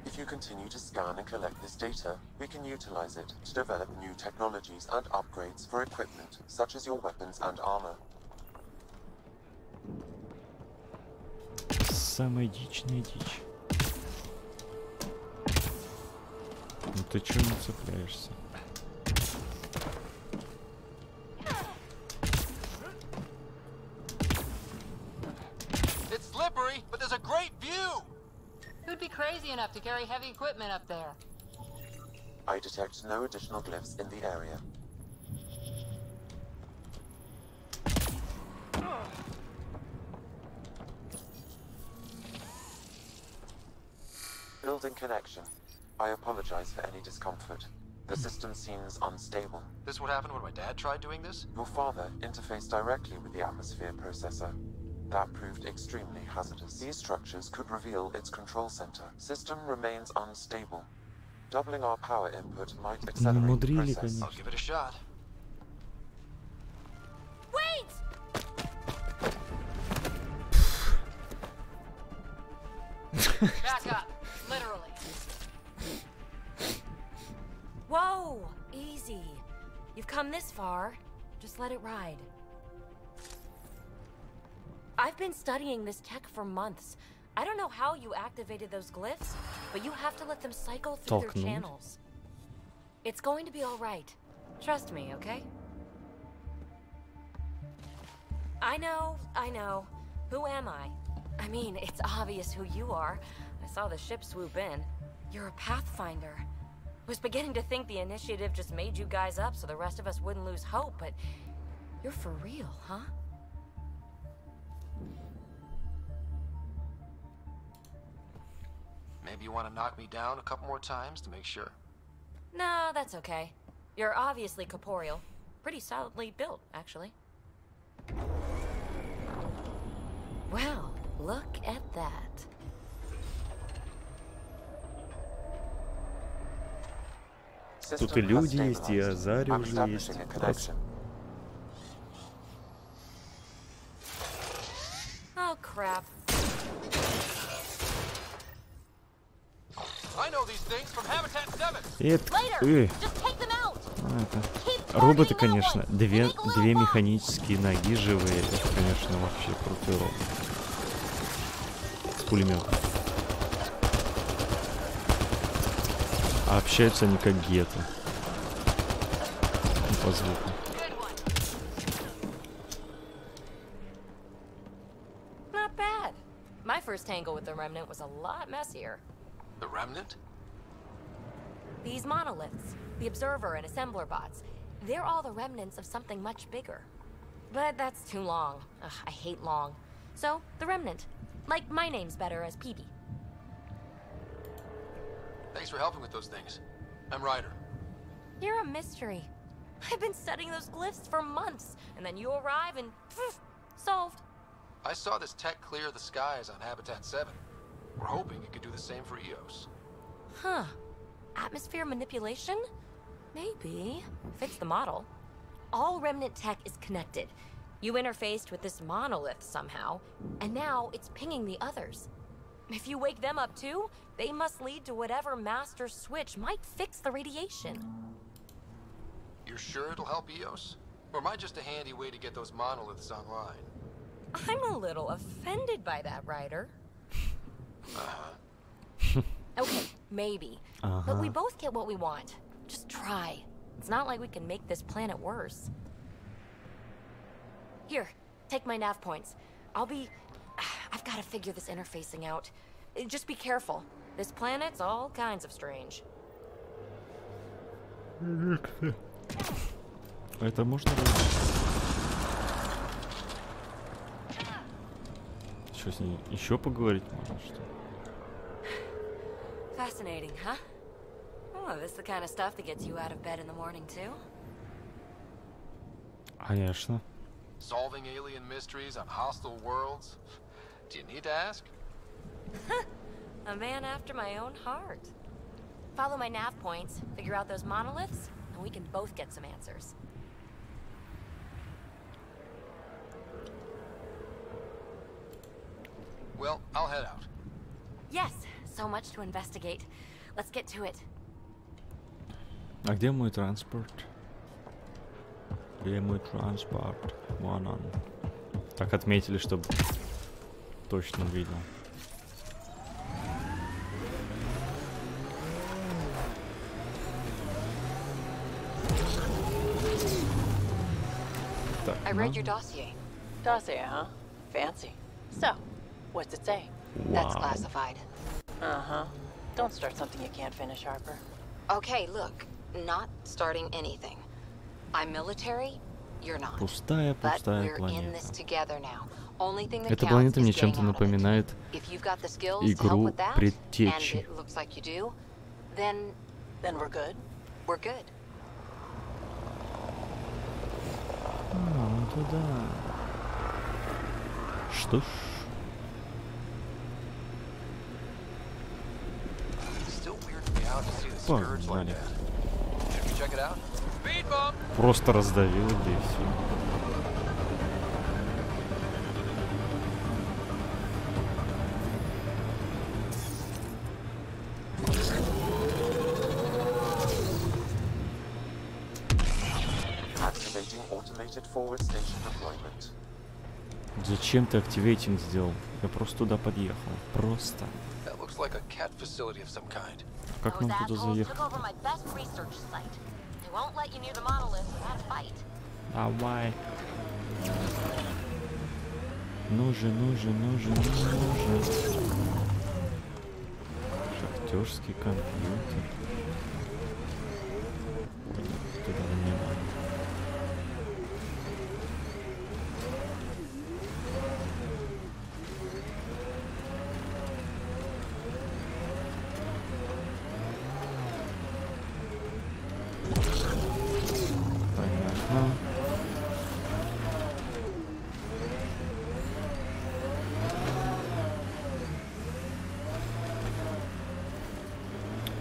If you continue to scan and collect this data, we can utilize it to develop new technologies and upgrades for equipment, such as your weapons and armor. Самая дичная дичь. Ну ты чё не цепляешься? be crazy enough to carry heavy equipment up there. I detect no additional glyphs in the area. Building connection. I apologize for any discomfort. The system seems unstable. This what happened when my dad tried doing this? Your father interfaced directly with the atmosphere processor. That proved extremely hazardous. These structures could reveal its control center. System remains unstable. Doubling our power input might accelerate the process. I'll give it a shot. Wait! Back up, literally. Whoa, easy. You've come this far. Just let it ride. I've been studying this tech for months. I don't know how you activated those glyphs, but you have to let them cycle through their channels. It's going to be all right. Trust me, okay? I know. Who am I? I mean, it's obvious who you are. I saw the ship swoop in. You're a Pathfinder. Was beginning to think the initiative just made you guys up so the rest of us wouldn't lose hope, but you're for real, huh? Maybe you want to knock me down a couple more times to make sure. No, that's okay. You're obviously corporeal. Pretty solidly built, actually. Wow, look at that. Тут и люди есть, и Азари уже есть. Oh crap. I know these things from Habitat 7. Это роботы, конечно. Две механические ноги живые. Это, конечно, вообще крутой робот. С пулеметом. А общаются они как геты. По звуку. Not bad. My first tangle with the Remnant was a lot messier. The Remnant? These monoliths, the Observer and Assembler bots, they're all the remnants of something much bigger. But that's too long. Ugh, I hate long. So, the Remnant. Like, my name's better as PB. Thanks for helping with those things. I'm Ryder. You're a mystery. I've been studying those glyphs for months, and then you arrive and poof, solved. I saw this tech clear the skies on Habitat 7. We're hoping it could do the same for EOS. Huh. Atmosphere manipulation? Maybe. Fits the model. All Remnant tech is connected. You interfaced with this monolith somehow, and now it's pinging the others. If you wake them up too, they must lead to whatever master switch might fix the radiation. You're sure it'll help EOS? Or am I just a handy way to get those monoliths online? I'm a little offended by that, Ryder. Okay, maybe. But we both get what we want. Just try. It's not like we can make this planet worse. Here, take my nav points. I've got to figure this interfacing out. Just be careful. This planet's all kinds of strange. Это можно что с ней еще поговорить можно, что? Fascinating, huh? Oh, this is the kind of stuff that gets you out of bed in the morning too. Конечно. Solving alien mysteries on hostile worlds. Do you need to ask? A man after my own heart. Follow my nav points, figure out those monoliths, and we can both get some answers. Well, I'll head out. Yes, so much to investigate. Let's get to it. А где мой транспорт? Где мой транспорт? Вон он. Так отметили, чтобы точно видел. Так, I read your dossier. Dossier, huh? Fancy. So, what's it say? That's classified. Uh-huh. Don't start something you can't finish, Harper. Okay, look. Not starting anything. I'm military, you're not. Пустая But we're in планета. this together now. Only thing that Эта counts планета is мне getting чем-то out of it. напоминает If you've got the skills to help игру with that, and Предтечи. it looks like you do, then we're good. We're good. Ну туда. Что ж. Погнали. Просто раздавил, да и все. Зачем ты активейтинг сделал? Я просто туда подъехал. Просто. Как нам туда заехать? Давай. Нужен. Шахтерский компьютер. Туда не надо.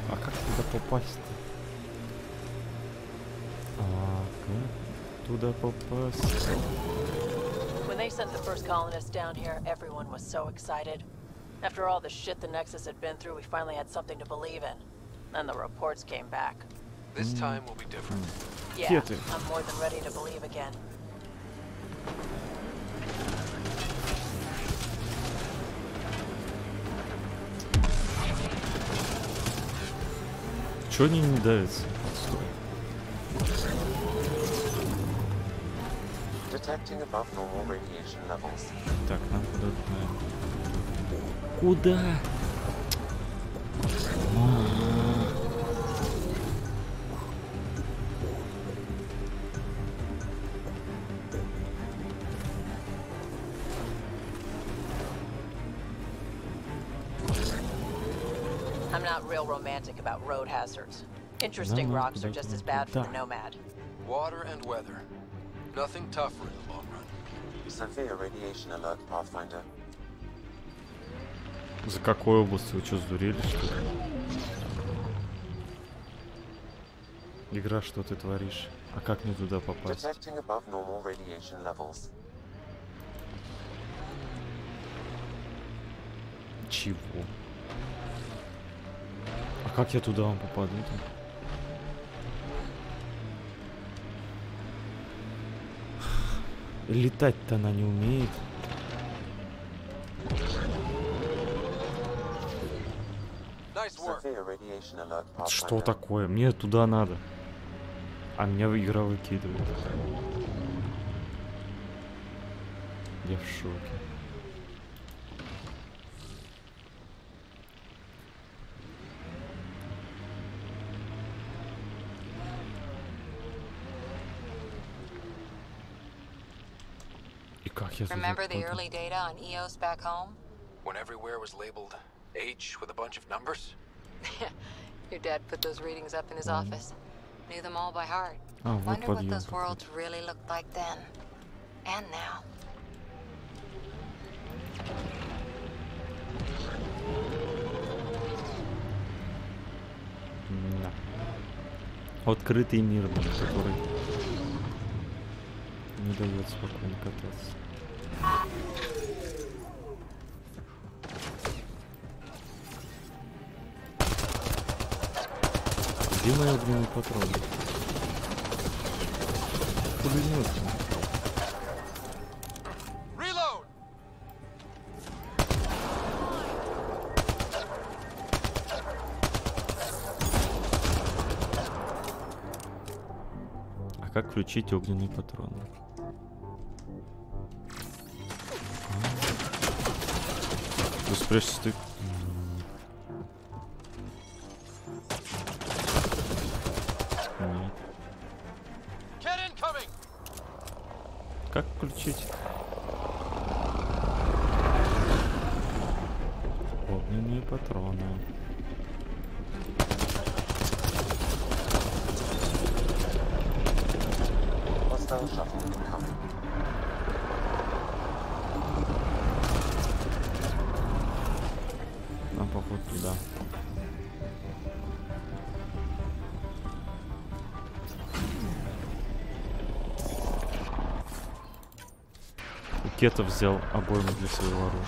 А как туда попасть-то? Как туда попасть? When they sent the first colonists down here, everyone was so excited. After all the shit the Nexus had been through, we finally had something to believe in. Then the reports came back. This time will be different. Yeah, I'm more than ready to believe again. Чё они не давятся? Стой. Так, нам куда-то... Куда? I'm not real romantic about road hazards. Interesting rocks are just as bad for the Nomad. Water and weather. Nothing tougher in the long run. Severe radiation alert, Pathfinder. За какой областью? Вы что, сдурели, что ли? Игра, что ты творишь? А как мне туда попасть? Чего? А как я туда вам попаду-то? Летать-то она не умеет. Что такое? Мне туда надо. А меня игра выкидывает. Я в шоке. И как я туда Remember the попаду? early data on EOS back home? When everywhere was labeled H with a bunch of numbers? Your dad put those readings up in his office. Knew them all by heart. Вот Wonder what подъем those какой-то. worlds really looked like then. And now. Да. Открытый мир, блин, который не дает спокойно кататься. Где мои огненные патроны? Пулемет. А как включить огненные патроны? Ты спрячься, ты... Как включить? Огненные патроны. Hostile shuttle incoming. Нам походу туда. Кетов взял обойму для своего оружия.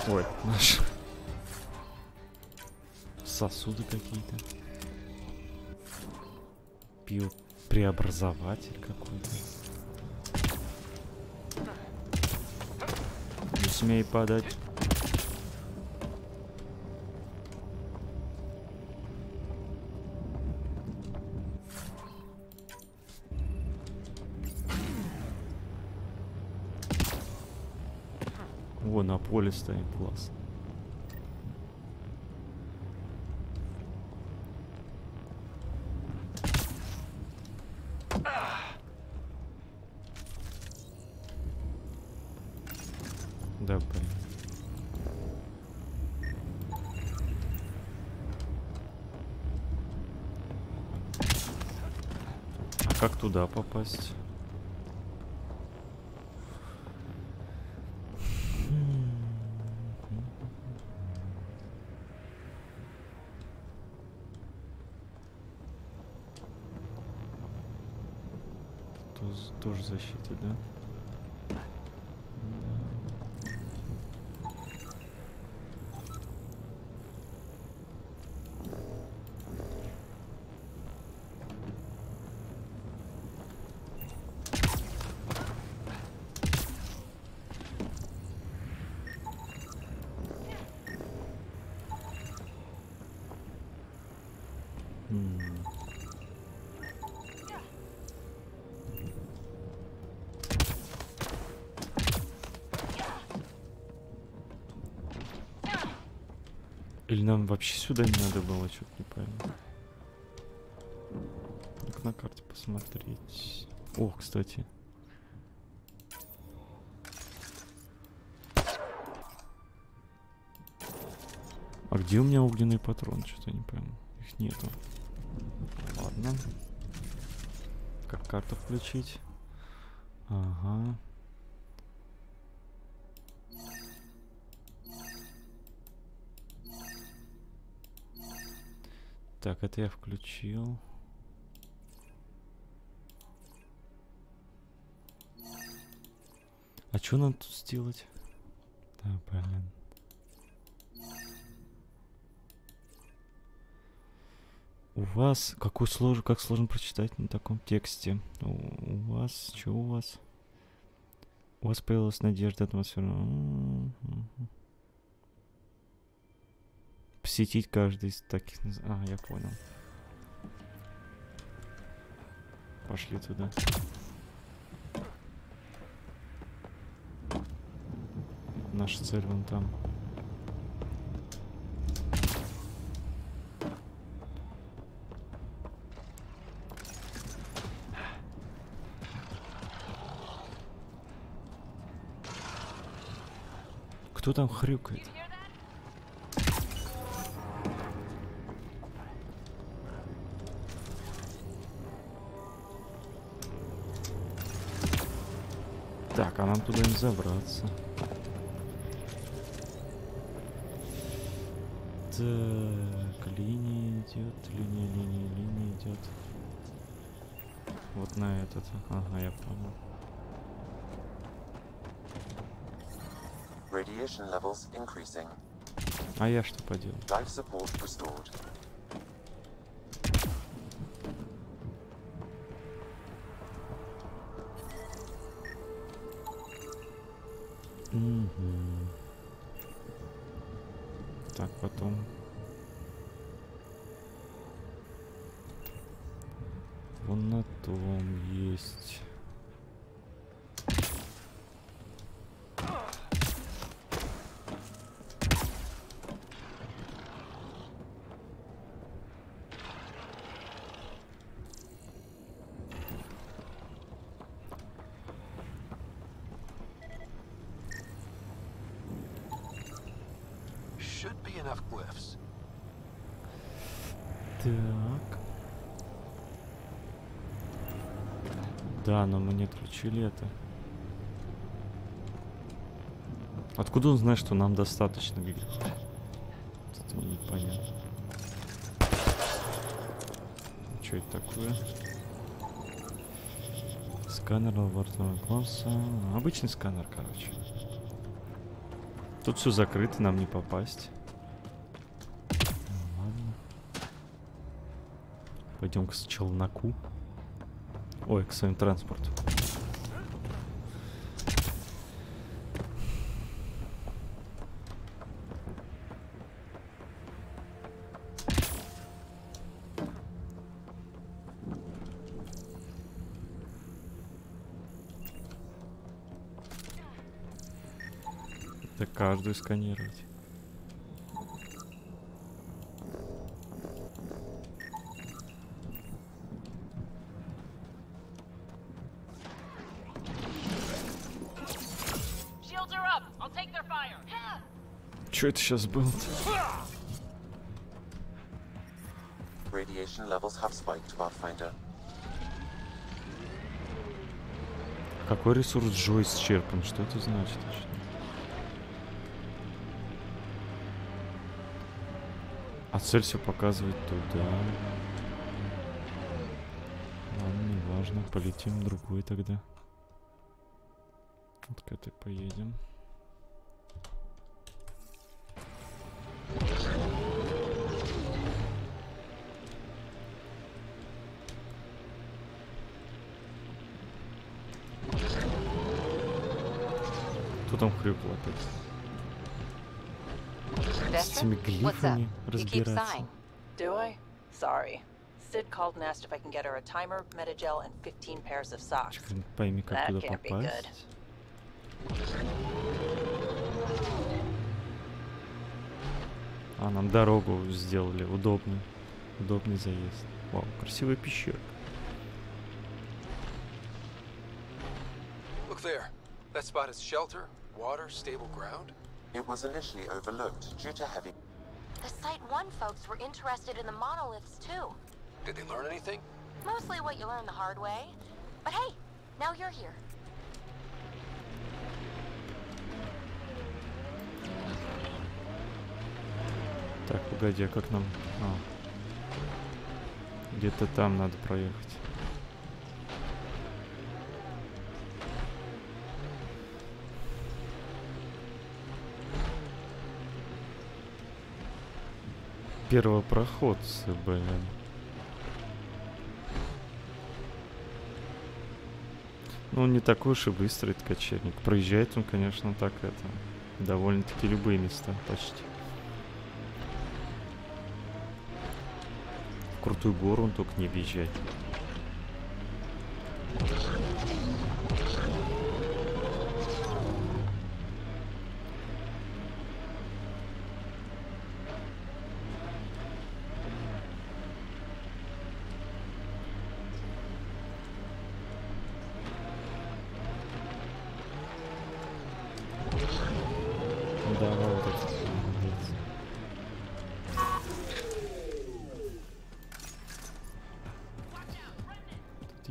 Ой, наши сосуды какие-то. Преобразователь какой-то. Не смей падать. О, на поле стоим, класс. Да, блин. А как туда попасть? Тоже защита, да? Или нам вообще сюда не надо было, что-то не пойму. Как на карте посмотреть. О, кстати. А где у меня огненный патрон? Что-то не пойму. Их нету. Ладно. Как карту включить? Ага. Так, это я включил. А что нам тут сделать? Да, блин. У вас... Как сложно прочитать на таком тексте? У вас... Что у вас? У вас появилась надежда атмосфера. Посетить каждый из таких... А, я понял. Пошли туда. Наша цель вон там. Кто там хрюкает? Так, а нам туда не забраться. Так, линия идет, линия идет. Вот на этот. Ага, я понял. Radiation levels increasing. А я что поделал? Life support restored. Так, потом. Вон на том есть. Так. Да, но мы не отключили это. Откуда он знает, что нам достаточно? Это мне непонятно. Что это такое? Сканер лабораторного класса. Обычный сканер, короче. Тут все закрыто, нам не попасть. Ладно. Пойдем к челноку. Ой, к своему транспорту. Это каждую сканировать. Что это сейчас было? Radiation levels have spiked, Pathfinder. Какой ресурс Джо исчерпан? Что это значит? А цель все показывает туда. Ладно, не важно. Полетим в другой тогда. Вот к этой поедем. Кто там хрюкал опять? С этими глифами разбираться. Do I? Sorry. Sid called and asked if I can get her a timer, metagel, and 15 pairs of socks. Пойми, как туда попасть. А, нам дорогу сделали удобную. Удобный заезд. Вау, красивая пещера. Look there. That spot is shelter, water, stable ground. It was initially overlooked due to heavy... The Site 1 folks were interested in the monoliths too. Did they learn anything? Mostly what you learn the hard way. But hey, now you're here. Так, погоди, а как нам... А. Где-то там надо проехать. Первопроходцы, блин. Ну, он не такой уж и быстрый, этот кочевник. Проезжает он, конечно, так это... Довольно-таки любые места, почти. В крутую гору он только не въезжает.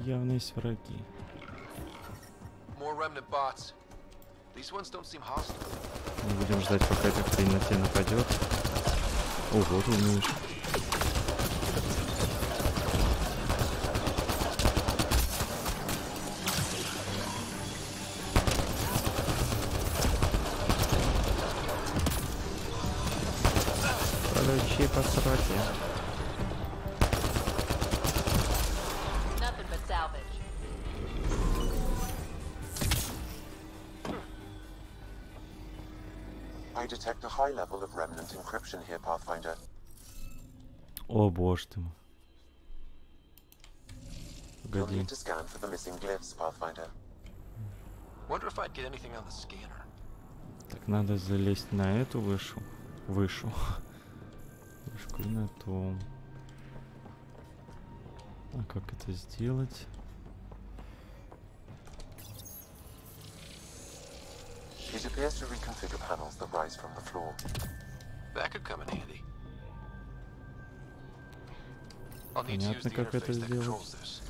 Явно есть враги. Мы будем ждать, пока эта хрень на тебя нападет. Ого, ты умеешь. Получи по сраке. I detect a high level of remnant encryption here, Pathfinder. О, боже ты мой. Погоди. need to scan for the missing glyphs, Pathfinder. Wonder if I'd get anything on the scanner. Так, надо залезть на эту вышку и на ту. А как это сделать? It appears to reconfigure panels that rise from the floor. That could come in handy. I'll need to use Понятно, the как это interface that controls сделать. this.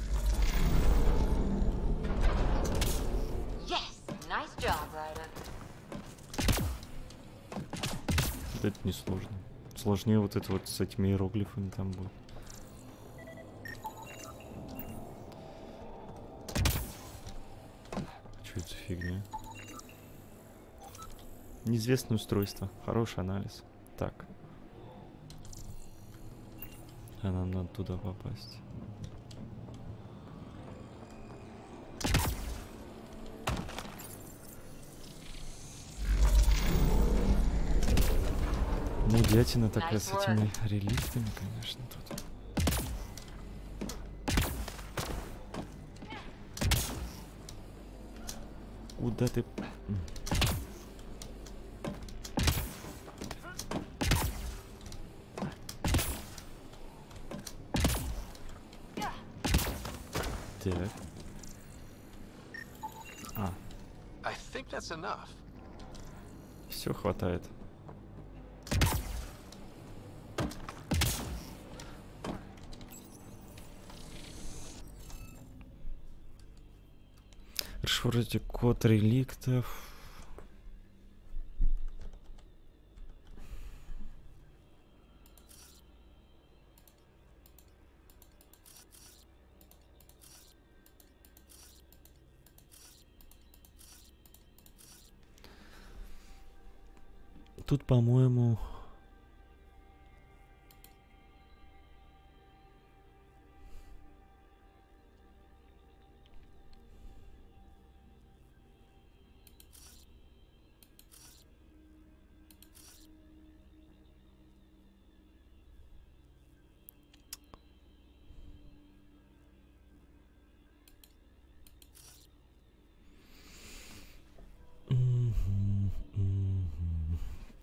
Yes, nice job, Ryder. Это не сложно. Сложнее вот это вот с этими иероглифами там будет. Что это за фигня? Неизвестное устройство. Хороший анализ. Так. А нам надо туда попасть. Мудятина такая с этими реликтами, конечно, тут. Куда ты? Так. I think that's enough. Все хватает. Расшифруйте код реликтов. Тут, по-моему...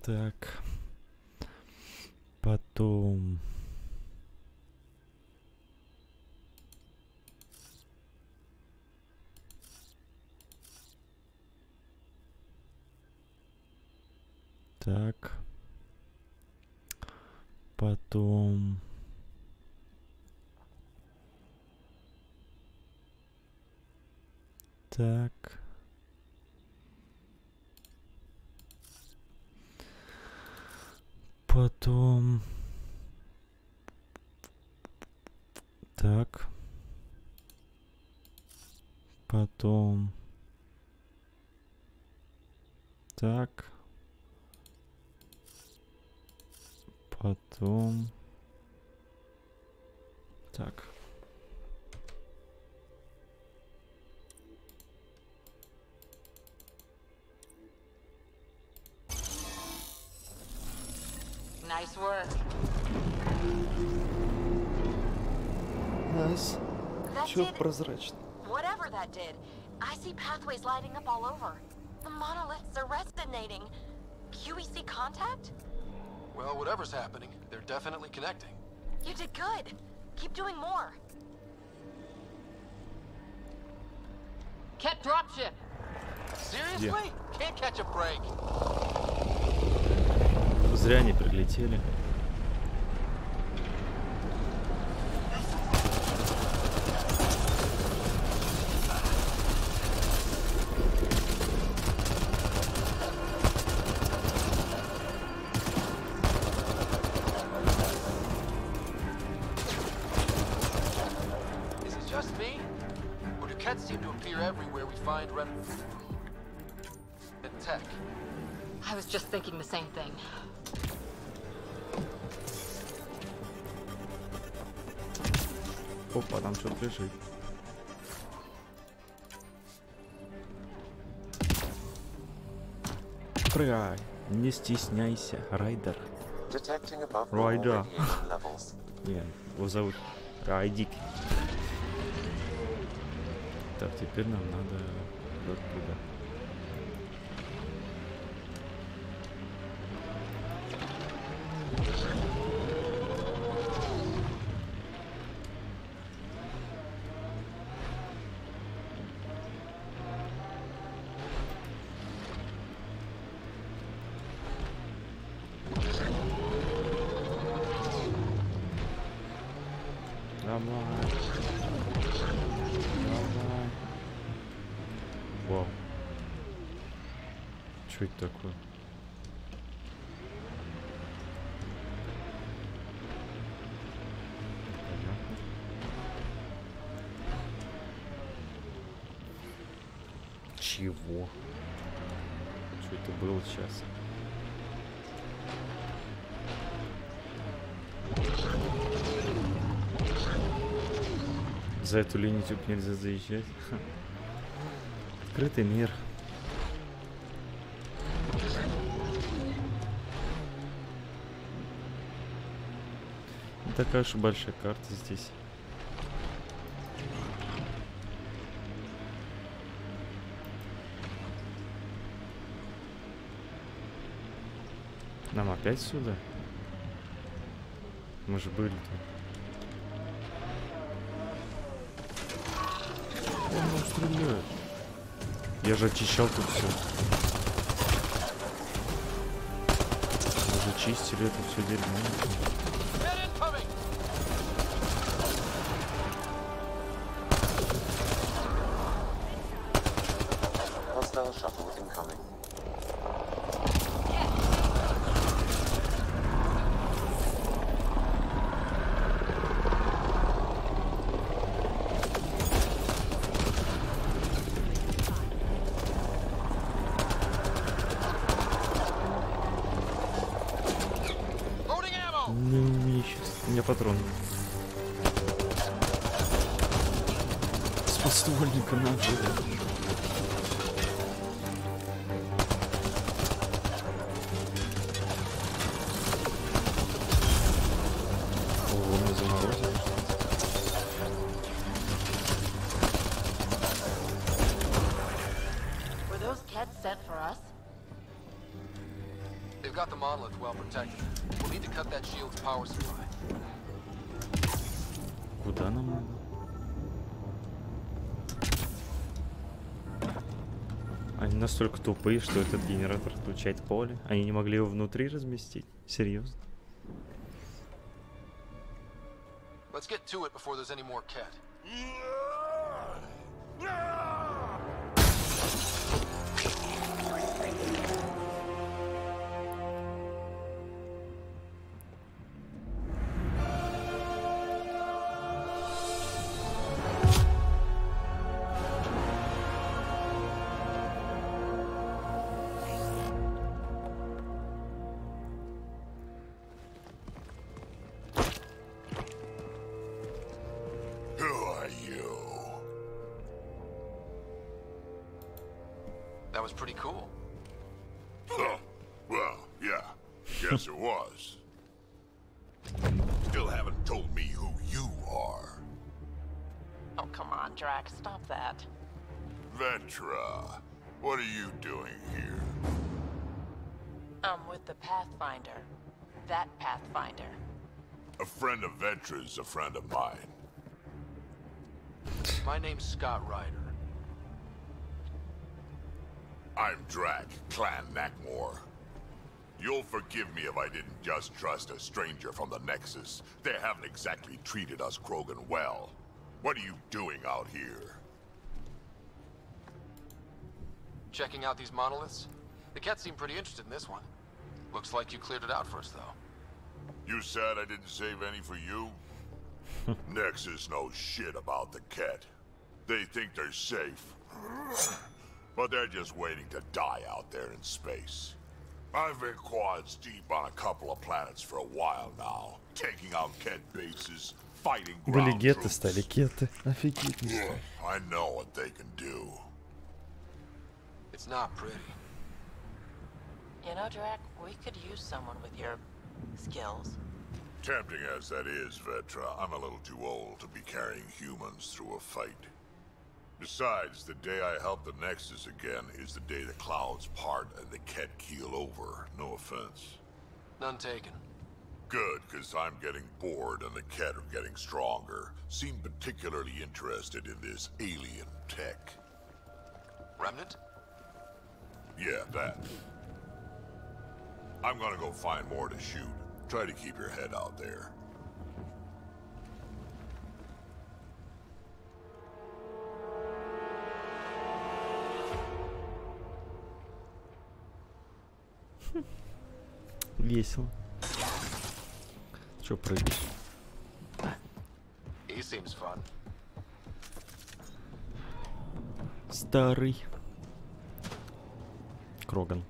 Так. Потом... Так. Потом... Так. Потом... Так. Потом... Так. Потом... Так. Nice work. Nice. That Чё did прозрачно? whatever that did. I see pathways lighting up all over. The monoliths are resonating. QEC contact? Well, whatever's happening, they're definitely connecting. You did good. Keep doing more. Ket dropship. Seriously? Can't catch a break. Зря они прилетели. Is it just me? Or do Kets seem to appear everywhere we find remnants and tech? I was just thinking the same thing. Опа, там что-то лежит. Прыгай, не стесняйся, Райдер. Райдер. Нет, его зовут Райдик. Так, теперь нам надо вот туда. Вау. Что это такое? Понятно. Чего? Что это было сейчас? За эту линию тюб нельзя заезжать. Открытый мир. Не такая уж и большая карта здесь. Нам опять сюда? Мы же были там. Он стреляет. Я же очищал тут все. Мы же чистили это все дерьмо. Hostile shuttle incoming. У меня патрон. С подствольника надо. О, мы заморозили. Were those cats sent for us? They've got the monolith well protected. We'll need to cut that shield's power supply. Куда нам надо? Они настолько тупые, что этот генератор отключает поле. Они не могли его внутри разместить? Серьезно? Let's get to it before there's any more cat. That was pretty cool. Huh. Well, yeah. Guess it was. Still haven't told me who you are. Oh, come on, Drax. Stop that. Vetra, what are you doing here? I'm with the Pathfinder. That Pathfinder. A friend of Vetra's a friend of mine. My name's Scott Ryder. I'm Drac, Clan Nakmor. You'll forgive me if I didn't just trust a stranger from the Nexus. They haven't exactly treated us Krogan well. What are you doing out here? Checking out these monoliths? The cat seemed pretty interested in this one. Looks like you cleared it out first, though. You said I didn't save any for you? Nexus knows shit about the cat. They think they're safe. But they're just waiting to die out there in space. I've been quads deep on a couple of planets for a while now, taking out Ket bases, fighting ground troops. Стали кеты. Офигеть. I know what they can do. It's not pretty. You know, Drac, we could use someone with your skills. Tempting as that is, Vetra, I'm a little too old to be carrying humans through a fight. Besides, the day I help the Nexus again is the day the clouds part and the Ket keel over. No offense. None taken. Good, because I'm getting bored and the Ket are getting stronger. Seem particularly interested in this alien tech. Remnant? Yeah, that. I'm gonna go find more to shoot. Try to keep your head out there. Весело. Чё прыгаешь? He seems fun. Старый. Кроган.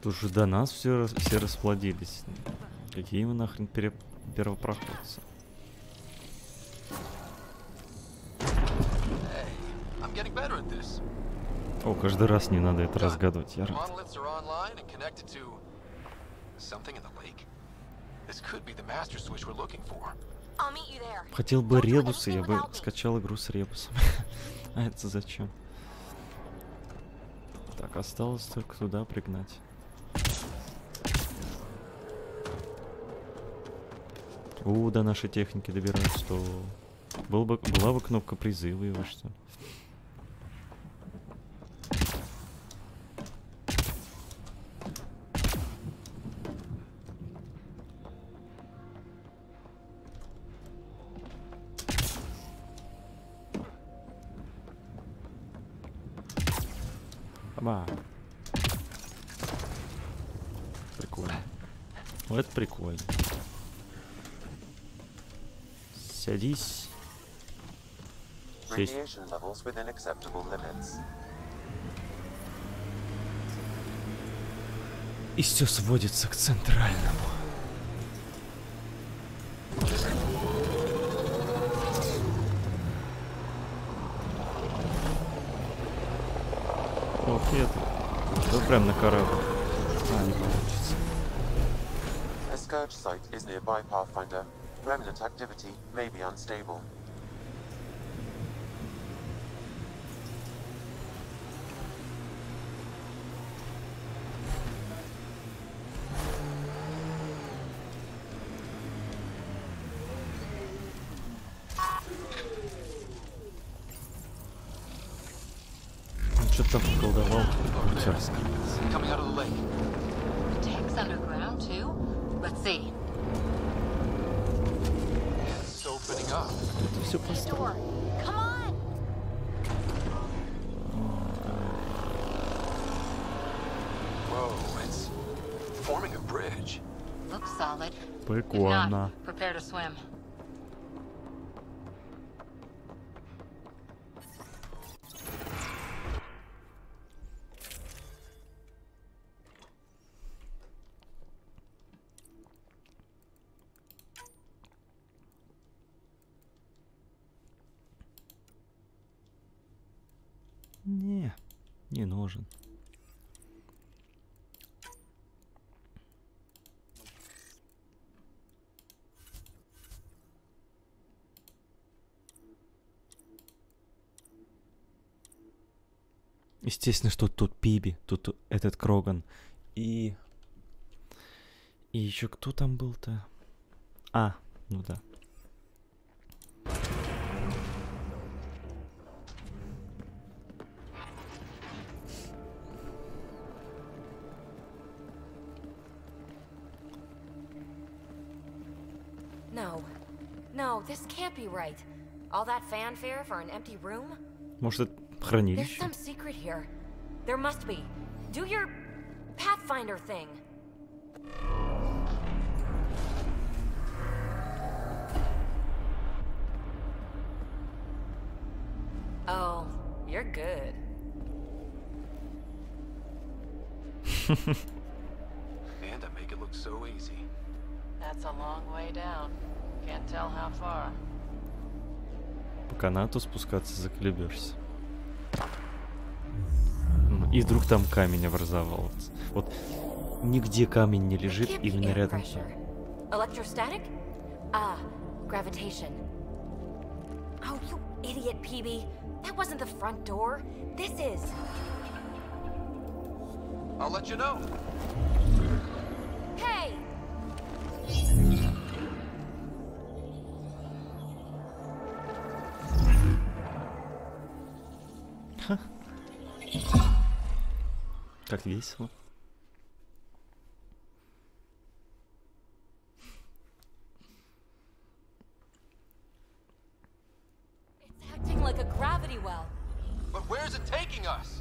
Тут же до нас все расплодились. Какие мы нахрен первопроходцы? О, каждый раз не надо это разгадывать, я рад. Хотел бы ребусы, я бы скачал игру с ребусами. А это зачем? Так, осталось только туда пригнать. До нашей техники добираются, что была бы кнопка призыва его, что ли. Прикольно. Вот это прикольно. Садись. Сесть. И все сводится к центральному. Ох, это. Да прям на корабль. Не получится. A scourge site is nearby, Pathfinder. Remnant activity may be unstable. Что-то там колдовал. Coming out of the lake. The tank's underground too? Let's see. It's opening up. Это все построено. Come on! Whoa, it's forming a bridge. Looks solid. Прикольно. Prepare to swim. Не нужен. Естественно, что тут Пиби, тут этот Кроган. И еще кто там был-то? Ну да. No, this can't be right. All that fanfare for an empty room? Может, это There's хранилище? some secret here. There must be. Do your Pathfinder thing. Oh, you're good. And I make it look so easy. That's a long way down. Can't tell how far. По канату спускаться заколебешься. И вдруг там камень образовался. Вот нигде камень не лежит, именно рядом с ним. Electrostatic? Gravitation. Oh, you idiot, PB. That wasn't the front door. This is. I'll let you know. Hey! Как весело. It's acting like a gravity well. But where's it taking us?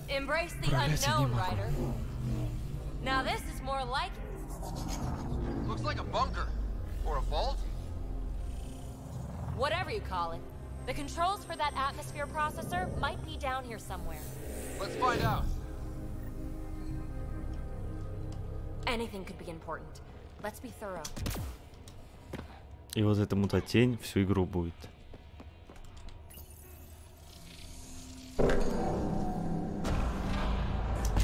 Embrace the unknown, Ryder. Now this is more like it. Looks like a bunker. Or a vault? Whatever you call it. The controls for that atmosphere processor might be down here somewhere. Let's find out. Anything could be important. Let's be thorough. И вот эта мутатень всю игру будет.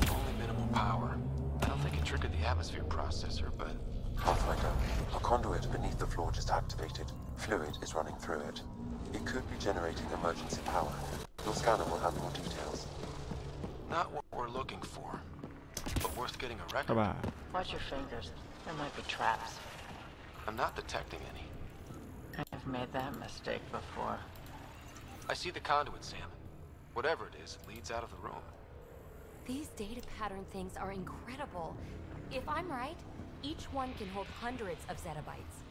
Only minimal power. I don't think it triggered the atmosphere processor, but... Pathfinder, a conduit beneath the floor just activated. Fluid is running through it. It could be generating emergency power. Your scanner will have more details. Not what we're looking for, but worth getting a record. Bye-bye. Watch your fingers. There might be traps. I'm not detecting any. I've made that mistake before. I see the conduit, Sam. Whatever it is, it leads out of the room. These data pattern things are incredible. If I'm right, each one can hold hundreds of zettabytes.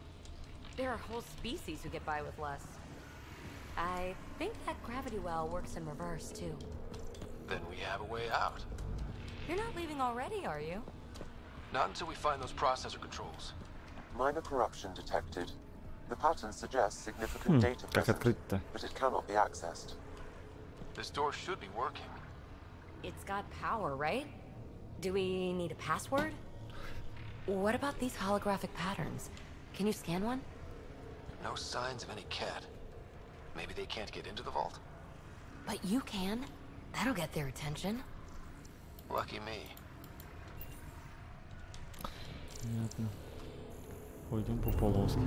There are whole species who get by with less. I think that gravity well works in reverse, too. Then we have a way out. You're not leaving already, are you? Not until we find those processor controls. Minor corruption detected. The pattern suggests significant data Как present, открыть-то? but it cannot be accessed. This door should be working. It's got power, right? Do we need a password? What about these holographic patterns? Can you scan one? No signs of any cat. Maybe they can't get into the vault? But you can. That'll get their attention. Lucky me. Понятно. Пойдем по полоске.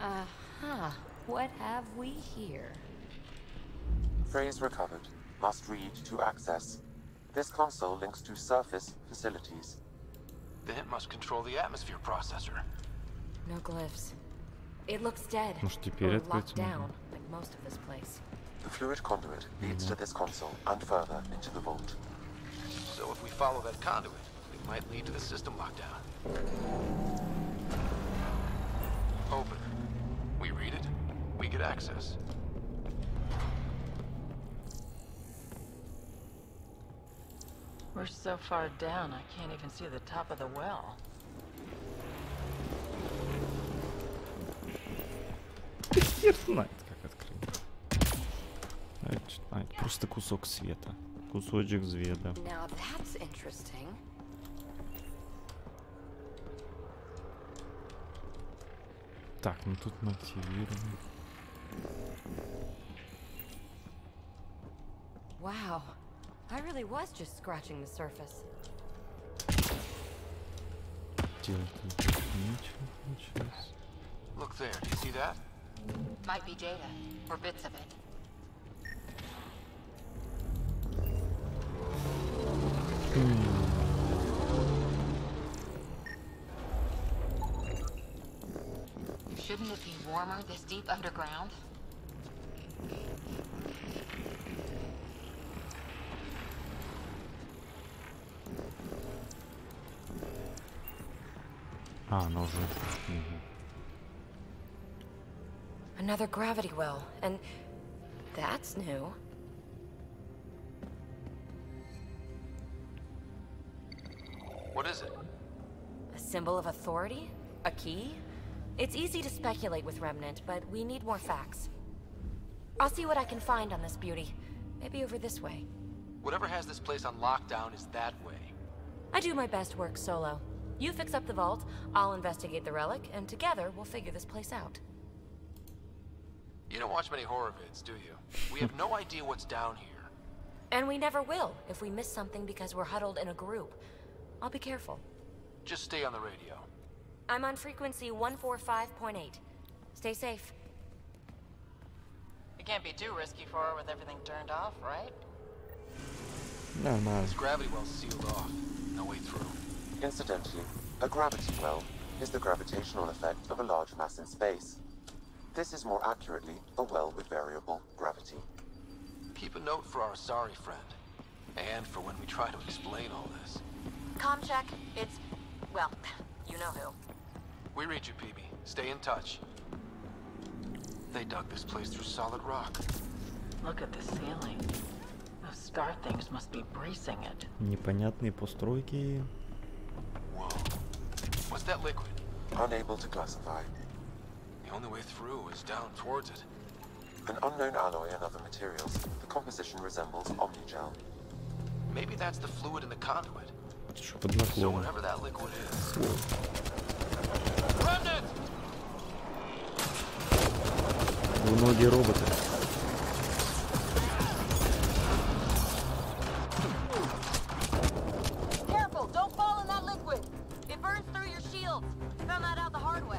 Uh-huh. What have we here? Phrase recovered. Must read to access. This console links to surface facilities. Then it must control the atmosphere processor. No glyphs. It looks dead. Может, теперь or открыть locked можно? down, like most of this place. The fluid conduit leads to this console and further into the vault. So if we follow that conduit, it might lead to the system lockdown. Open. We read it, we get access. We're so far down, I can't even see the top of the well. Хер знает, как открыть. Это просто кусок света. Кусочек света. Now that's interesting. Так, ну тут мы активируем. Wow. I really was just scratching the surface. Делать ничего получилось. Look there, do you see that? Might be data, or bits of it. Shouldn't it be warmer this deep underground? Она уже. Another gravity well, and that's new. What is it? A symbol of authority? A key? It's easy to speculate with Remnant, but we need more facts. I'll see what I can find on this beauty. Maybe over this way. Whatever has this place on lockdown is that way. I do my best work solo. You fix up the vault, I'll investigate the relic, and together we'll figure this place out. You don't watch many horror vids, do you? We have no idea what's down here. And we never will if we miss something because we're huddled in a group. I'll be careful. Just stay on the radio. I'm on frequency 145.8. Stay safe. It can't be too risky for her with everything turned off, right? Нормально. This gravity well's sealed off. No way through. Incidentally, a gravity well is the gravitational effect of a large mass in space. This is more accurately a well with variable gravity. Keep a note for our sorry friend. And for when we try to explain all this. Comm check. It's... well, you know who. We read you, PB. Stay in touch. They dug this place through solid rock. Look at the ceiling. Those star things must be bracing it. Непонятные постройки. Whoa. What's that liquid? Unable to classify. The only way through is down towards it. An unknown alloy and other materials. The composition resembles omnigel. Maybe that's the fluid in the conduit. Что под наклоном? So whatever that liquid is. Remnant! Двуногие роботы. Careful! Don't fall in that liquid! It burns through your shields. Found that out the hard way.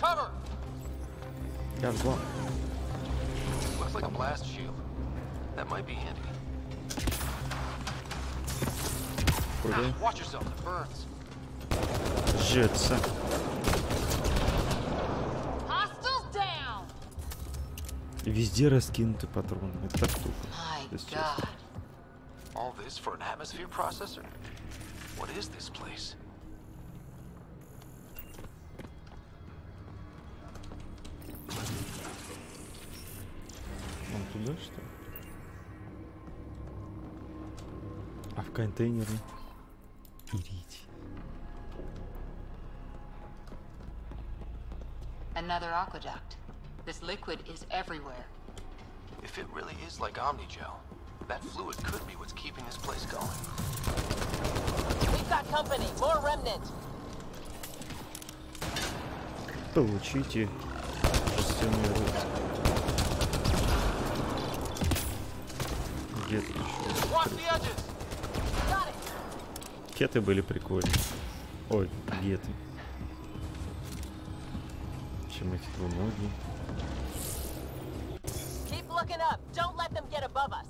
Cover! Я взлом. Looks like a blast shield. That might be handy. Watch yourself, it burns. Жжется. Hostiles down. Везде раскинуты патроны. Это так тупо. God. All this for an atmosphere processor? What is this place? Он туда, что ли? А в контейнере? Ирить. Another aqueduct. This liquid is everywhere. If it really is like Omnigel, that fluid could be what's keeping this place going. We've got company. More remnant. Получите шерстяные руки. Где-то еще. Кеты были прикольные. Ой, геты. Чем эти двуногие? Keep looking up. Don't let them get above us.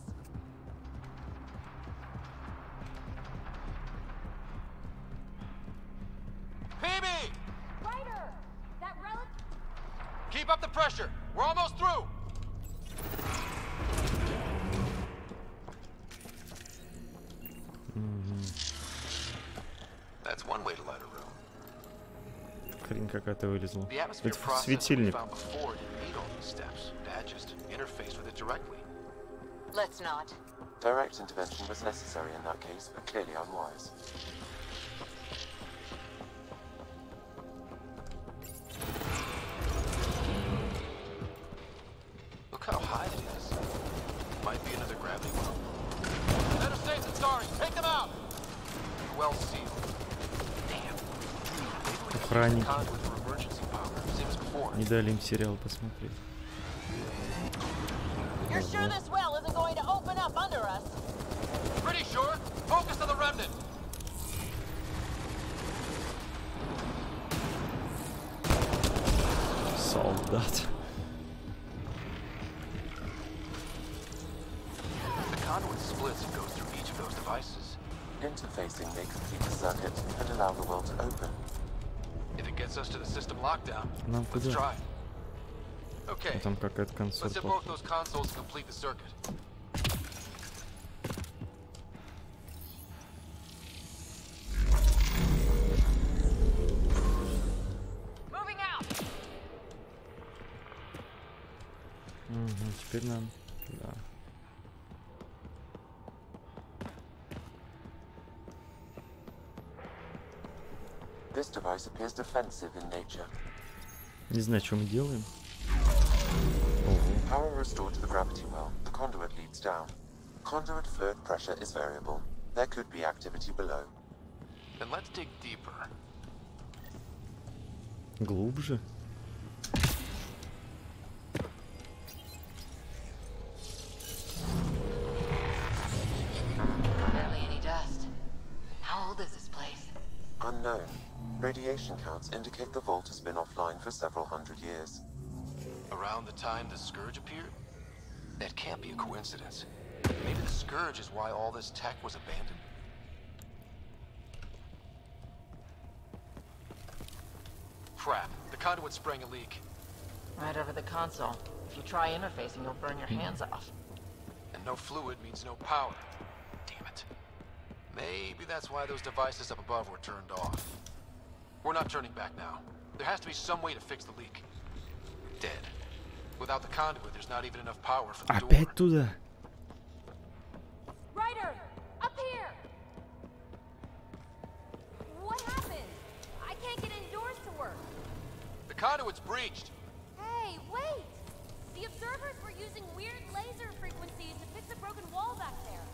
PB! Ryder! That relic... Keep up the pressure. We're almost through. That's one way to light a room. Хрень какая-то вылезла. The atmosphere Это processor we светильник. found before didn't need all these steps. Dad just interfaced with it directly. Let's not. Direct intervention was necessary in that case, but clearly unwise. Look how high it is. Might be another gravity well. Better safe than sorry. Take them out. The well's sealed. Damn. Охранники. Conduit for emergency power, same as before. Не дали им сериал посмотреть. You're sure this well isn't going to open up under us? Pretty sure. Focus on the remnant. Солдат. The conduit splits and goes through each of those devices. Interfacing may complete the circuit and allow the well to open. If it gets us to the system lockdown, Нам let's куда? try. Okay. Там какая-то консоль. Let's hit both those consoles to complete the circuit. Moving out. Угу, теперь нам. Да. This device appears defensive in nature. Не знаю, что мы делаем. Power restored to the gravity well. The conduit leads down. Conduit fluid pressure is variable. There could be activity below. Then let's dig deeper. Глубже. radiation counts indicate the vault has been offline for several hundred years. Around the time the Scourge appeared? That can't be a coincidence. Maybe the Scourge is why all this tech was abandoned? Crap, the conduit sprang a leak. Right over the console. If you try interfacing, you'll burn your hands off. And no fluid means no power. Damn it. Maybe that's why those devices up above were turned off. We're not turning back now. There has to be some way to fix the leak. Dead. Without the conduit, there's not even enough power for the door. Опять туда. Ryder, up here. What happened? I can't get indoors to work. The conduit's breached. Hey, wait! The observers were using weird laser frequencies to fix a broken wall back there.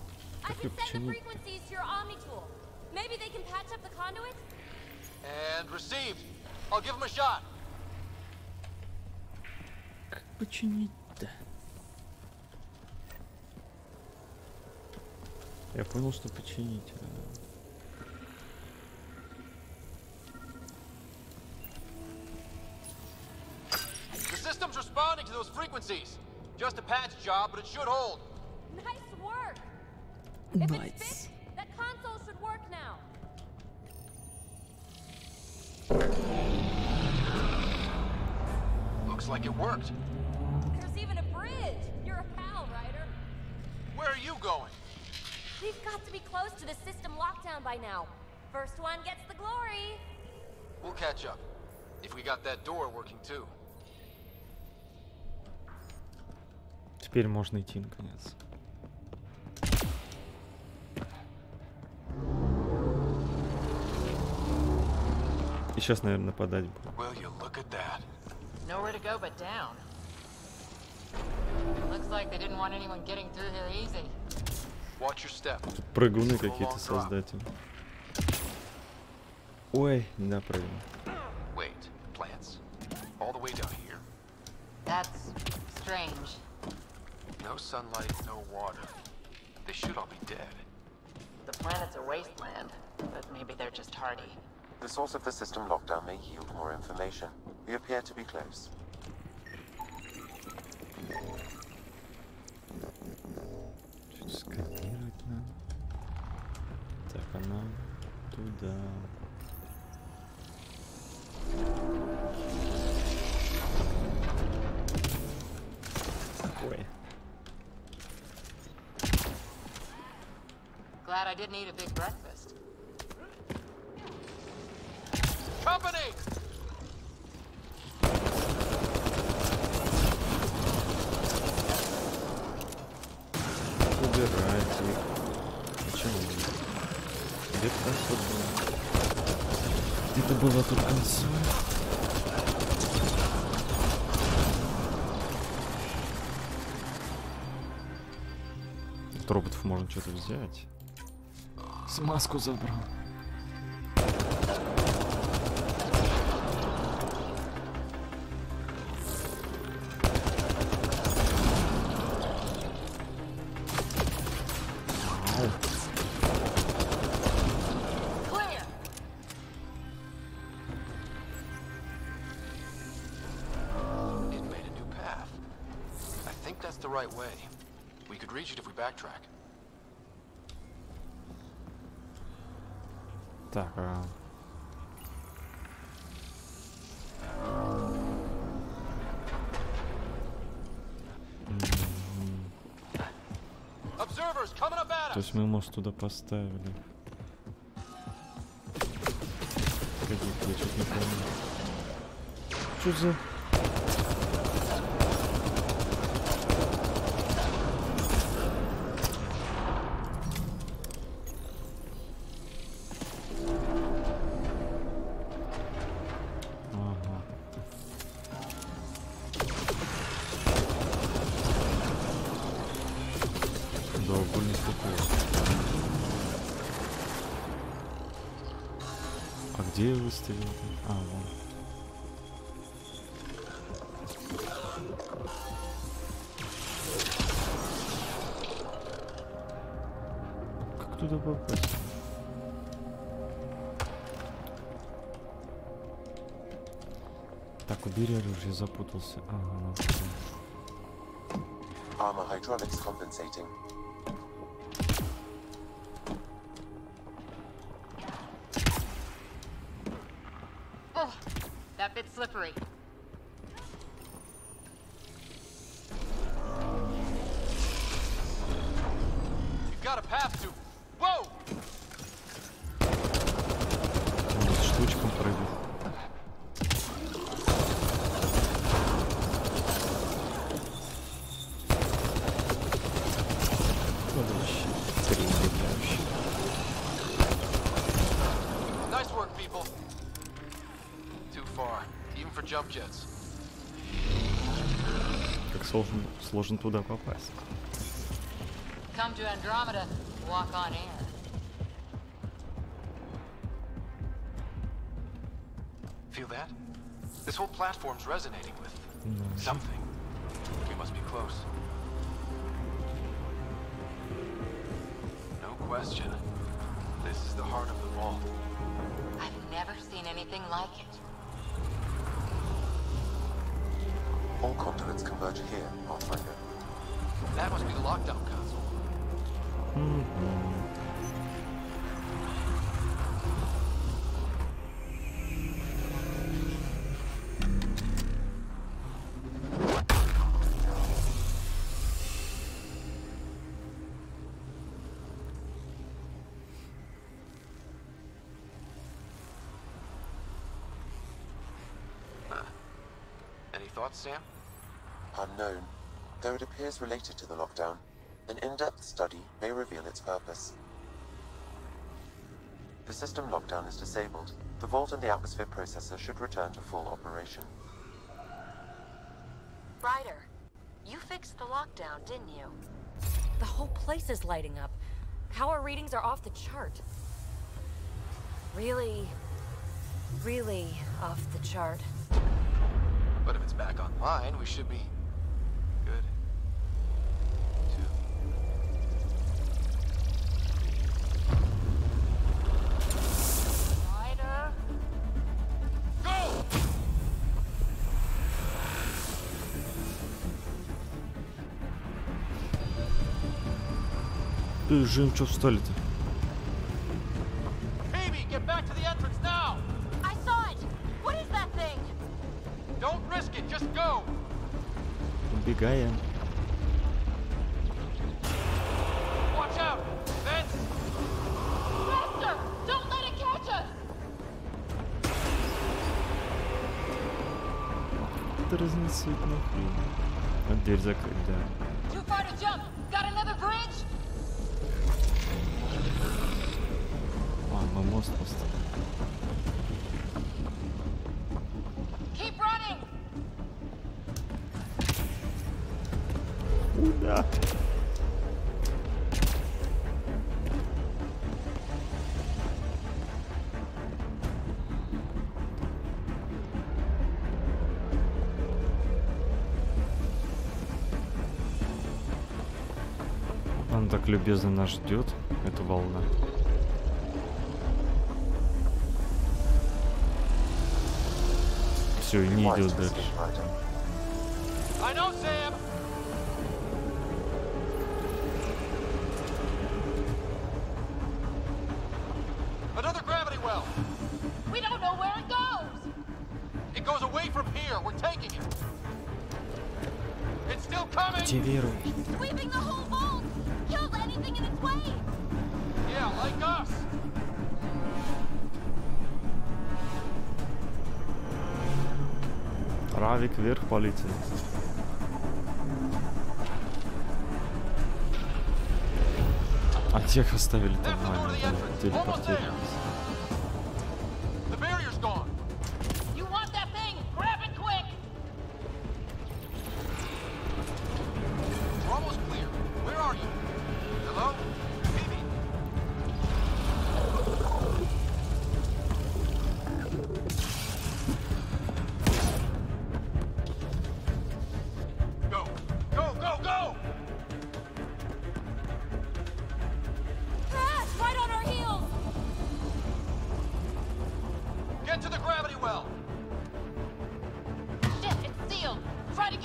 I can send the frequencies to your Omni tool. Maybe they can patch up the conduit? And received. I'll give him a shot. Как починить-то? Я понял, что починить. The system's responding to those frequencies. Just a patch job, but it should hold. Nice work. If it's fixed, that console should work now. Looks like it worked. There's even a bridge. You're a pal, Ryder. Where are you going? We've got to be close to the system lockdown by now. First one gets the glory. We'll catch up. If we got that door working too. Теперь можно идти наконец. И сейчас, наверное, нападать буду. Will you look at that? Nowhere to go but down. Looks like they didn't want anyone getting through here easy. Watch your step. Прыгуны какие-то создатели. Ой, не допрыгнул. Wait, plants? All the way down here? That's strange. No sunlight, no water. They should all be dead. The planet's a wasteland, but maybe they're just hardy. The source of the system lockdown may yield more information. We appear to be close. Чуть сканировать надо. Так, она туда. Ой. Glad I didn't eat a big breakfast. Company! Убирайте их. Почему? Где консоль была? Где-то была тут консоль. От роботов можно что-то взять. Смазку забрал. Так, то есть мы мост туда поставили. Погоди, я что-то не помню. Что за... Где я выставил? А, вон. Как туда попасть? Так, убери оружие, запутался. Ага, Armor hydraulics compensating. Oh, that bit's slippery. You've got a path to. Whoa! Штучком прыгает. Nice work, people. Too far, even for jump jets. Как сложно туда попасть. Come to Andromeda, walk on air. Feel that? This whole platform's resonating with something. We must be close. No question. This is the heart of the vault. I've never seen anything like it. All conduits converge here, Pathfinder. That must be the lockdown console. Any thoughts, Sam? Unknown. Though it appears related to the lockdown, an in-depth study may reveal its purpose. The system lockdown is disabled. The vault and the atmosphere processor should return to full operation. Ryder, you fixed the lockdown, didn't you? The whole place is lighting up. Power readings are off the chart. Really off the chart. But if it's back online, we should be good. Ryder? Go! Жим, что встали-то? Phoebe, get back to the entrance now! I saw it! What is that thing? Don't risk it, just go! Убегаем. Watch out! Vents! Faster! Don't let it catch us! Это разнесут нахуй. А дверь закрыть, да. Too far to jump! Got another bridge? А, мы мост поставили. Keep running! Куда? Он так любезно нас ждет, эта волна. Все, и не идет дальше. I know, Sam! Another gravity well! We don't know where it goes! It goes away from here. We're taking it. It's still coming! Активируй. Sweeping the whole vault! Kills anything in its way! Yeah, like us! Равик вверх, полиция. А тех оставили там, телепортировались. The barrier's gone! You want that thing? Grab it quick! We're almost clear. Where are you? Hello? Phoebe? Go! Go, go, go! Crash! Right on our heels!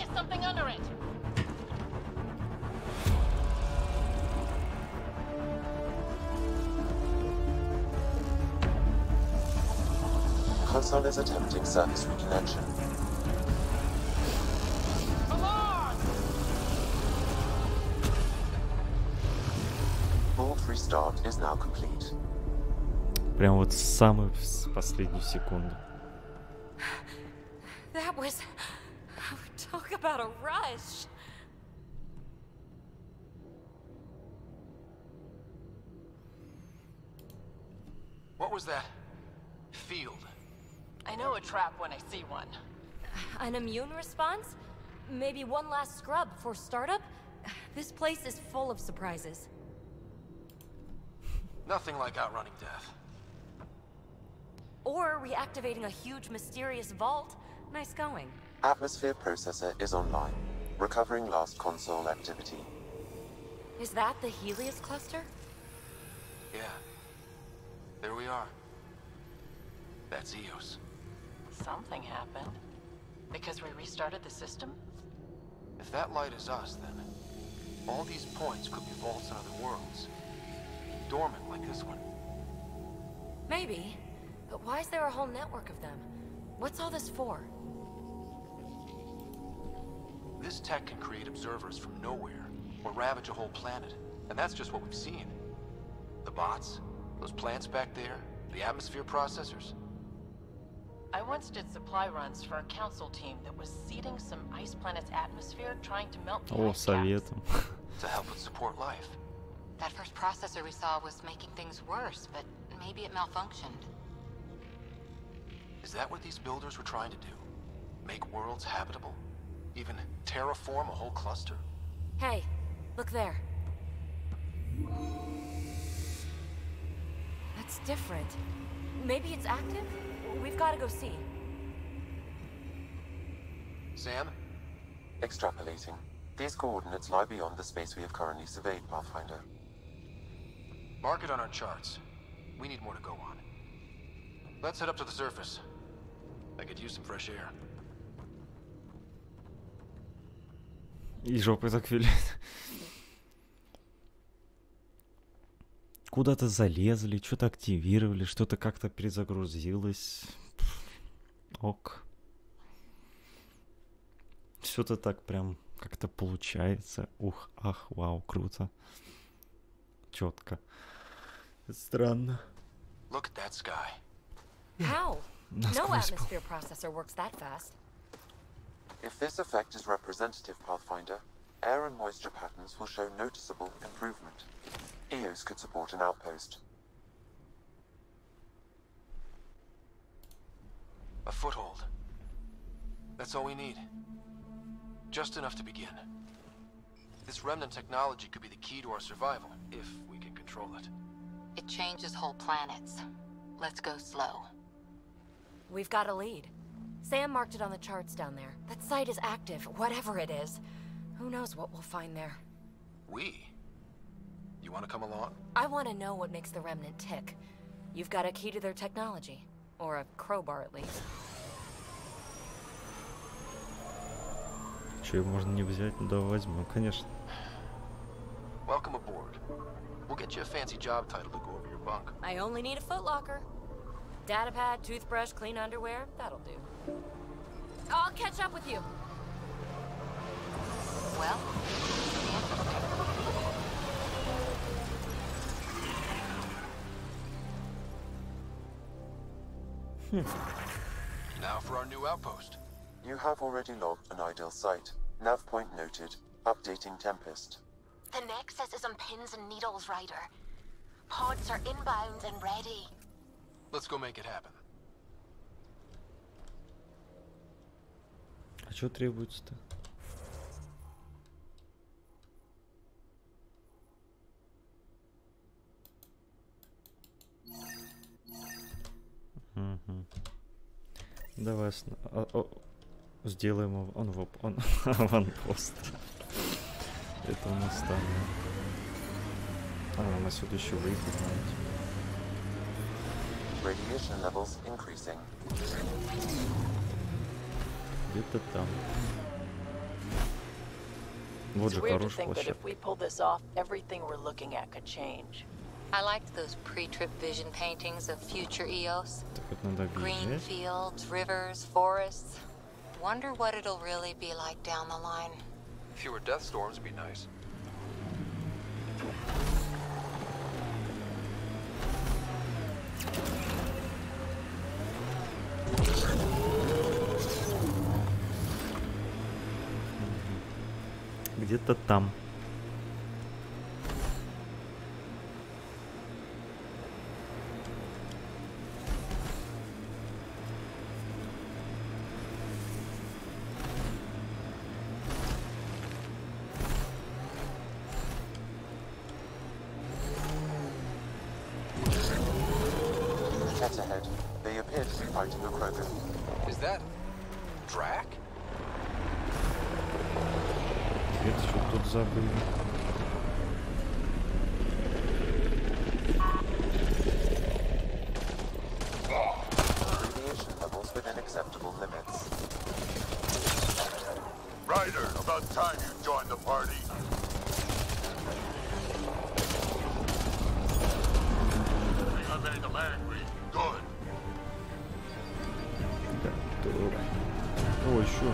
get something under it. Console is attempting service reconnection. Board restart is now complete. Прям вот самую последнюю секунду. That was... Talk about a rush. What was that? Field. I know a trap when I see one. An immune response? Maybe one last scrub before startup? This place is full of surprises. Nothing like outrunning death. Or reactivating a huge mysterious vault. Nice going. Atmosphere processor is online, recovering last console activity. Is that the Helios cluster? Yeah. There we are. That's Eos. Something happened. Because we restarted the system? If that light is us, then all these points could be vaults in other worlds. Dormant like this one. Maybe. But why is there a whole network of them? What's all this for? This tech can create observers from nowhere, or ravage a whole planet. And that's just what we've seen. The bots, those plants back there, the atmosphere processors. I once did supply runs for a council team that was seeding some ice planet's atmosphere, trying to melt the ice советом. To help it support life. That first processor we saw was making things worse, but maybe it malfunctioned. Is that what these builders were trying to do? Make worlds habitable? Even terraform a whole cluster? Hey, look there. That's different. Maybe it's active? We've got to go see. Sam? Extrapolating. These coordinates lie beyond the space we have currently surveyed, Pathfinder. Mark it on our charts. We need more to go on. Let's head up to the surface. I could use some fresh air. И жопой так виляет. Куда-то залезли, что-то активировали, что-то как-то перезагрузилось. Ок. Все-то так прям как-то получается. Ух, ах, вау, круто. Четко. Странно. Look at that sky. How? No atmosphere processor works that fast. If this effect is representative, Pathfinder, air and moisture patterns will show noticeable improvement. Eos could support an outpost. A foothold. That's all we need. Just enough to begin. This remnant technology could be the key to our survival, if we can control it. It changes whole planets. Let's go slow. We've got a lead. Sam marked it on the charts down there. That site is active, whatever it is. Who knows what we'll find there. We? You want to come along? I want to know what makes the Remnant tick. You've got a key to their technology. Or a crowbar, at least. Че, можно не взять? Да, возьму, конечно. Welcome aboard. We'll get you a fancy job title to go over your bunk. I only need a footlocker. Datapad, toothbrush, clean underwear, that'll do. I'll catch up with you. Well, Now for our new outpost. You have already logged an ideal site. Nav point noted. Updating Tempest. The Nexus is on pins and needles, Ryder. Pods are inbound and ready. Let's go make it happen. А что требуется-то? Угу. Давай сделаем аванпост. Это у нас там. Мы сюда еще выехать надо. Radiation levels increasing. Где-то там. Вот It's же weird to хорошая think that if площадка. we pull this off, everything we're looking at could change. I liked those pre-trip vision paintings of future EOS. Так вот надо Green объезжать. fields, rivers, forests. Wonder what it'll really be like down the line. Fewer death storms would be nice. Где-то там. Cat ahead. They appear to be fighting a Krogan. Is that Drac? Это что тут забыли? Radiation levels within acceptable limits. Ryder, about time you joined the party. I made them angry. Good. Ой, еще.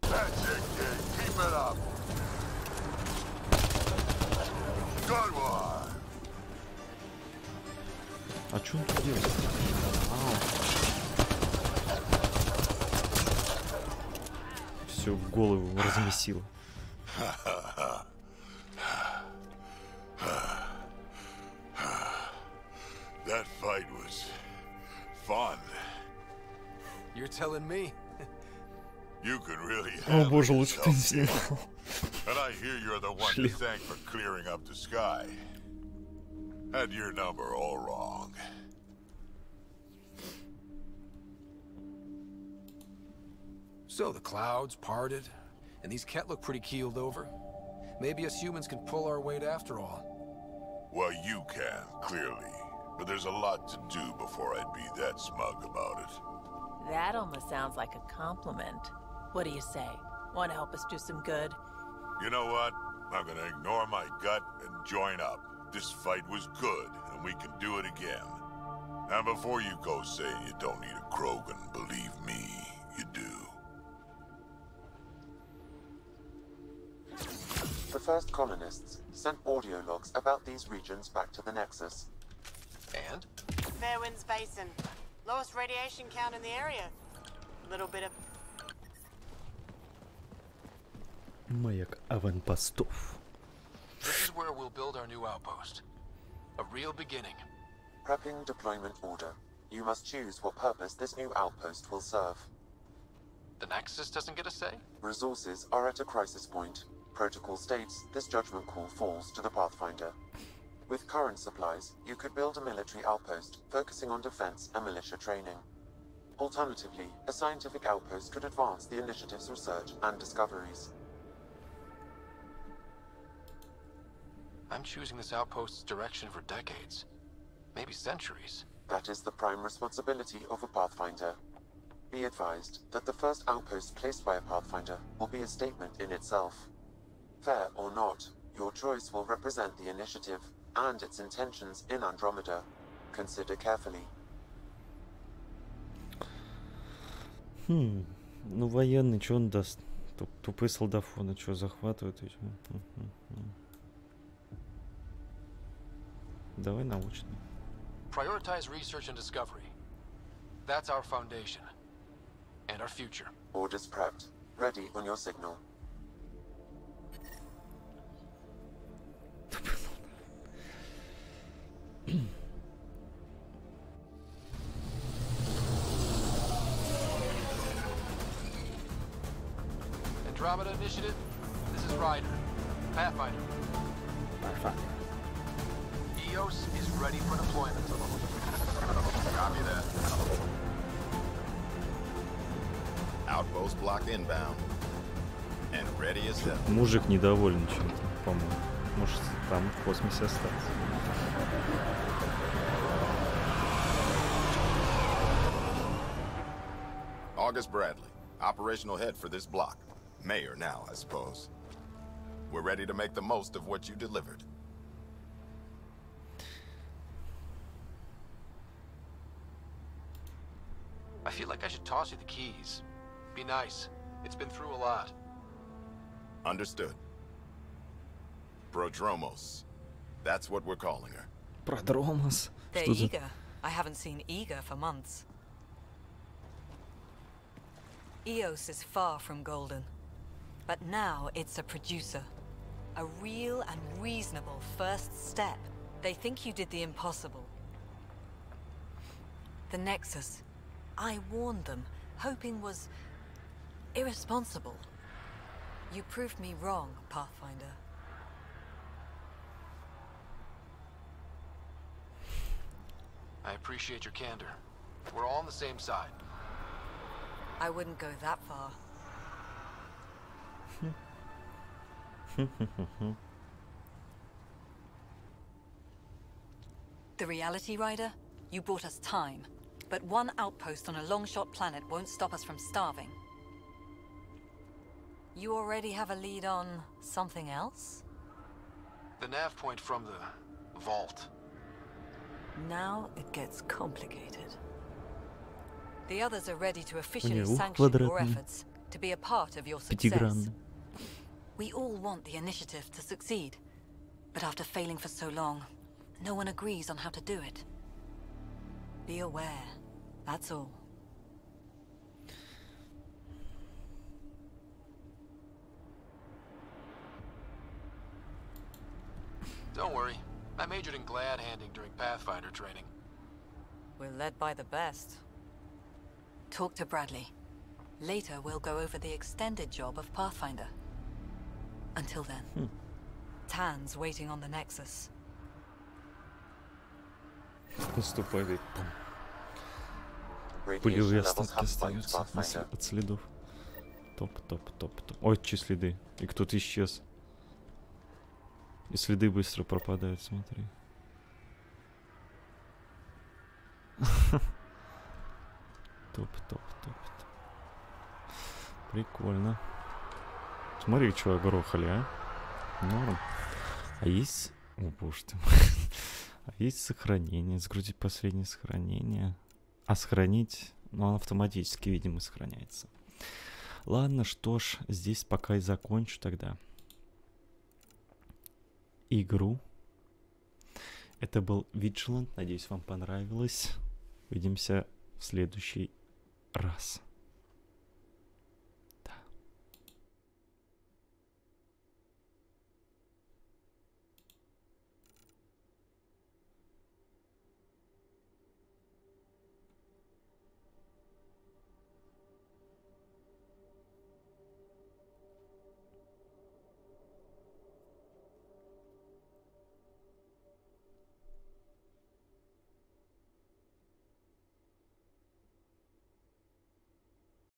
That's it, kid. Keep it up. Good one. А что он тут делает? Все, голову размесило. That fight was fun. You're telling me? You could really О handle боже, лучше бы не yourself, снимал. And I hear you're the one to thank for clearing up the sky. Had your number all wrong. So the clouds parted, and these Ket look pretty keeled over. Maybe us humans can pull our weight after all. Well, you can, clearly. But there's a lot to do before I'd be that smug about it. That almost sounds like a compliment. What do you say? Want to help us do some good? You know what? I'm gonna ignore my gut and join up. This fight was good, and we can do it again. And before you go saying you don't need a Krogan, believe me, you do. The first colonists sent audio logs about these regions back to the Nexus. And? Fairwinds Basin. Lowest radiation count in the area. Little bit of... Маяк аванпостов. This is where we'll build our new outpost. A real beginning. Prepping deployment order. You must choose what purpose this new outpost will serve. The Nexus doesn't get a say? Resources are at a crisis point. Protocol states this judgment call falls to the Pathfinder. With current supplies, you could build a military outpost focusing on defense and militia training. Alternatively, a scientific outpost could advance the initiative's research and discoveries. I'm choosing this outpost's direction for decades. Maybe centuries. That is the prime responsibility of a Pathfinder. Be advised that the first outpost placed by a Pathfinder will be a statement in itself. Fair or not, your choice will represent the initiative and its intentions in Andromeda. Consider carefully. Ну военный, что он даст? Тупые солдафоны, что захватывают? Давай научный. Prioritize research and discovery. That's our foundation. And our future. Orders prepped. Ready on your signal. Andromeda Initiative, this is Ryder. Pathfinder. Pathfinder. EOS is ready for deployment. Copy that. Outpost blocked inbound. And ready as hell. Мужик недоволен чем-то, по-моему. Может, там в космосе остаться. August Bradley, Operational head for this block. Mayor now, I suppose. We're ready to make the most of what you delivered. I feel like I should toss you the keys. Be nice. It's been through a lot. Understood. Prodromos. That's what we're calling her. Prodromos. They're eager. I haven't seen eager for months. Eos is far from golden. But now it's a producer. A real and reasonable first step. They think you did the impossible. The Nexus. I warned them, hoping was irresponsible. You proved me wrong, Pathfinder. I appreciate your candor. We're all on the same side. I wouldn't go that far. The Reality Rider? You bought us time. But one outpost on a long-shot planet won't stop us from starving. You already have a lead on something else? The nav point from the vault. Now it gets complicated. The others are ready to officially ух, sanction your квадратный. efforts, to be a part of your success. Пятигранный. We all want the initiative to succeed. But after failing for so long, no one agrees on how to do it. Be aware, that's all. Don't worry. I majored in glad handing during Pathfinder training. We're led by the best. Talk to Bradley. Later, we'll go over the extended job of Pathfinder. Until then, Tan's waiting on the Nexus. Наступай, ведь там. Пылевые остатки остаются от следов. Топ. Ой, чьи следы. И кто-то исчез. И следы быстро пропадают, смотри. Топ. Прикольно. Смотри, что огрохали, а? Норм. А есть... О, боже ты мой. А есть сохранение. Сгрузить последнее сохранение. А сохранить... Ну, он автоматически, видимо, сохраняется. Ладно, что ж, здесь пока и закончу тогда игру. Это был Vigilant. Надеюсь, вам понравилось. Увидимся в следующий раз.